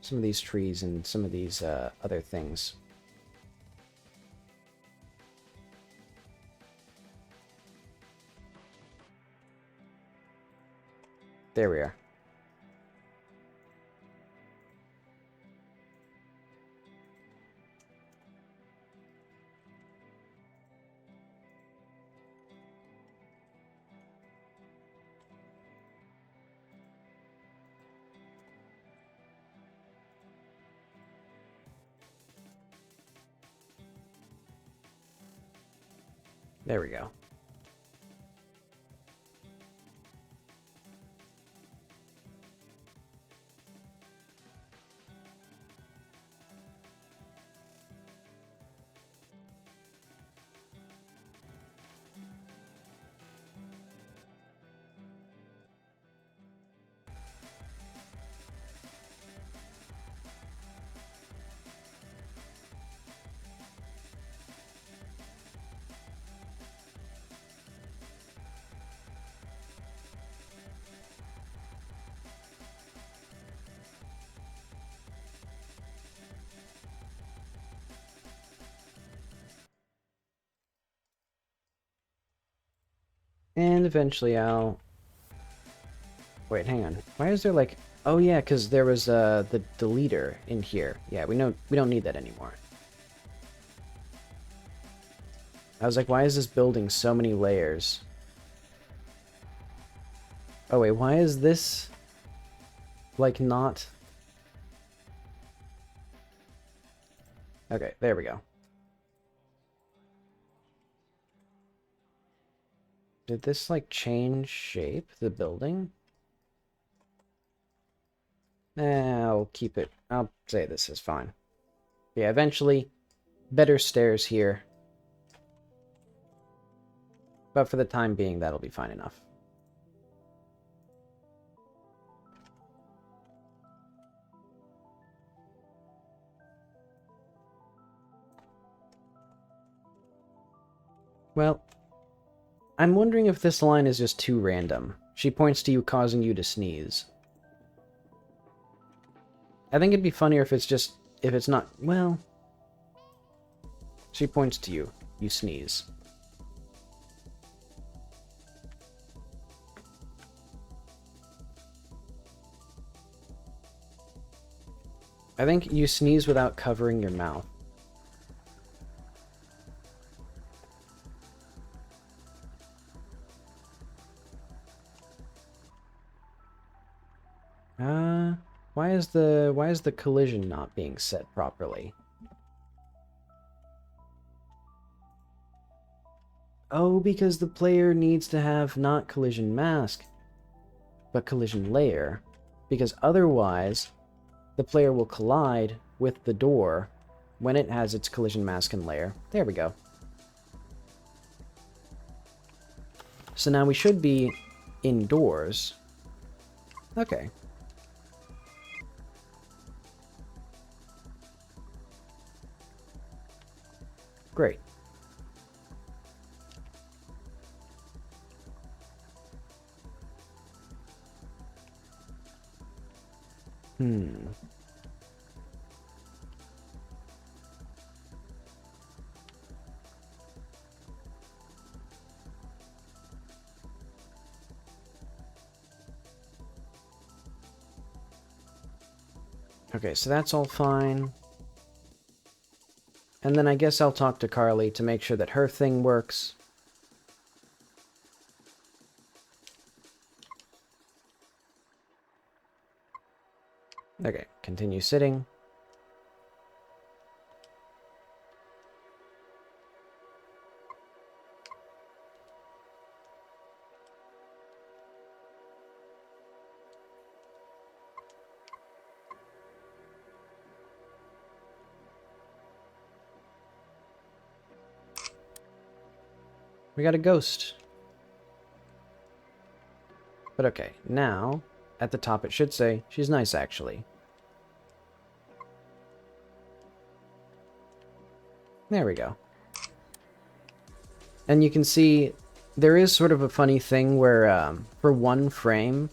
some of these trees and some of these other things. There we are. There we go. And eventually I'll Wait, hang on. Why is there like... Oh yeah, because there was the deleter in here. Yeah, we don't need that anymore. I was like, why is this building so many layers? Oh wait, why is this like not... Okay, there we go. Did this like change shape, the building? I'll keep it. I'll say this is fine. Yeah, eventually, better stairs here. But for the time being, that'll be fine enough. Well, I'm wondering if this line is just too random. She points to you, causing you to sneeze. I think it'd be funnier if it's just... if it's not... well... She points to you. You sneeze. I think you sneeze without covering your mouth. Why is the collision not being set properly? Oh, because the player needs to have not collision mask, but collision layer. Because otherwise, the player will collide with the door when it has its collision mask and layer. There we go. So now we should be indoors. Okay. Great. Okay, so that's all fine. And then I guess I'll talk to Carly to make sure that her thing works. Okay, continue sitting. We got a ghost. But okay, now, at the top it should say, she's nice actually. There we go. And you can see, there is sort of a funny thing where, for one frame,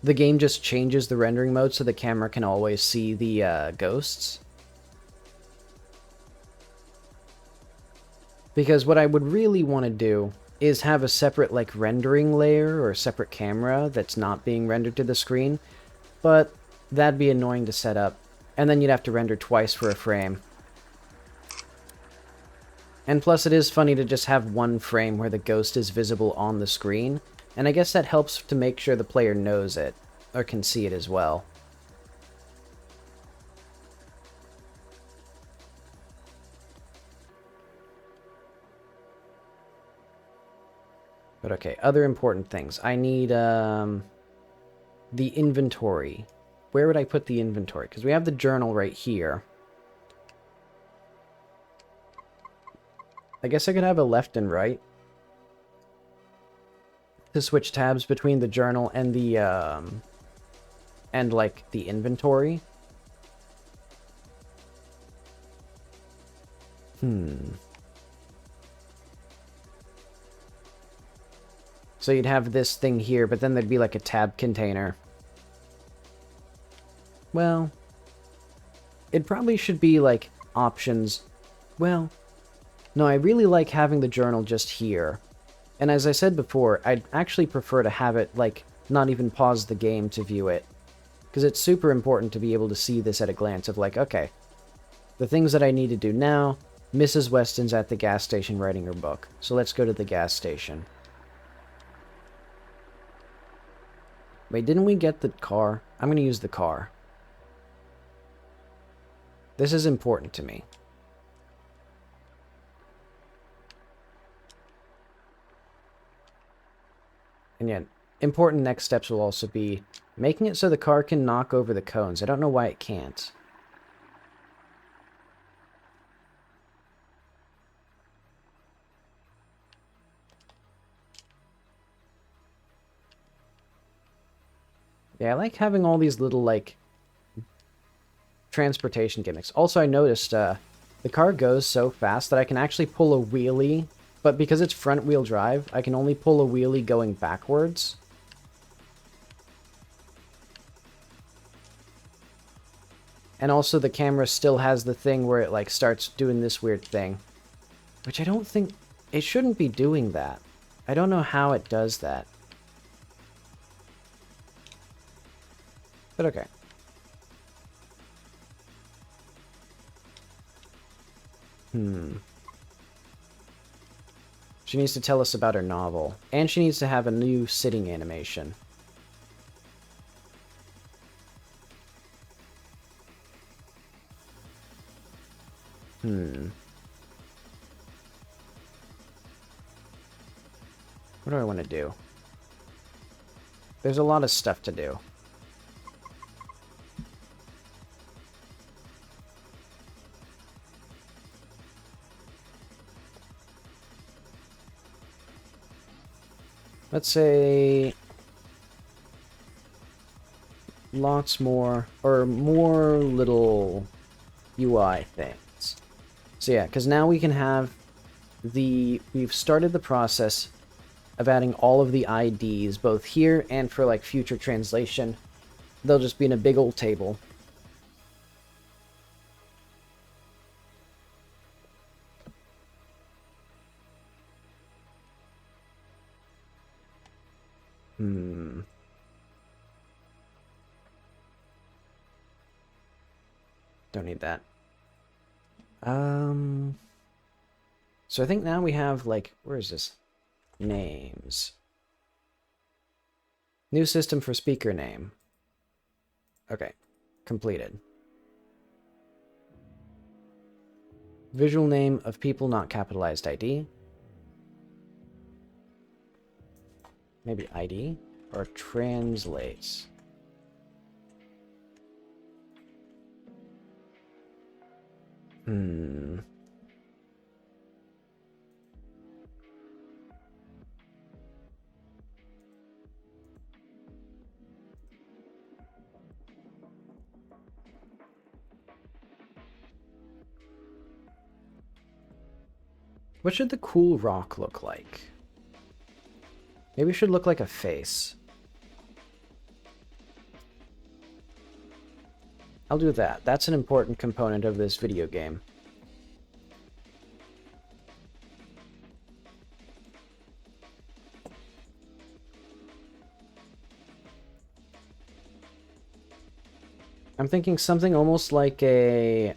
the game just changes the rendering mode so the camera can always see the ghosts. Because what I would really want to do is have a separate, like, rendering layer or a separate camera that's not being rendered to the screen, but that'd be annoying to set up, and then you'd have to render twice for a frame. And plus it is funny to just have one frame where the ghost is visible on the screen, and I guess that helps to make sure the player knows it, or can see it as well. But okay, other important things. I need, the inventory. Where would I put the inventory? Because we have the journal right here. I guess I could have a left and right to switch tabs between the journal and the, and, like, the inventory. So you'd have this thing here, but then there'd be like a tab container. Well, it probably should be like options. Well, no, I really like having the journal just here. And as I said before, I'd actually prefer to have it like not even pause the game to view it. Because it's super important to be able to see this at a glance of like, okay, the things that I need to do now, Mrs. Weston's at the gas station writing her book. So let's go to the gas station. Wait, didn't we get the car? I'm going to use the car. This is important to me. And yet, important next steps will also be making it so the car can knock over the cones. I don't know why it can't. Yeah, I like having all these little, like, transportation gimmicks. Also, I noticed the car goes so fast that I can actually pull a wheelie, but because it's front-wheel drive, I can only pull a wheelie going backwards. And also the camera still has the thing where it, like, starts doing this weird thing. Which I don't think... It shouldn't be doing that. I don't know how it does that. But okay. She needs to tell us about her novel. And she needs to have a new sitting animation. What do I want to do? There's a lot of stuff to do. Let's say lots more, or more little UI things. So yeah, because now we can have we've started the process of adding all of the IDs, both here and for like future translation. They'll just be in a big old table. Don't need that. So I think now we have, like, where is this? Names. New system for speaker name. Okay. Completed. Visual name of people not capitalized ID. Maybe ID? Or translates. What should the cool rock look like? Maybe it should look like a face. I'll do that. That's an important component of this video game. I'm thinking something almost like a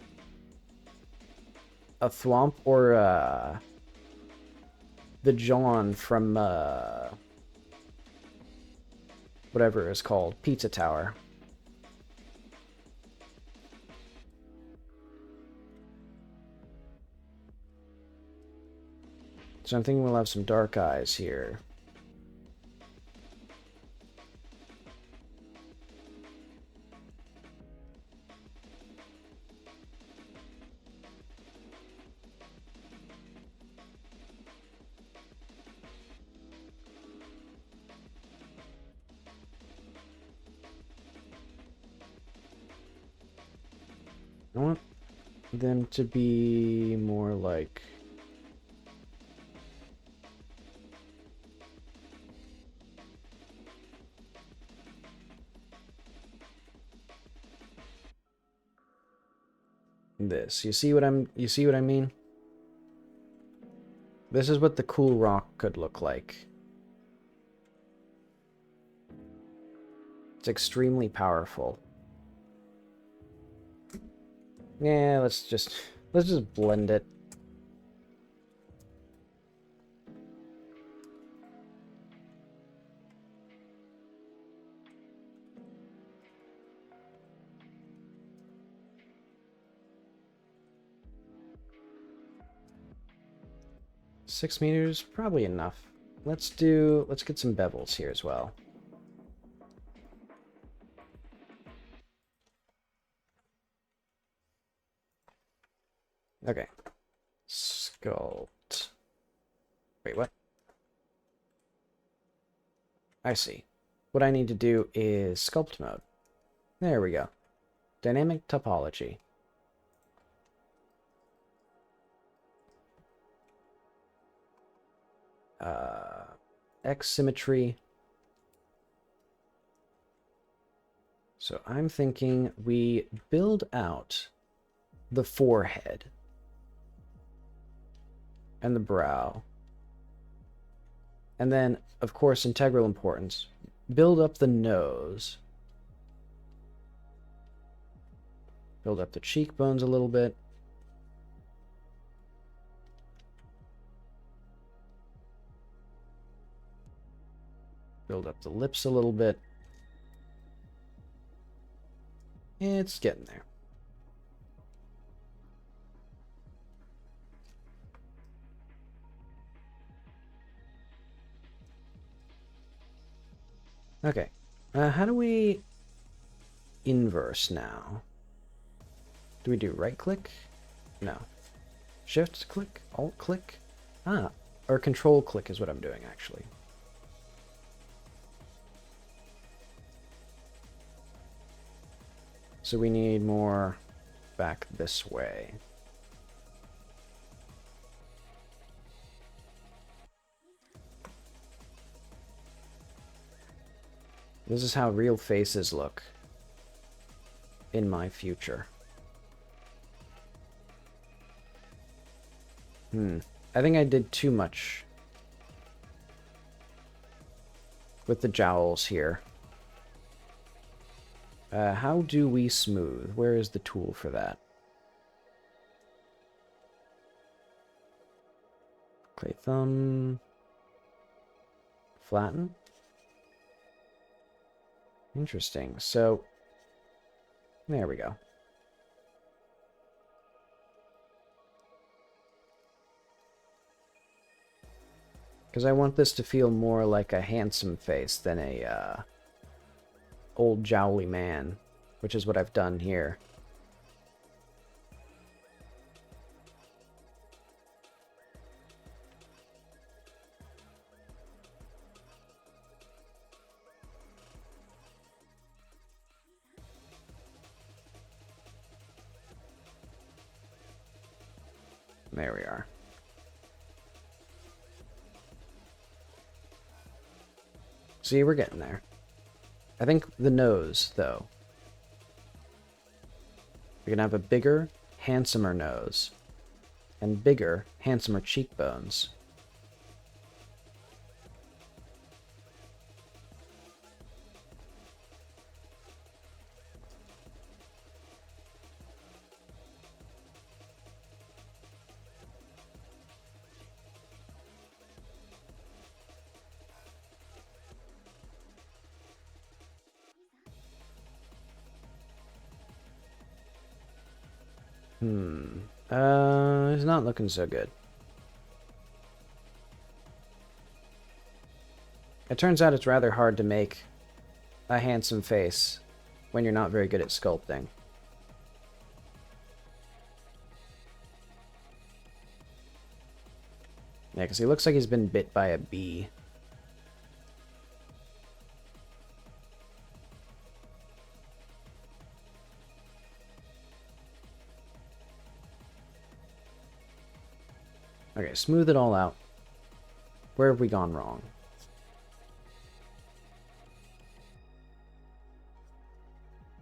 thwomp or the John from whatever it's called, Pizza Tower. So I'm thinking we'll have some dark eyes here. I want them to be more like... this. You see what I mean? This is what the cool rock could look like. It's extremely powerful. Yeah, let's just blend it. $6 meters, probably enough. Let's get some bevels here as well. Okay. Sculpt. Wait, what? I see. What I need to do is sculpt mode. There we go. Dynamic topology. X symmetry. So I'm thinking we build out the forehead and the brow. And then, of course, integral importance. Build up the nose. Build up the cheekbones a little bit. Build up the lips a little bit. It's getting there. Okay. How do we inverse now? Do we do right click? No. Shift click? Alt click? Ah, or control click is what I'm doing actually. So we need more back this way. This is how real faces look in my future. I think I did too much with the jowls here. How do we smooth? Where is the tool for that? Clay thumb. Flatten. Interesting. So, there we go. Because I want this to feel more like a handsome face than a old jowly man, which is what I've done here. There we are. See, we're getting there. I think the nose, though. We're gonna have a bigger, handsomer nose. And bigger, handsomer cheekbones. It's not looking so good. It turns out it's rather hard to make a handsome face when you're not very good at sculpting. Yeah, because he looks like he's been bit by a bee. Okay, smooth it all out. Where have we gone wrong?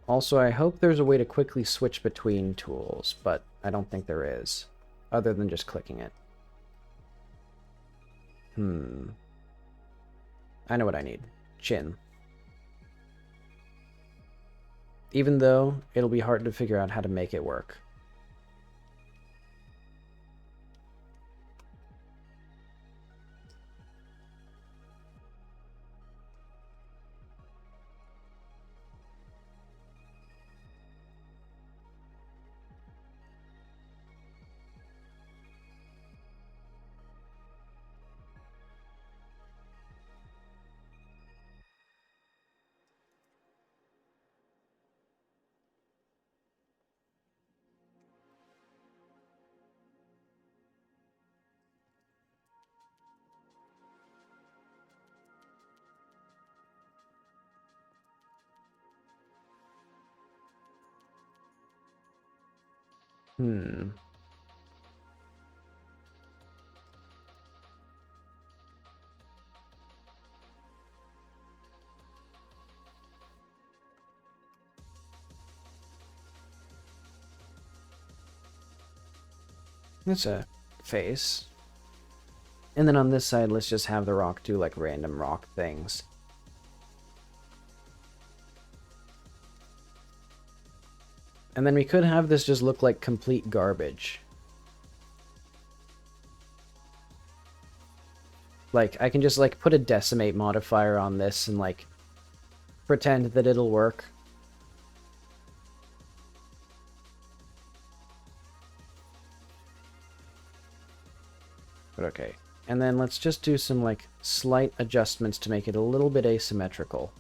Also, I hope there's a way to quickly switch between tools, but I don't think there is, other than just clicking it. I know what I need. Chin. even though it'll be hard to figure out how to make it work. Hmm. That's a face. And then on this side, let's just have the rock do like random rock things. And then we could have this just look like complete garbage. Like, I can just like put a decimate modifier on this and like pretend that it'll work. But okay. And then let's just do some like slight adjustments to make it a little bit asymmetrical.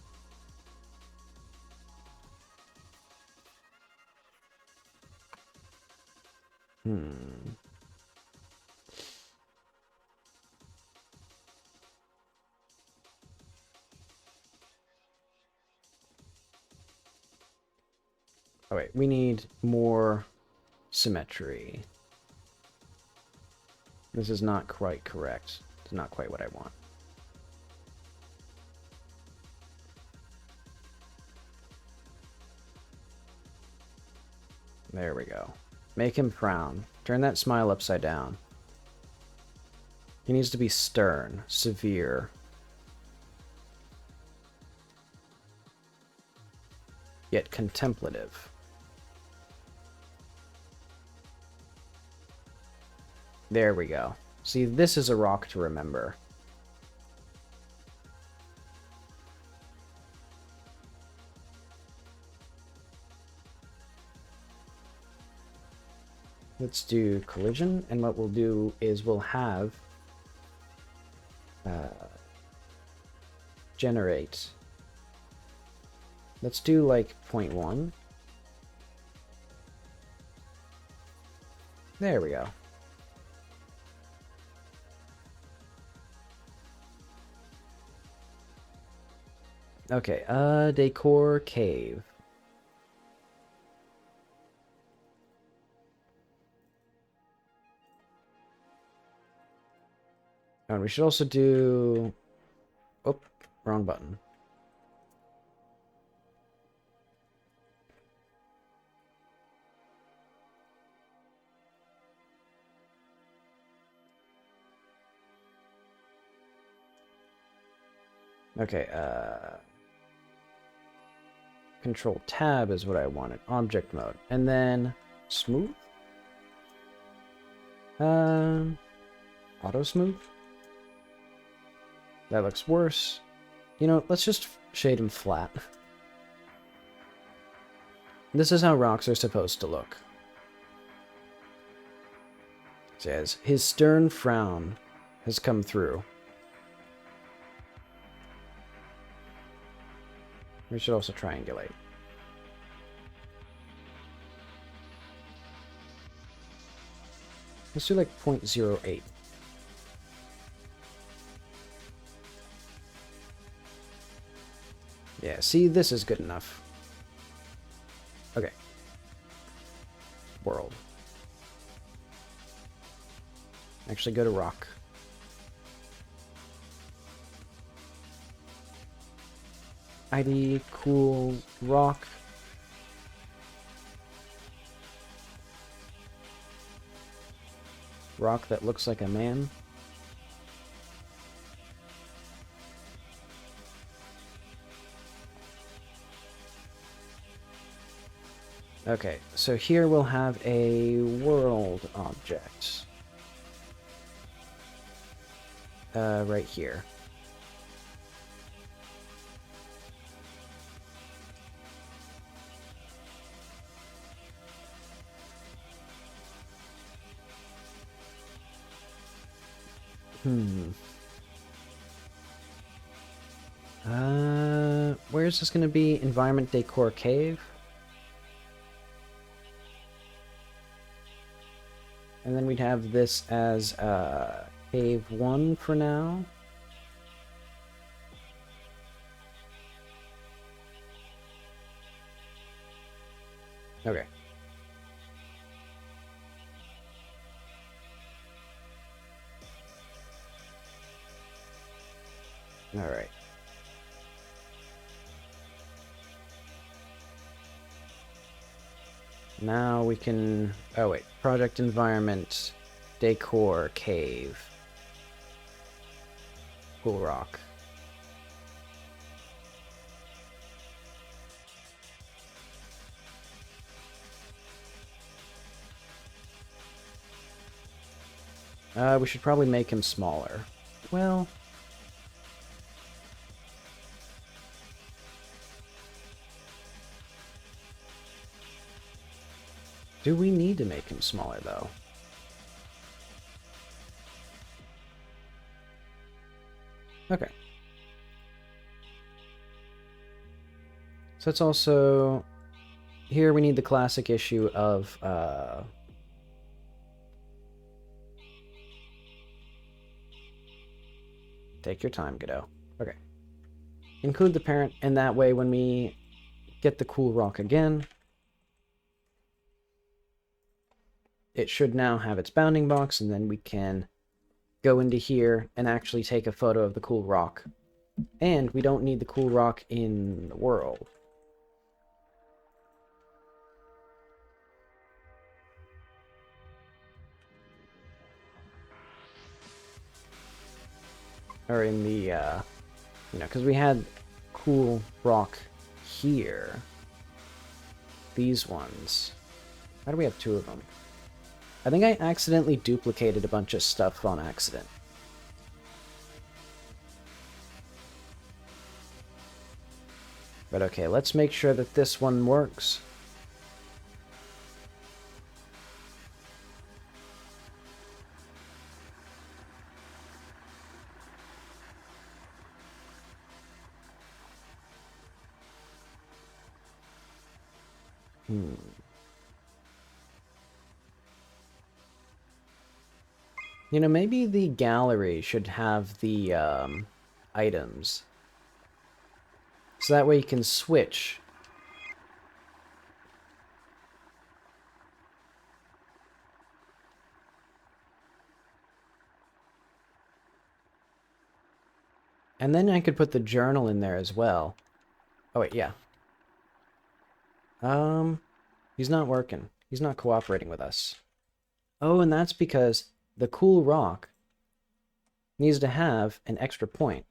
Oh wait, we need more symmetry. This is not quite correct. It's not quite what I want. There we go. Make him frown. Turn that smile upside down. He needs to be stern, severe, yet contemplative. There we go. See, this is a rock to remember. Let's do collision, and what we'll do is we'll have generate. Let's do like 0.1. There we go. Okay, decor cave. And we should also do... Oh, wrong button. Okay, Control Tab is what I wanted. Object mode. And then smooth? Auto smooth? That looks worse. You know, let's just shade him flat. This is how rocks are supposed to look. It says, his stern frown has come through. We should also triangulate. Let's do like 0.08. Yeah, see, this is good enough. Okay. World. Actually, go to rock. ID, cool, rock. Rock that looks like a man. Okay, so here we'll have a world object. Right here. Where is this going to be? Environment Decor Cave? And then we'd have this as Cave 1 for now. Okay. Alright. Now we can... Oh wait, Project Environment, Decor, Cave. Cool Rock. We should probably make him smaller. Well... Do we need to make him smaller, though? Okay. So it's also... Here we need the classic issue of... Take your time, Godot. Okay. Include the parent, and that way when we get the cool rock again, it should now have its bounding box, and then we can go into here and actually take a photo of the cool rock. And we don't need the cool rock in the world. Or in the, you know, because we had cool rock here. These ones. Why do we have two of them? I think I accidentally duplicated a bunch of stuff on accident. But okay, let's make sure that this one works. You know, maybe the gallery should have the items. So that way you can switch. And then I could put the journal in there as well. Oh wait, yeah. He's not working. He's not cooperating with us. Oh, and that's because the cool rock needs to have an extra point.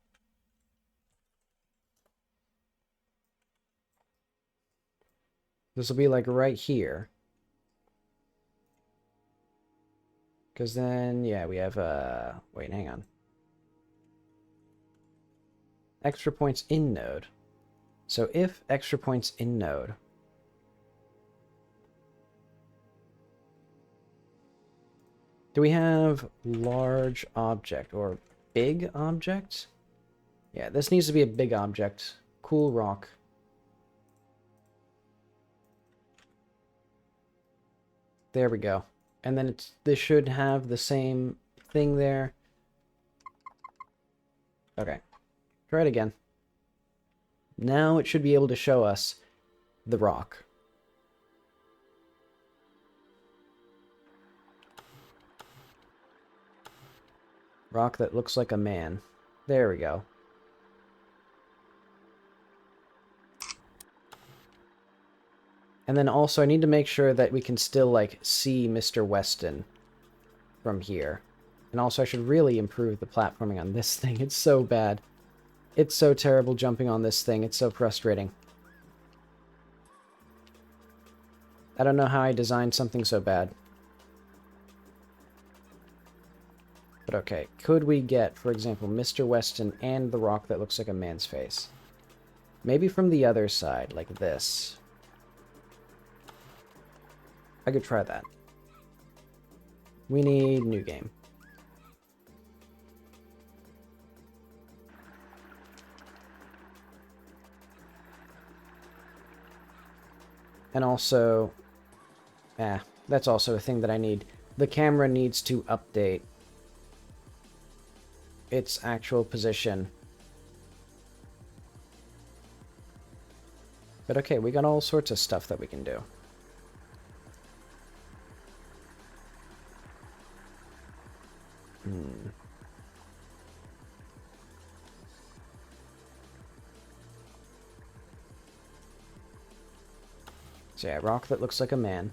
This will be like right here. Because then, yeah, we have, wait, hang on. Extra points in node. So if extra points in node, do we have large object or big object? Yeah, this needs to be a big object. Cool rock. There we go. And then this should have the same thing there. Okay. Try it again. Now it should be able to show us the rock. Rock that looks like a man. There we go. And then also I need to make sure that we can still, like, see Mr. Weston from here. And also I should really improve the platforming on this thing. It's so bad. It's so terrible jumping on this thing. It's so frustrating. I don't know how I designed something so bad. But okay, could we get, for example, Mr. Weston and the rock that looks like a man's face? Maybe from the other side, like this. I could try that. We need new game. And also, that's also a thing that I need. The camera needs to update its actual position. But okay, we got all sorts of stuff that we can do. So yeah, rock that looks like a man.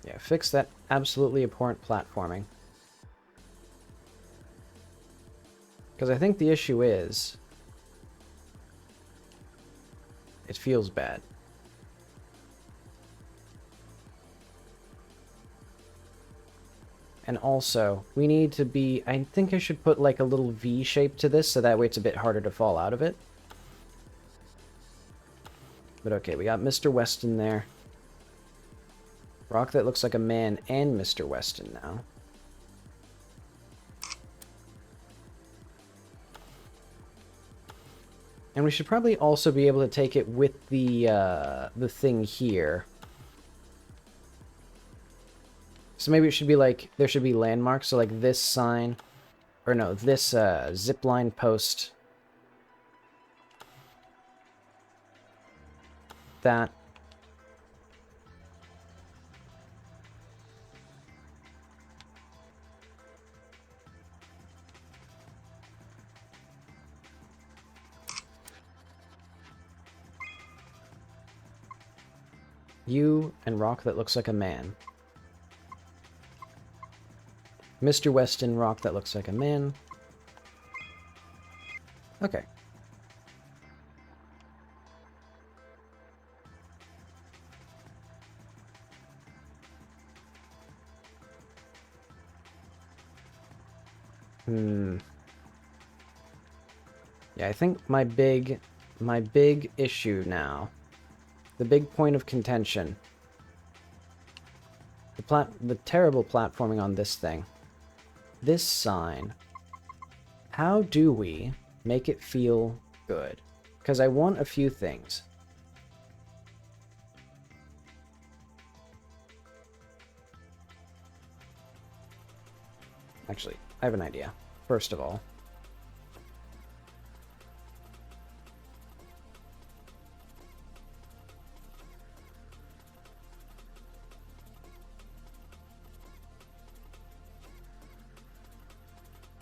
Yeah, fix that absolutely abhorrent platforming. Because I think the issue is, it feels bad. And also, we need to be... I think I should put like a little V shape to this, so that way it's a bit harder to fall out of it. But okay, we got Mr. Weston there. Rock that looks like a man and Mr. Weston now. And we should probably also be able to take it with the thing here. So maybe it should be like, there should be landmarks, so like this sign, or no, this zipline post. That. You and rock that looks like a man. Mr. Weston, rock that looks like a man. Okay. Yeah, I think my big issue now, the big point of contention, the terrible platforming on this thing, this sign, how do we make it feel good? Because I want a few things. Actually, I have an idea. First of all,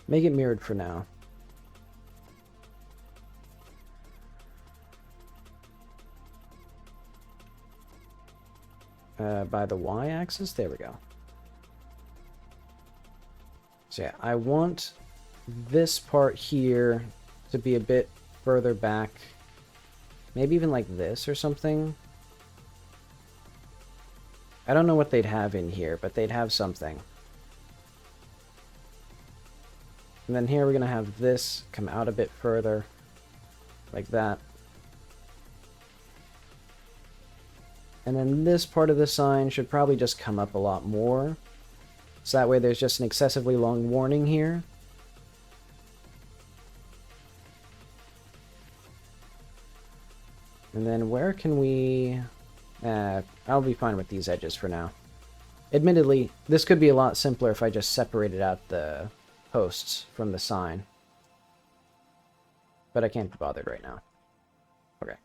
make it mirrored for now. By the y-axis? There we go. So yeah, I want this part here to be a bit further back. Maybe even like this or something. I don't know what they'd have in here, but they'd have something. And then here we're going to have this come out a bit further, like that. And then this part of the sign should probably just come up a lot more. So that way there's just an excessively long warning here. And then where can we... I'll be fine with these edges for now. Admittedly, this could be a lot simpler if I just separated out the posts from the sign. But I can't be bothered right now. Okay.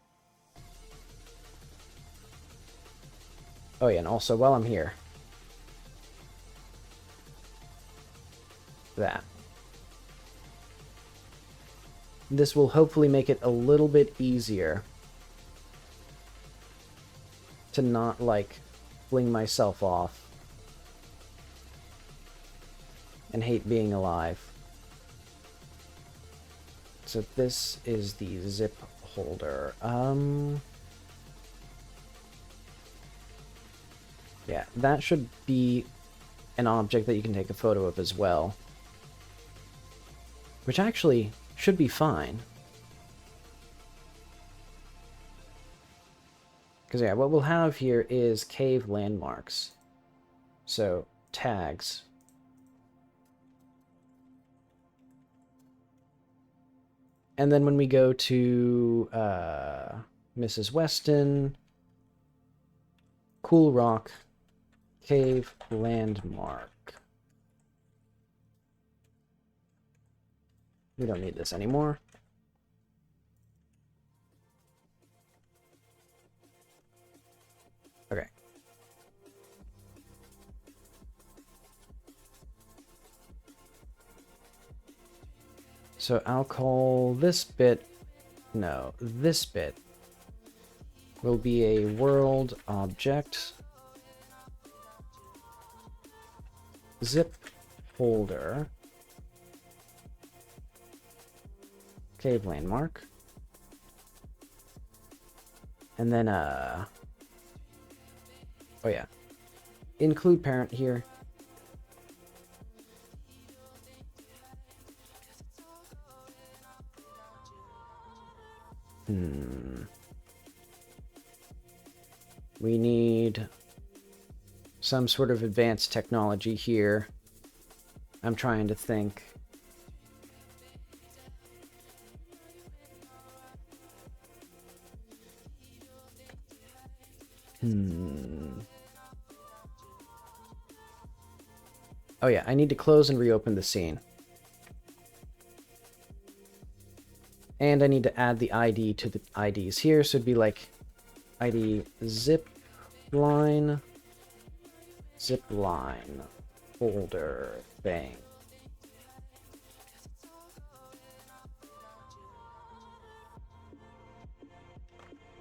Oh yeah, and also while I'm here, that. This will hopefully make it a little bit easier to not, like, fling myself off. and hate being alive. So this is the zip holder. Yeah, that should be an object that you can take a photo of as well. Which actually should be fine. Because yeah, what we'll have here is cave landmarks. So, tags. And then when we go to Mrs. Weston, Cool Rock, Cave Landmark. We don't need this anymore. Okay. So I'll call this bit, no, this bit will be a world object zip holder cave landmark. And then, oh yeah, include parent here. We need some sort of advanced technology here. I'm trying to think. Oh yeah, I need to close and reopen the scene. And I need to add the ID to the IDs here, so it'd be like ID zip line folder thing.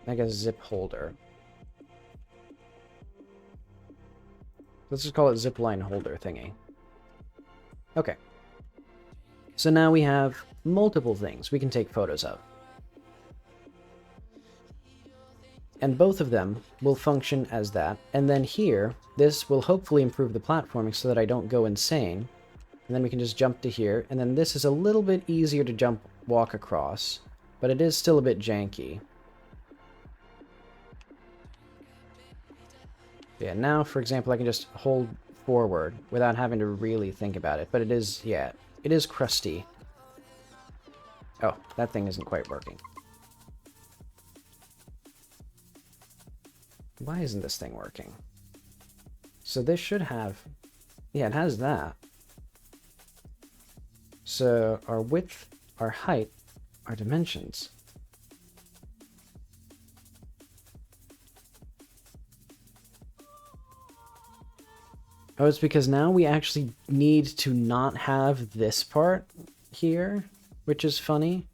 I guess zip holder. Let's just call it zipline holder thingy. Okay. So now we have multiple things we can take photos of. And both of them will function as that. And then here, this will hopefully improve the platforming so that I don't go insane. And then we can just jump to here. And then this is a little bit easier to walk across. But it is still a bit janky. Yeah, now, for example, I can just hold forward without having to really think about it. But it is, yeah, it is crusty. Oh, that thing isn't quite working. Why isn't this thing working? So this should have... Yeah, it has that. So our width, our height, our dimensions. Oh, it's because now we actually need to not have this part here, which is funny.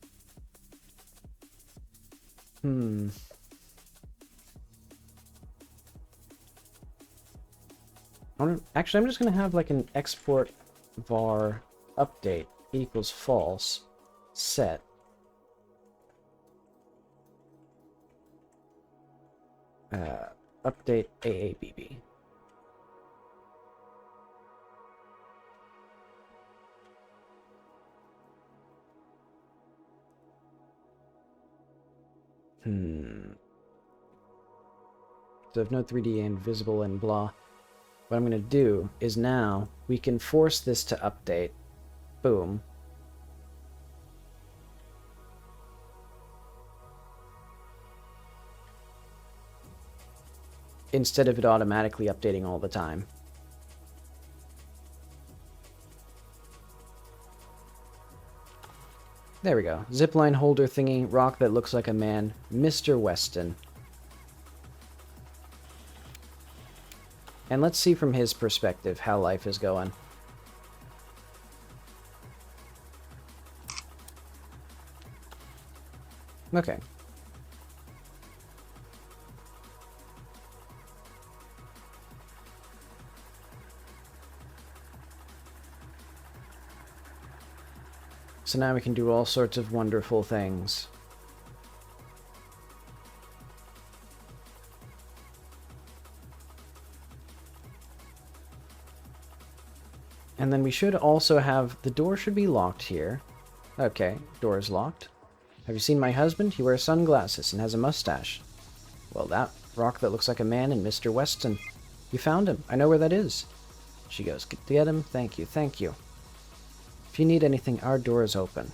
Actually, I'm just going to have like an export var update equals false set. Update AABB. So if no 3D invisible and blah. What I'm going to do is now we can force this to update. Boom. Instead of it automatically updating all the time. There we go. Zipline holder thingy, rock that looks like a man, Mr. Weston. And let's see from his perspective how life is going. Okay. So now we can do all sorts of wonderful things. And then we should also have... The door should be locked here. Okay, door is locked. Have you seen my husband? He wears sunglasses and has a mustache. Well, that rock that looks like a man and Mr. Weston. You found him. I know where that is. She goes, get him? Thank you, thank you. If you need anything, our door is open.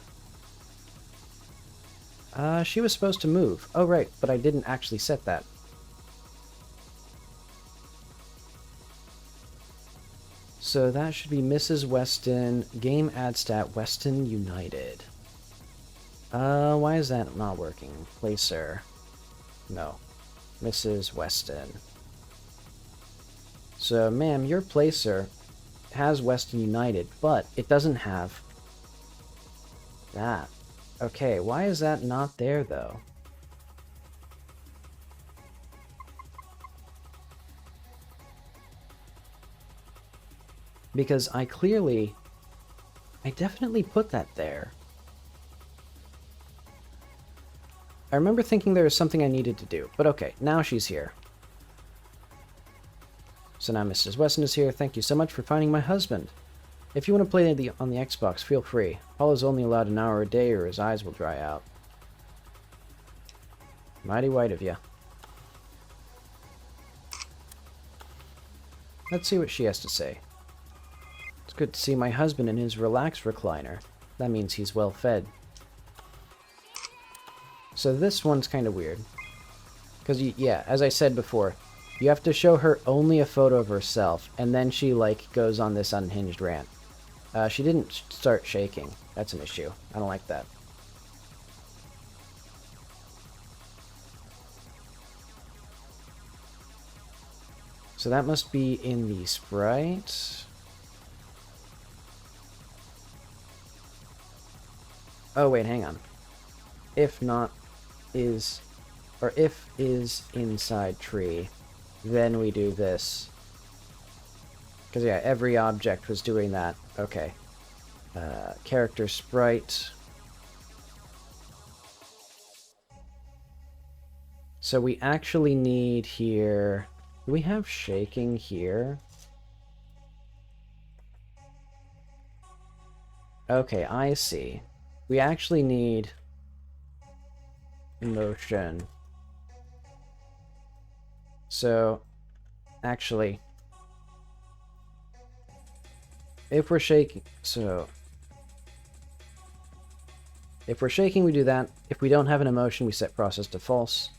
She was supposed to move. Oh, right, but I didn't actually set that. So that should be Mrs. Weston, game ad stat, Weston United. Why is that not working? Placer. No. Mrs. Weston. So, ma'am, your placer has Weston United, but it doesn't have that. Okay, why is that not there, though? Because I definitely put that there. I remember thinking there was something I needed to do, but okay, now she's here. So now Mrs. Weston is here. Thank you so much for finding my husband. If you want to play on the Xbox, feel free. Paul is only allowed an hour a day or his eyes will dry out. Mighty white of you. Let's see what she has to say. It's good to see my husband in his relaxed recliner. That means he's well fed. So this one's kind of weird. Because, yeah, as I said before, you have to show her only a photo of herself, and then she, like, goes on this unhinged rant. She didn't start shaking. That's an issue. I don't like that. So that must be in the sprite. Oh, wait, hang on. If not is... Or if is inside tree, then we do this. Because, yeah, every object was doing that. Okay. Character sprite. So we actually need here... Do we have shaking here? Okay, I see. We actually need emotion. So, actually, if we're shaking, if we're shaking, we do that. If we don't have an emotion, we set process to false.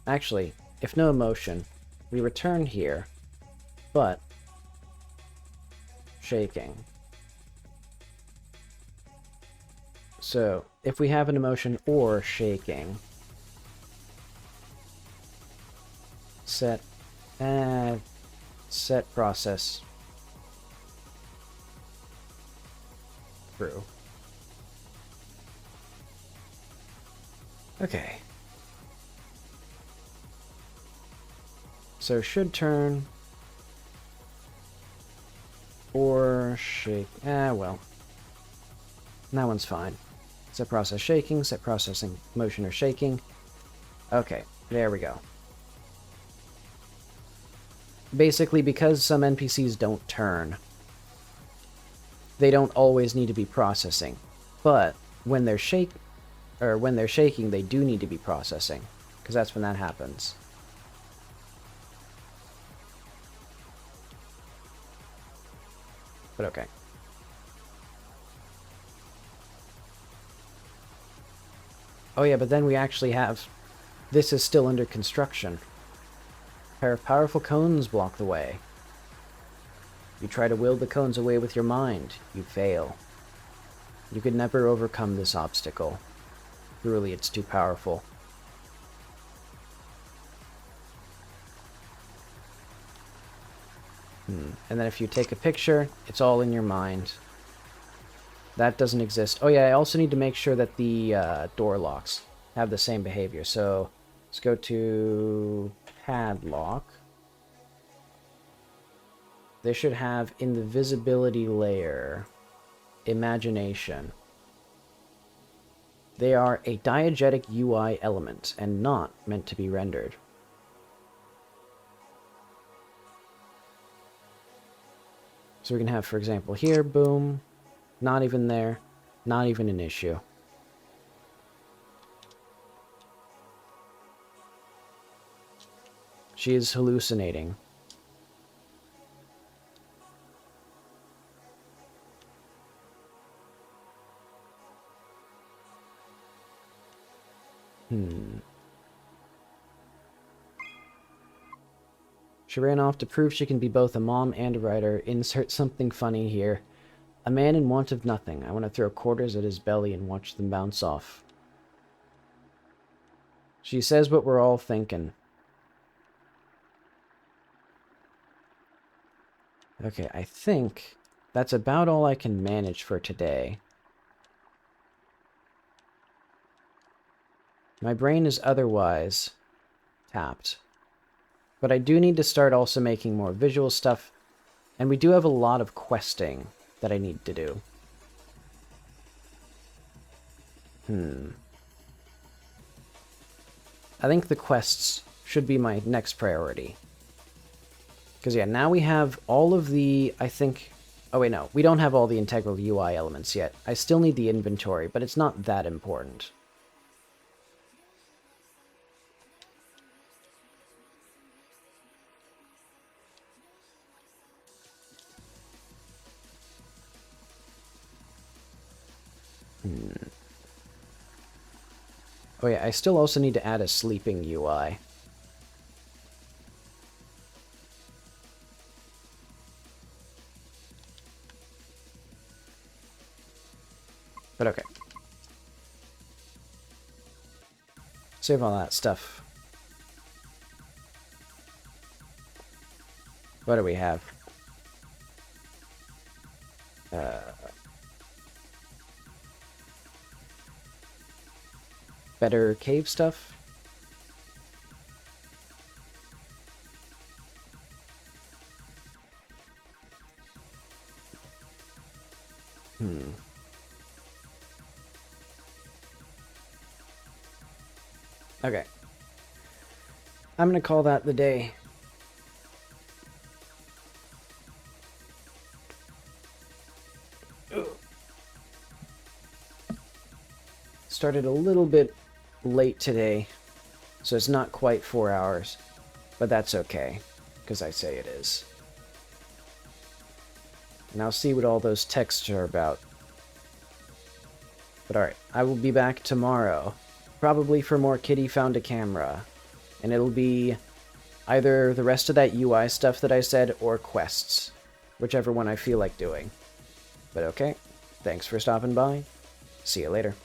Actually, if no emotion, we return here, but shaking. So, if we have an emotion or shaking, set process true. Okay. So should turn or shake. Well. That one's fine. Set process shaking, set processing motion or shaking. Okay, there we go. Basically, because some NPCs don't turn, they don't always need to be processing. But when they're shaking, they do need to be processing, because that's when that happens. But okay. Oh yeah, but then we actually have... This is still under construction. A pair of powerful cones block the way. You try to will the cones away with your mind. You fail. You could never overcome this obstacle. Truly, it's too powerful. And then if you take a picture, it's all in your mind. That doesn't exist. Oh yeah, I also need to make sure that the door locks have the same behavior. So let's go to padlock. They should have in the visibility layer. imagination. They are a diegetic UI element and not meant to be rendered. So we can have, for example, here, boom, not even there, not even an issue. She is hallucinating. She ran off to prove she can be both a mom and a writer. Insert something funny here. A man in want of nothing. I want to throw quarters at his belly and watch them bounce off. She says what we're all thinking. Okay, I think that's about all I can manage for today. My brain is otherwise tapped. But I do need to start also making more visual stuff, and we do have a lot of questing that I need to do. I think the quests should be my next priority. Because, yeah, now we have all of the, I think... Oh, wait, no. We don't have all the integral UI elements yet. I still need the inventory, but it's not that important. Oh yeah, I still also need to add a sleeping UI. But okay. Save all that stuff. What do we have? Better cave stuff? Okay. I'm gonna call that the day. Started a little bit late today, so it's not quite 4 hours, but that's okay, because I say it is. And I'll see what all those texts are about. But alright, I will be back tomorrow, probably for more Kitty Found a Camera, and it'll be either the rest of that UI stuff that I said, or quests, whichever one I feel like doing. But okay, thanks for stopping by, see you later.